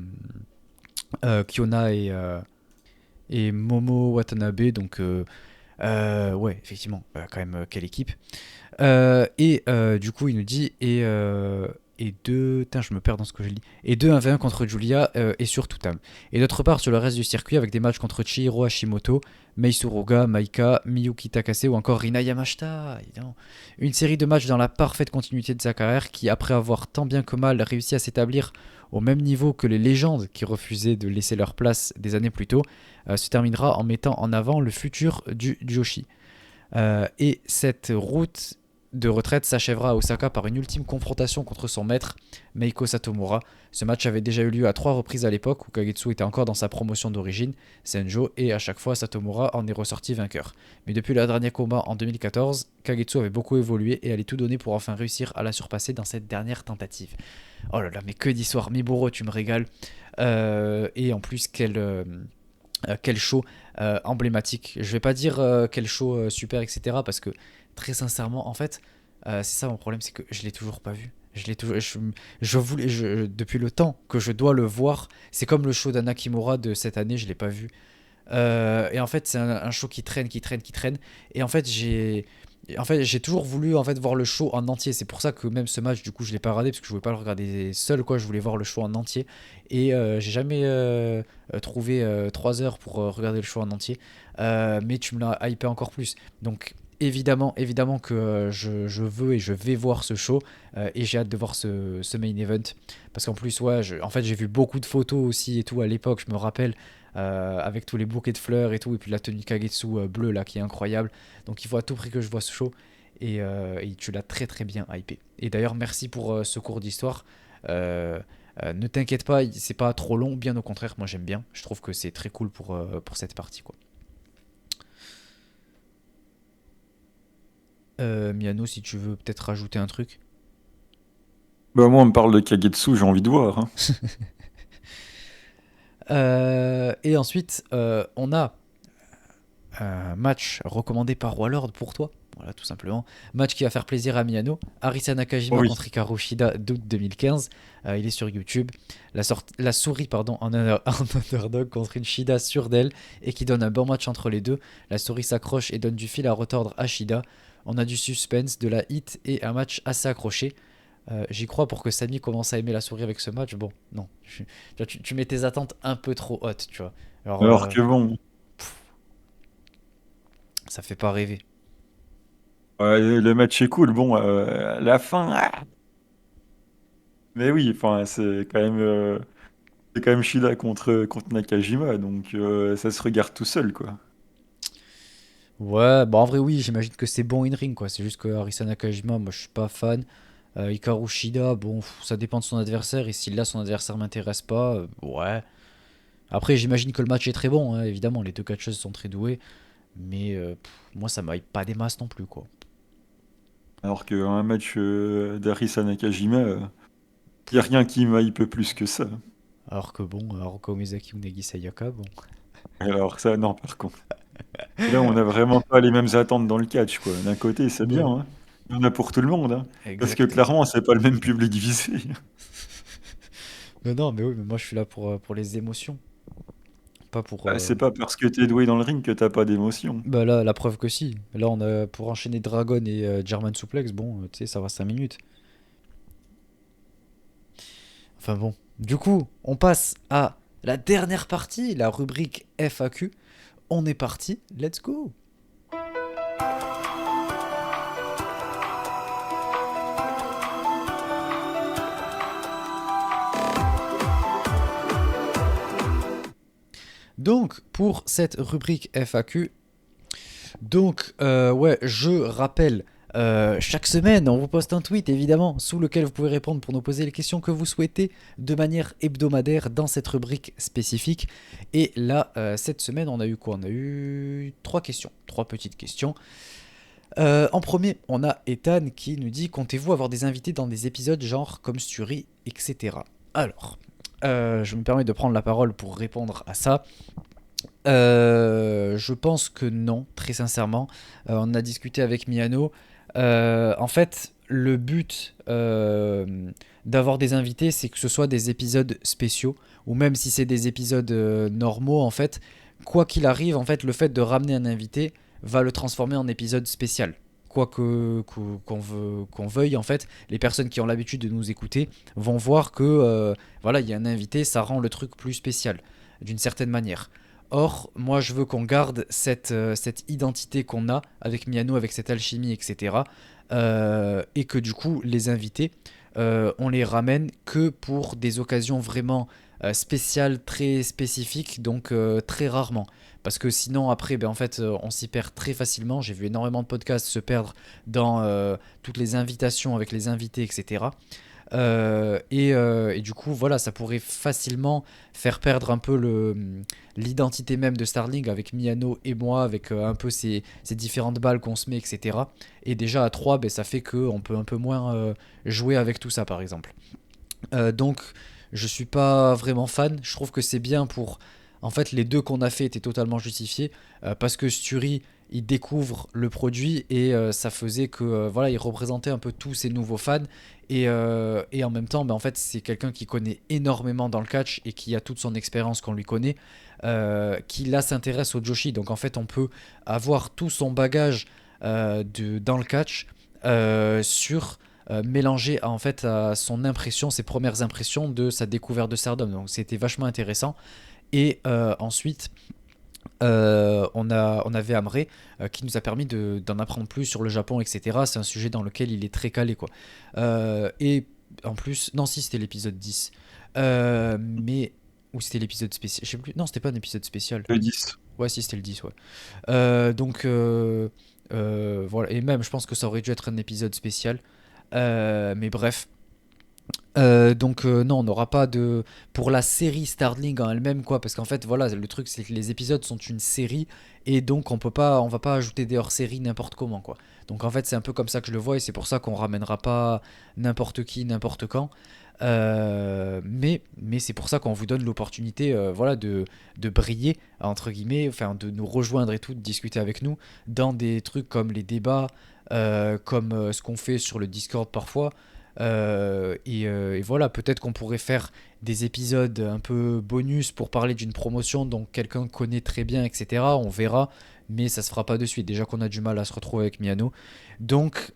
Kiona et Momo Watanabe, donc ouais, effectivement, quand même, quelle équipe. Du coup, il nous dit et deux. Putain, je me perds dans ce que je lis. Et 2 1v1 contre Julia et sur Totem. Et d'autre part, sur le reste du circuit, avec des matchs contre Chihiro Hashimoto, Mei Suruga, Maika, Miyuki Takase ou encore Rina Yamashita. Évidemment. Une série de matchs dans la parfaite continuité de sa carrière qui, après avoir tant bien que mal réussi à s'établir au même niveau que les légendes qui refusaient de laisser leur place des années plus tôt, se terminera en mettant en avant le futur du Joshi. Et cette route de retraite s'achèvera à Osaka par une ultime confrontation contre son maître, Meiko Satomura. Ce match avait déjà eu lieu à 3 reprises à l'époque où Kagetsu était encore dans sa promotion d'origine, Senjo, et à chaque fois Satomura en est ressorti vainqueur. Mais depuis le dernier combat en 2014, Kagetsu avait beaucoup évolué et allait tout donner pour enfin réussir à la surpasser dans cette dernière tentative. Oh là là, mais que d'histoire, Miburo, tu me régales. Et en plus, quel show emblématique. Je vais pas dire quel show super, etc. Parce que très sincèrement, en fait, c'est ça mon problème, c'est que je l'ai toujours pas vu. Depuis le temps que je dois le voir, c'est comme le show d'Anna Kimura de cette année, je l'ai pas vu. Et en fait, c'est un show qui traîne, qui traîne, qui traîne. Et en fait, j'ai toujours voulu en fait voir le show en entier. C'est pour ça que même ce match, du coup, je l'ai pas regardé parce que je voulais pas le regarder seul, quoi. Je voulais voir le show en entier. Et j'ai jamais trouvé 3 heures pour regarder le show en entier. Mais tu me l'as hypé encore plus. Donc évidemment que je veux et je vais voir ce show et j'ai hâte de voir ce main event parce qu'en plus ouais, en fait j'ai vu beaucoup de photos aussi et tout à l'époque, je me rappelle avec tous les bouquets de fleurs et tout, et puis la tenue Kagetsu bleue là qui est incroyable. Donc il faut à tout prix que je vois ce show et tu l'as très très bien hypé. Et d'ailleurs merci pour ce cours d'histoire. Ne t'inquiète pas, c'est pas trop long, bien au contraire, moi j'aime bien. Je trouve que c'est très cool pour cette partie quoi. Miano, si tu veux peut-être rajouter un truc. Moi, on me parle de Kagetsu, j'ai envie de voir, hein. Et ensuite, on a un match recommandé par Warlord pour toi. Voilà, tout simplement. Match qui va faire plaisir à Miyano. Arisa Oh Nakajima oui. contre Hikaru Shida d'août 2015. Il est sur YouTube. La souris, pardon, en underdog contre une Shida sûre d'elle et qui donne un bon match entre les deux. La souris s'accroche et donne du fil à retordre à Shida. On a du suspense, de la hit et un match assez accroché. J'y crois pour que Samy commence à aimer la souris avec ce match. Bon, non. Tu mets tes attentes un peu trop hautes, tu vois. Alors, Alors que bon, ça fait pas rêver. le match est cool. Bon, la fin, Mais oui, enfin, c'est quand même Shida contre Nakajima, donc ça se regarde tout seul, quoi. Ouais, bah en vrai, oui, j'imagine que c'est bon in-ring, quoi. C'est juste que Arisa Nakajima, moi, je suis pas fan. Hikaru Shida, bon, ça dépend de son adversaire. Et si là, son adversaire m'intéresse pas, ouais. Après, j'imagine que le match est très bon, hein, évidemment. Les deux catcheuses sont très douées. Mais moi, ça m'aille pas des masses non plus, quoi. Alors qu'un match d'Arisa Nakajima, il n'y a rien qui m'hype plus que ça. Alors que bon, Haruka Umezaki ou Nagi Sayaka, bon. Alors ça, non, par contre. Là, on n'a vraiment pas les mêmes attentes dans le catch, quoi. D'un côté, c'est bien, Non, hein. Il y en a pour tout le monde, hein. Parce que exactement. clairement, c'est pas le même public visé. Mais non, mais oui, mais moi, je suis là pour les émotions. Pas pour. Bah, c'est pas parce que t'es doué dans le ring que t'as pas d'émotion. Bah là, la preuve que si. Là, on a pour enchaîner Dragon et German Suplex, bon, tu sais, ça va 5 minutes. Enfin bon. Du coup, on passe à la dernière partie, la rubrique FAQ. On est parti, let's go. Donc, pour cette rubrique FAQ, donc, ouais, je rappelle, chaque semaine, on vous poste un tweet, évidemment, sous lequel vous pouvez répondre pour nous poser les questions que vous souhaitez de manière hebdomadaire dans cette rubrique spécifique. Et là, cette semaine, on a eu quoi? On a eu trois questions, trois petites questions. En premier, on a Ethan qui nous dit: comptez-vous avoir des invités dans des épisodes genre comme Sturi, etc. Alors, je me permets de prendre la parole pour répondre à ça. Je pense que non, très sincèrement. On a discuté avec Miano. En fait, le but d'avoir des invités, c'est que ce soit des épisodes spéciaux, ou même si c'est des épisodes normaux, en fait, quoi qu'il arrive, en fait, le fait de ramener un invité va le transformer en épisode spécial. Quoi qu'on veuille, en fait, les personnes qui ont l'habitude de nous écouter vont voir que voilà, il y a un invité, ça rend le truc plus spécial, d'une certaine manière. Or, moi, je veux qu'on garde cette identité qu'on a avec Miano, avec cette alchimie, etc. Et que du coup, les invités, on les ramène que pour des occasions vraiment spéciales, très spécifiques, donc très rarement. Parce que sinon, après, ben, en fait, on s'y perd très facilement. J'ai vu énormément de podcasts se perdre dans toutes les invitations avec les invités, etc. Et du coup, voilà, ça pourrait facilement faire perdre un peu l'identité même de Starling avec Miano et moi, avec un peu ces différentes balles qu'on se met, etc. Et déjà à 3 ben, ça fait qu'on peut un peu moins jouer avec tout ça, par exemple. Donc, je suis pas vraiment fan. Je trouve que c'est bien pour. En fait, les deux qu'on a fait étaient totalement justifiés parce que Sturi, il découvre le produit et ça faisait que voilà, il représentait un peu tous ces nouveaux fans et en même temps, ben, en fait, c'est quelqu'un qui connaît énormément dans le catch et qui a toute son expérience qu'on lui connaît, qui là s'intéresse au Joshi. Donc en fait, on peut avoir tout son bagage dans le catch sur mélangé en fait à son impression, ses premières impressions de sa découverte de Stardom. Donc c'était vachement intéressant. Et ensuite, on avait Amré qui nous a permis d'en apprendre plus sur le Japon, etc. C'est un sujet dans lequel il est très calé, quoi. Et en plus, non, si c'était l'épisode 10. Mais. Ou c'était l'épisode spécial. Je sais plus. Non, c'était pas un épisode spécial. Le 10. Ouais, si c'était le 10, ouais. Donc, voilà. Et même, je pense que ça aurait dû être un épisode spécial. Mais bref. Donc non, on n'aura pas de pour la série Starling en elle-même quoi, parce qu'en fait voilà le truc c'est que les épisodes sont une série et donc on va pas ajouter des hors-séries n'importe comment quoi. Donc en fait c'est un peu comme ça que je le vois et c'est pour ça qu'on ramènera pas n'importe qui n'importe quand. Mais c'est pour ça qu'on vous donne l'opportunité voilà de briller entre guillemets, enfin de nous rejoindre et tout, de discuter avec nous dans des trucs comme les débats, comme ce qu'on fait sur le Discord parfois. Et voilà, peut-être qu'on pourrait faire des épisodes un peu bonus pour parler d'une promotion dont quelqu'un connaît très bien, etc. On verra, mais ça se fera pas de suite. Déjà qu'on a du mal à se retrouver avec Miano. Donc,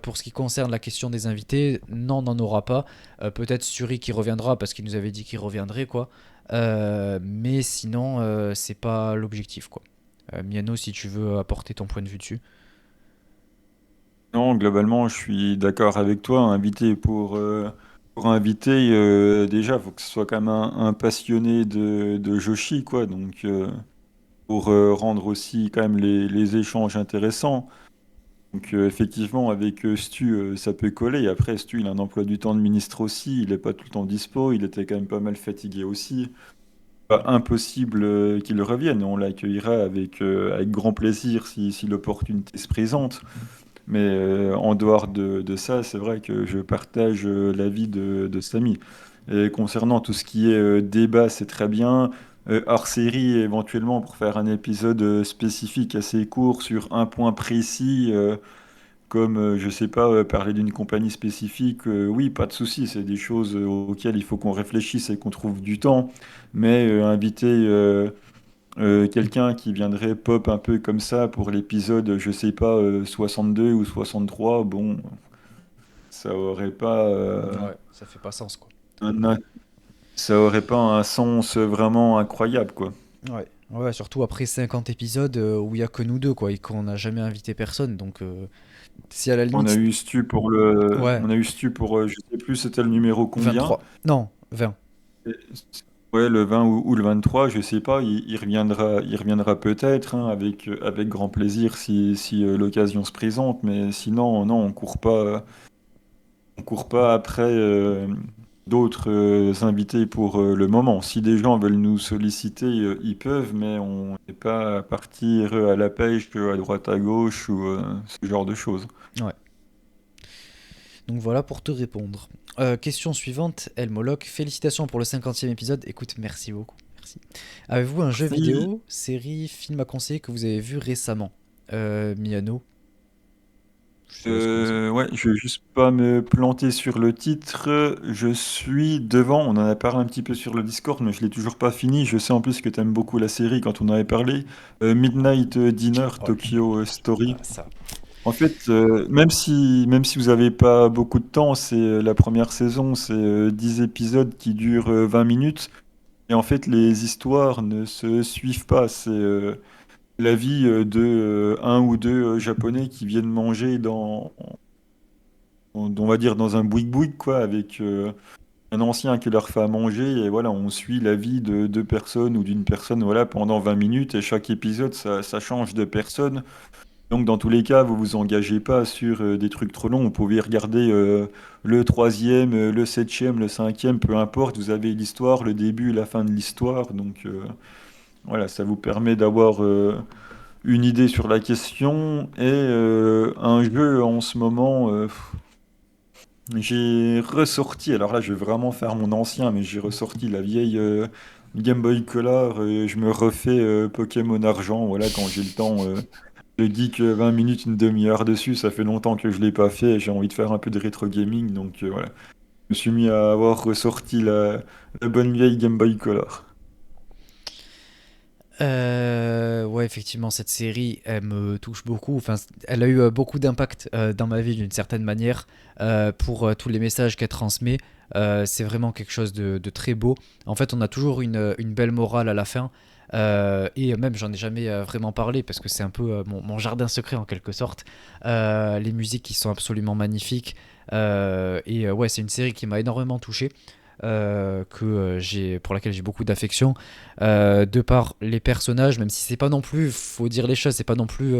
pour ce qui concerne la question des invités, non, on n'en aura pas. Peut-être Suri qui reviendra parce qu'il nous avait dit qu'il reviendrait, quoi. Mais sinon, c'est pas l'objectif, quoi. Miano, si tu veux apporter ton point de vue dessus. Non, globalement, je suis d'accord avec toi. Invité pour Pour inviter, déjà, faut que ce soit quand même un passionné de Joshi, quoi. Donc, pour rendre aussi quand même les échanges intéressants. Donc, effectivement, avec Stu, ça peut coller. Et après, Stu, il a un emploi du temps de ministre aussi. Il n'est pas tout le temps dispo. Il était quand même pas mal fatigué aussi. Pas impossible qu'il revienne. On l'accueillera avec grand plaisir si l'opportunité se présente. Mais en dehors de ça, c'est vrai que je partage l'avis de Samy. Et concernant tout ce qui est débat, c'est très bien. Hors série, éventuellement, pour faire un épisode spécifique assez court sur un point précis, comme, je sais pas, parler d'une compagnie spécifique, oui, pas de souci, c'est des choses auxquelles il faut qu'on réfléchisse et qu'on trouve du temps. Mais inviter quelqu'un qui viendrait pop un peu comme ça pour l'épisode, je sais pas, 62 ou 63, bon, ça aurait pas, Ouais, ça fait pas sens, quoi. un, ça aurait pas un sens vraiment incroyable, quoi. Ouais. Ouais, surtout après 50 épisodes où il y a que nous deux, quoi, et qu'on n'a jamais invité personne. Donc, si à la On a limite. eu Stu Ouais, on a eu Stu pour, je sais plus c'était le numéro combien. 23. Non, 20. Et- Ouais, le 20 ou le 23, je sais pas, il reviendra peut-être hein, avec grand plaisir si l'occasion se présente, mais sinon, non, on court pas après d'autres invités pour le moment. Si des gens veulent nous solliciter, ils peuvent, mais on n'est pas à partir à la pêche à droite à gauche ou ce genre de choses. Ouais. Donc voilà pour te répondre. Question suivante, Elmoloc. Félicitations pour le 50e épisode. Écoute, merci beaucoup. Merci. Avez-vous un jeu Si, vidéo, série, film à conseiller que vous avez vu récemment Miano, je te laisse commencer. ouais, je vais juste pas me planter sur le titre. Je suis devant, on en a parlé un petit peu sur le Discord, mais je l'ai toujours pas fini. Je sais en plus que tu aimes beaucoup la série quand on en avait parlé. Midnight Dinner Oh là là. Tokyo Story. Ah, ça. En fait, même si vous n'avez pas beaucoup de temps, c'est la première saison, c'est 10 épisodes qui durent 20 minutes. Et en fait, les histoires ne se suivent pas. C'est la vie de un ou deux Japonais qui viennent manger on va dire dans un boui-boui, quoi, avec un ancien qui leur fait à manger. Et voilà, on suit la vie de deux personnes ou d'une personne, voilà, pendant 20 minutes. Et chaque épisode, ça change de personne. Donc, dans tous les cas, vous vous engagez pas sur des trucs trop longs. Vous pouvez regarder le troisième, le septième, le cinquième, peu importe. Vous avez l'histoire, le début, la fin de l'histoire. Donc, voilà, ça vous permet d'avoir une idée sur la question. Et un jeu en ce moment, j'ai ressorti. Alors là, je vais vraiment faire mon ancien, mais j'ai ressorti la vieille Game Boy Color. Je me refais Pokémon Argent. Voilà, quand j'ai le temps. Je dis que 20 minutes, une demi-heure dessus, ça fait longtemps que je l'ai pas fait et j'ai envie de faire un peu de rétro gaming, donc voilà. Je me suis mis à avoir ressorti la bonne vieille Game Boy Color. Ouais, effectivement, cette série, elle me touche beaucoup. Enfin, elle a eu beaucoup d'impact dans ma vie d'une certaine manière pour tous les messages qu'elle transmet. C'est vraiment quelque chose de très beau. En fait, on a toujours une belle morale à la fin. Et même, j'en ai jamais vraiment parlé parce que c'est un peu mon jardin secret en quelque sorte. Les musiques qui sont absolument magnifiques. Ouais, c'est une série qui m'a énormément touché. Pour laquelle j'ai beaucoup d'affection de par les personnages, même si c'est pas non plus, faut dire les choses, c'est pas non plus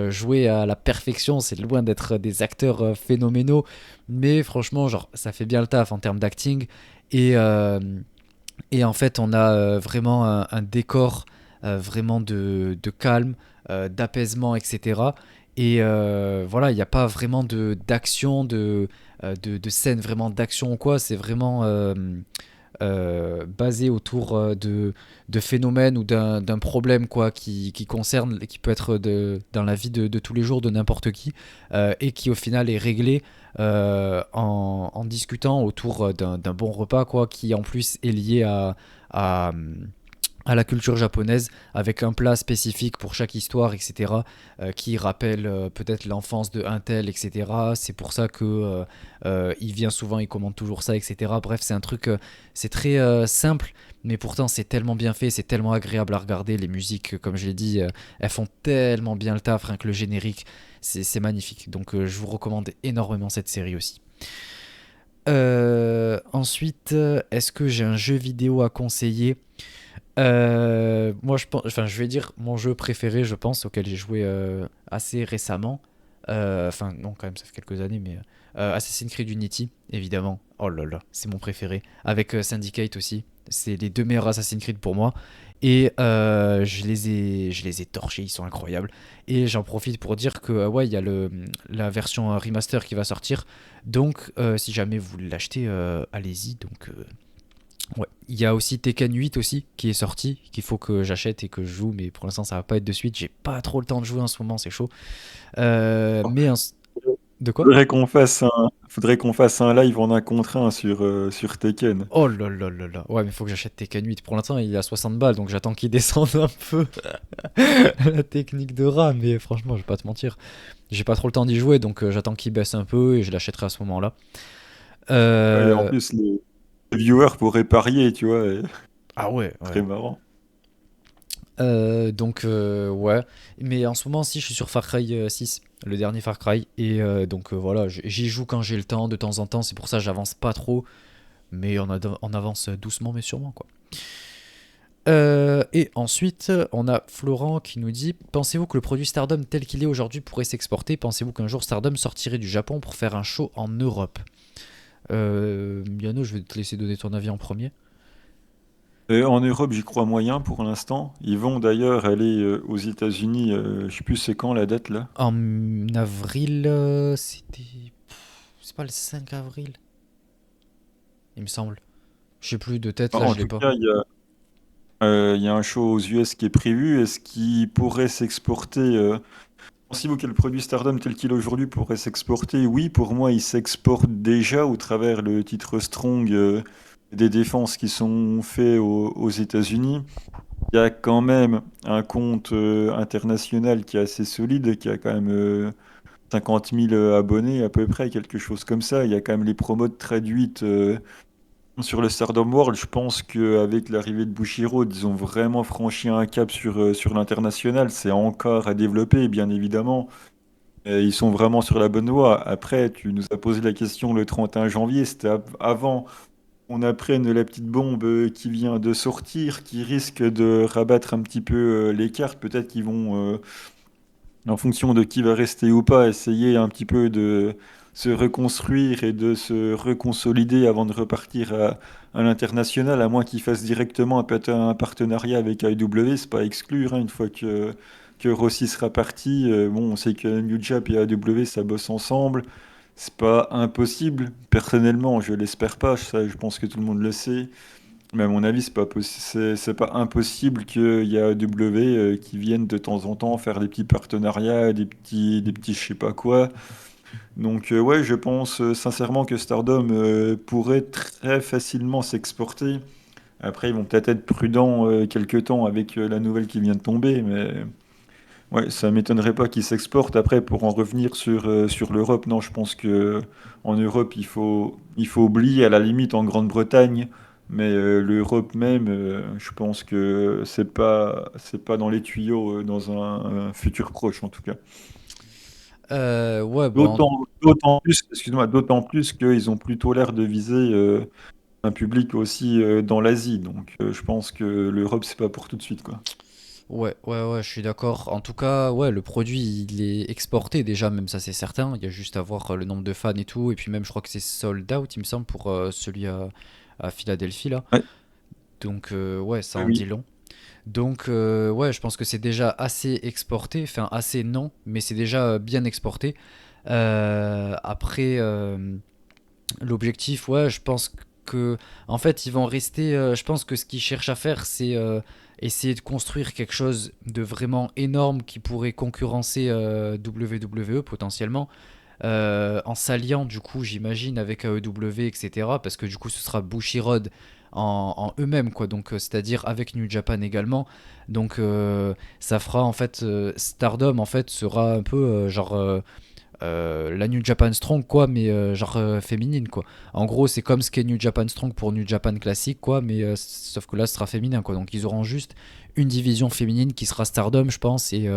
joué à la perfection, c'est loin d'être des acteurs phénoménaux, mais franchement, genre, ça fait bien le taf en termes d'acting, et, euh, et en fait, on a vraiment un décor vraiment de calme, d'apaisement, etc. Voilà, il n'y a pas vraiment d'action, de scène vraiment d'action ou quoi, c'est vraiment basé autour de phénomènes ou d'un problème quoi qui concerne, qui peut être dans la vie de tous les jours de n'importe qui et qui au final est réglé en discutant autour d'un bon repas quoi, qui en plus est lié à, à la culture japonaise avec un plat spécifique pour chaque histoire, etc., qui rappelle peut-être l'enfance de un tel, etc. C'est pour ça que il vient souvent, il commande toujours ça, etc. Bref, c'est un truc, c'est très simple, mais pourtant c'est tellement bien fait, c'est tellement agréable à regarder. Les musiques, comme je l'ai dit, elles font tellement bien le taf, rien que le générique, c'est magnifique. Donc je vous recommande énormément cette série aussi. Ensuite, est-ce que j'ai un jeu vidéo à conseiller? Moi, je vais dire mon jeu préféré, je pense, auquel j'ai joué assez récemment. Enfin, non, quand même, ça fait quelques années, mais Assassin's Creed Unity, évidemment. Oh là là, c'est mon préféré. Avec Syndicate aussi. C'est les deux meilleurs Assassin's Creed pour moi. Et je les ai torchés, ils sont incroyables. Et j'en profite pour dire que ouais, il y a la version remaster qui va sortir. Donc, si jamais vous l'achetez, allez-y. Donc, ouais. Il y a aussi Tekken 8 aussi qui est sorti, qu'il faut que j'achète et que je joue, mais pour l'instant ça va pas être de suite. J'ai pas trop le temps de jouer en ce moment, c'est chaud. Mais de quoi? Faudrait qu'on fasse un live en un contre un sur Tekken. Oh là là là là. Ouais, mais faut que j'achète Tekken 8. Pour l'instant, il est à 60 balles, donc j'attends qu'il descende un peu la technique de RAM. Mais franchement, je vais pas te mentir. J'ai pas trop le temps d'y jouer, donc j'attends qu'il baisse un peu et je l'achèterai à ce moment-là. Et en Euh, plus, les viewers pourraient parier, tu vois, et Ah ouais, ouais. très marrant. Donc ouais, mais en ce moment si je suis sur Far Cry 6, le dernier Far Cry, et donc voilà, j'y joue quand j'ai le temps de temps en temps, c'est pour ça que j'avance pas trop, mais on avance doucement mais sûrement quoi. Et ensuite, on a Florent qui nous dit: pensez-vous que le produit Stardom tel qu'il est aujourd'hui pourrait s'exporter? Pensez-vous qu'un jour Stardom sortirait du Japon pour faire un show en Europe? Yano, je vais te laisser donner ton avis en premier. En Europe, j'y crois moyen pour l'instant. Ils vont d'ailleurs aller aux États-Unis, je sais plus c'est quand la date là. En avril, c'était. C'est pas le 5 avril, il me semble. Je sais plus de tête, là En je l'ai tout pas. cas, il y a un show aux US qui est prévu. Est-ce qu'il pourrait s'exporter pensez-vous que le produit Stardom tel qu'il est aujourd'hui pourrait s'exporter? Oui, pour moi, il s'exporte déjà au travers le titre Strong des défenses qui sont faits aux États-Unis. Il y a quand même un compte international qui est assez solide, qui a quand même 50 000 abonnés à peu près, quelque chose comme ça. Il y a quand même les promotes traduites sur le Stardom World. Je pense qu'avec l'arrivée de Bushiroad, ils ont vraiment franchi un cap sur l'international. C'est encore à développer, bien évidemment. Ils sont vraiment sur la bonne voie. Après, tu nous as posé la question le 31 janvier, c'était avant qu'on apprenne la petite bombe qui vient de sortir, qui risque de rabattre un petit peu les cartes. Peut-être qu'ils vont, en fonction de qui va rester ou pas, essayer un petit peu de se reconstruire et de se reconsolider avant de repartir à l'international, à moins qu'ils fassent directement un partenariat avec AEW, c'est pas à exclure, hein, une fois que Rossi sera parti. Bon, on sait que New Jap et AEW, ça bosse ensemble. C'est pas impossible. Personnellement, je l'espère pas. Ça, je pense que tout le monde le sait. Mais à mon avis, c'est pas impossible qu'il y a AEW qui viennent de temps en temps faire des petits partenariats, des petits je sais pas quoi. Donc ouais, je pense sincèrement que Stardom pourrait très facilement s'exporter. Après, ils vont peut-être être prudents quelque temps avec la nouvelle qui vient de tomber, mais ouais, ça m'étonnerait pas qu'ils s'exportent. Après, pour en revenir sur l'Europe, non, je pense que en Europe, il faut oublier à la limite en Grande-Bretagne, mais l'Europe même, je pense que c'est pas dans les tuyaux dans un futur proche en tout cas. Ouais, bon. D'autant plus, excuse-moi, d'autant plus qu'ils ont plutôt l'air de viser un public aussi dans l'Asie. Donc, je pense que l'Europe, c'est pas pour tout de suite, quoi. Ouais, ouais, ouais, je suis d'accord. En tout cas, ouais, le produit, il est exporté déjà, même ça c'est certain. Il y a juste à voir le nombre de fans et tout. Et puis même, je crois que c'est sold out, il me semble, pour celui à Philadelphie, là. Ouais, Donc, ouais, ça oui, en dit oui. long. Donc, ouais, je pense que c'est déjà assez exporté. Enfin, assez non, mais c'est déjà bien exporté. Après, l'objectif, ouais, je pense que, en fait, ils vont rester. Je pense que ce qu'ils cherchent à faire, c'est essayer de construire quelque chose de vraiment énorme qui pourrait concurrencer WWE potentiellement, en s'alliant du coup, j'imagine, avec AEW, etc. Parce que du coup, ce sera Bushiroad en eux-mêmes, quoi. Donc, c'est-à-dire avec New Japan également. Donc, ça fera en fait Stardom, en fait, sera un peu genre la New Japan Strong, quoi, mais genre féminine, quoi. En gros, c'est comme ce qu'est New Japan Strong pour New Japan classique, quoi, mais sauf que là, ce sera féminin, quoi. Donc, ils auront juste une division féminine qui sera Stardom, je pense, et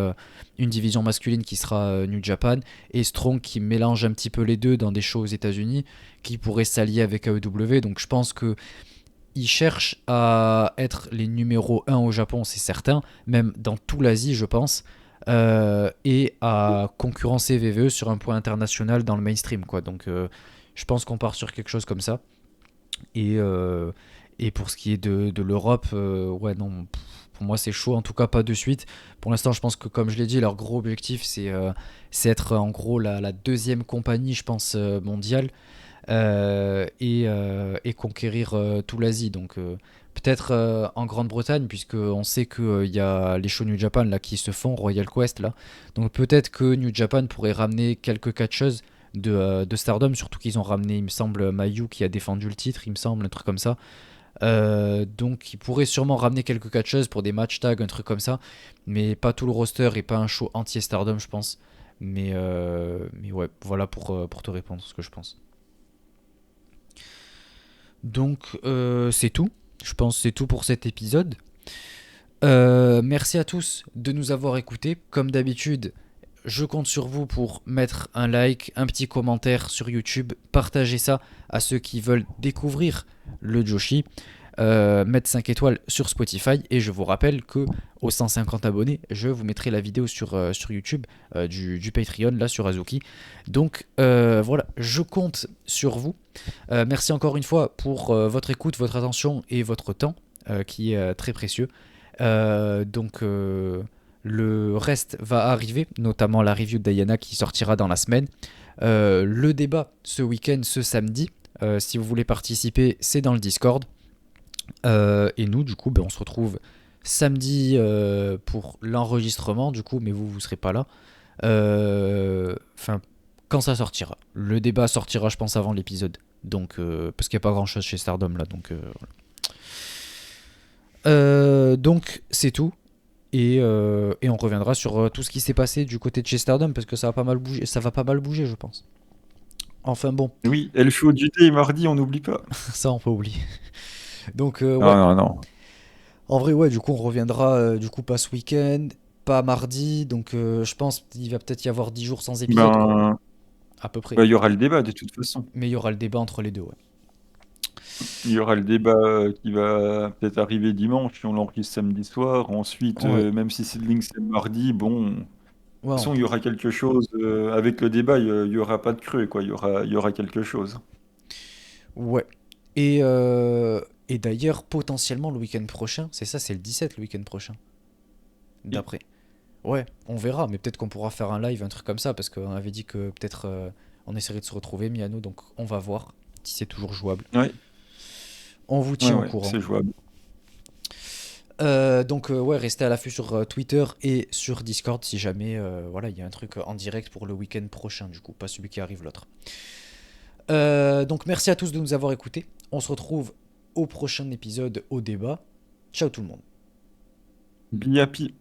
une division masculine qui sera New Japan, et Strong qui mélange un petit peu les deux dans des shows aux États-Unis, qui pourrait s'allier avec AEW. Donc, je pense que ils cherchent à être les numéros un au Japon, c'est certain, même dans tout l'Asie, je pense, et à concurrencer VVE sur un point international dans le mainstream, quoi. Donc, je pense qu'on part sur quelque chose comme ça. Et, euh, et pour ce qui est de l'Europe, ouais, non, pour moi, c'est chaud, en tout cas pas de suite. Pour l'instant, je pense que, comme je l'ai dit, leur gros objectif, c'est être en gros la deuxième compagnie, je pense, mondiale et conquérir tout l'Asie. Donc peut-être en Grande-Bretagne, puisqu'on sait qu'il y a les shows New Japan là, qui se font, Royal Quest là. Donc peut-être que New Japan pourrait ramener quelques catcheuses de Stardom, surtout qu'ils ont ramené, il me semble, Mayu qui a défendu le titre, il me semble, un truc comme ça. Donc ils pourraient sûrement ramener quelques catcheuses pour des match tags, un truc comme ça, mais pas tout le roster et pas un show entier Stardom, je pense. Mais ouais, voilà pour te répondre ce que je pense. Donc c'est tout. Je pense que c'est tout pour cet épisode. Merci à tous de nous avoir écoutés. Comme d'habitude, je compte sur vous pour mettre un like, un petit commentaire sur YouTube, partager ça à ceux qui veulent découvrir le Joshi, mettre 5 étoiles sur Spotify, et je vous rappelle que aux 150 abonnés, je vous mettrai la vidéo sur YouTube du Patreon, là sur Azuki. Donc voilà, je compte sur vous. Merci encore une fois pour votre écoute, votre attention et votre temps, qui est très précieux. Le reste va arriver, notamment la review de Diana qui sortira dans la semaine. Le débat ce week-end, ce samedi. Si vous voulez participer, c'est dans le Discord. Et nous, du coup, on se retrouve samedi pour l'enregistrement, du coup, mais vous serez pas là. Enfin, quand ça sortira. Le débat sortira, je pense, avant l'épisode. Donc, parce qu'il n'y a pas grand-chose chez Stardom là. Donc c'est tout. Et on reviendra sur tout ce qui s'est passé du côté de chez Stardom, parce que ça va pas mal bouger, ça va pas mal bouger, je pense. Enfin bon, Oui, et le show du thé mardi, on n'oublie pas. ça on peut oublier. Donc Non, ouais, non, non. en vrai ouais, du coup on reviendra du coup pas ce week-end, pas mardi, donc je pense qu'il va peut-être y avoir 10 jours sans épisode, quoi, Ben, à peu près. ben, il y aura le débat de toute façon. Mais il y aura le débat entre les deux, ouais. Il y aura le débat qui va peut-être arriver dimanche si on l'enregistre samedi soir. Ensuite, Ouais, même si Seedling c'est mardi, bon, de toute ouais, façon, il y aura quelque chose. Avec le débat, il y aura pas de creux, quoi. Il y aura quelque chose. ouais. Et d'ailleurs, potentiellement le week-end prochain, c'est ça, c'est le 17 le week-end prochain, Oui. d'après. Ouais, on verra, mais peut-être qu'on pourra faire un live, un truc comme ça, parce qu'on avait dit que peut-être on essaierait de se retrouver, Miano, donc on va voir si c'est toujours jouable. Ouais, On vous ouais, tient au ouais, courant. c'est jouable. Donc ouais, restez à l'affût sur Twitter et sur Discord si jamais voilà, il y a un truc en direct pour le week-end prochain, du coup, pas celui qui arrive, l'autre. Donc merci à tous de nous avoir écoutés. On se retrouve au prochain épisode, au débat. Ciao tout le monde. Be happy.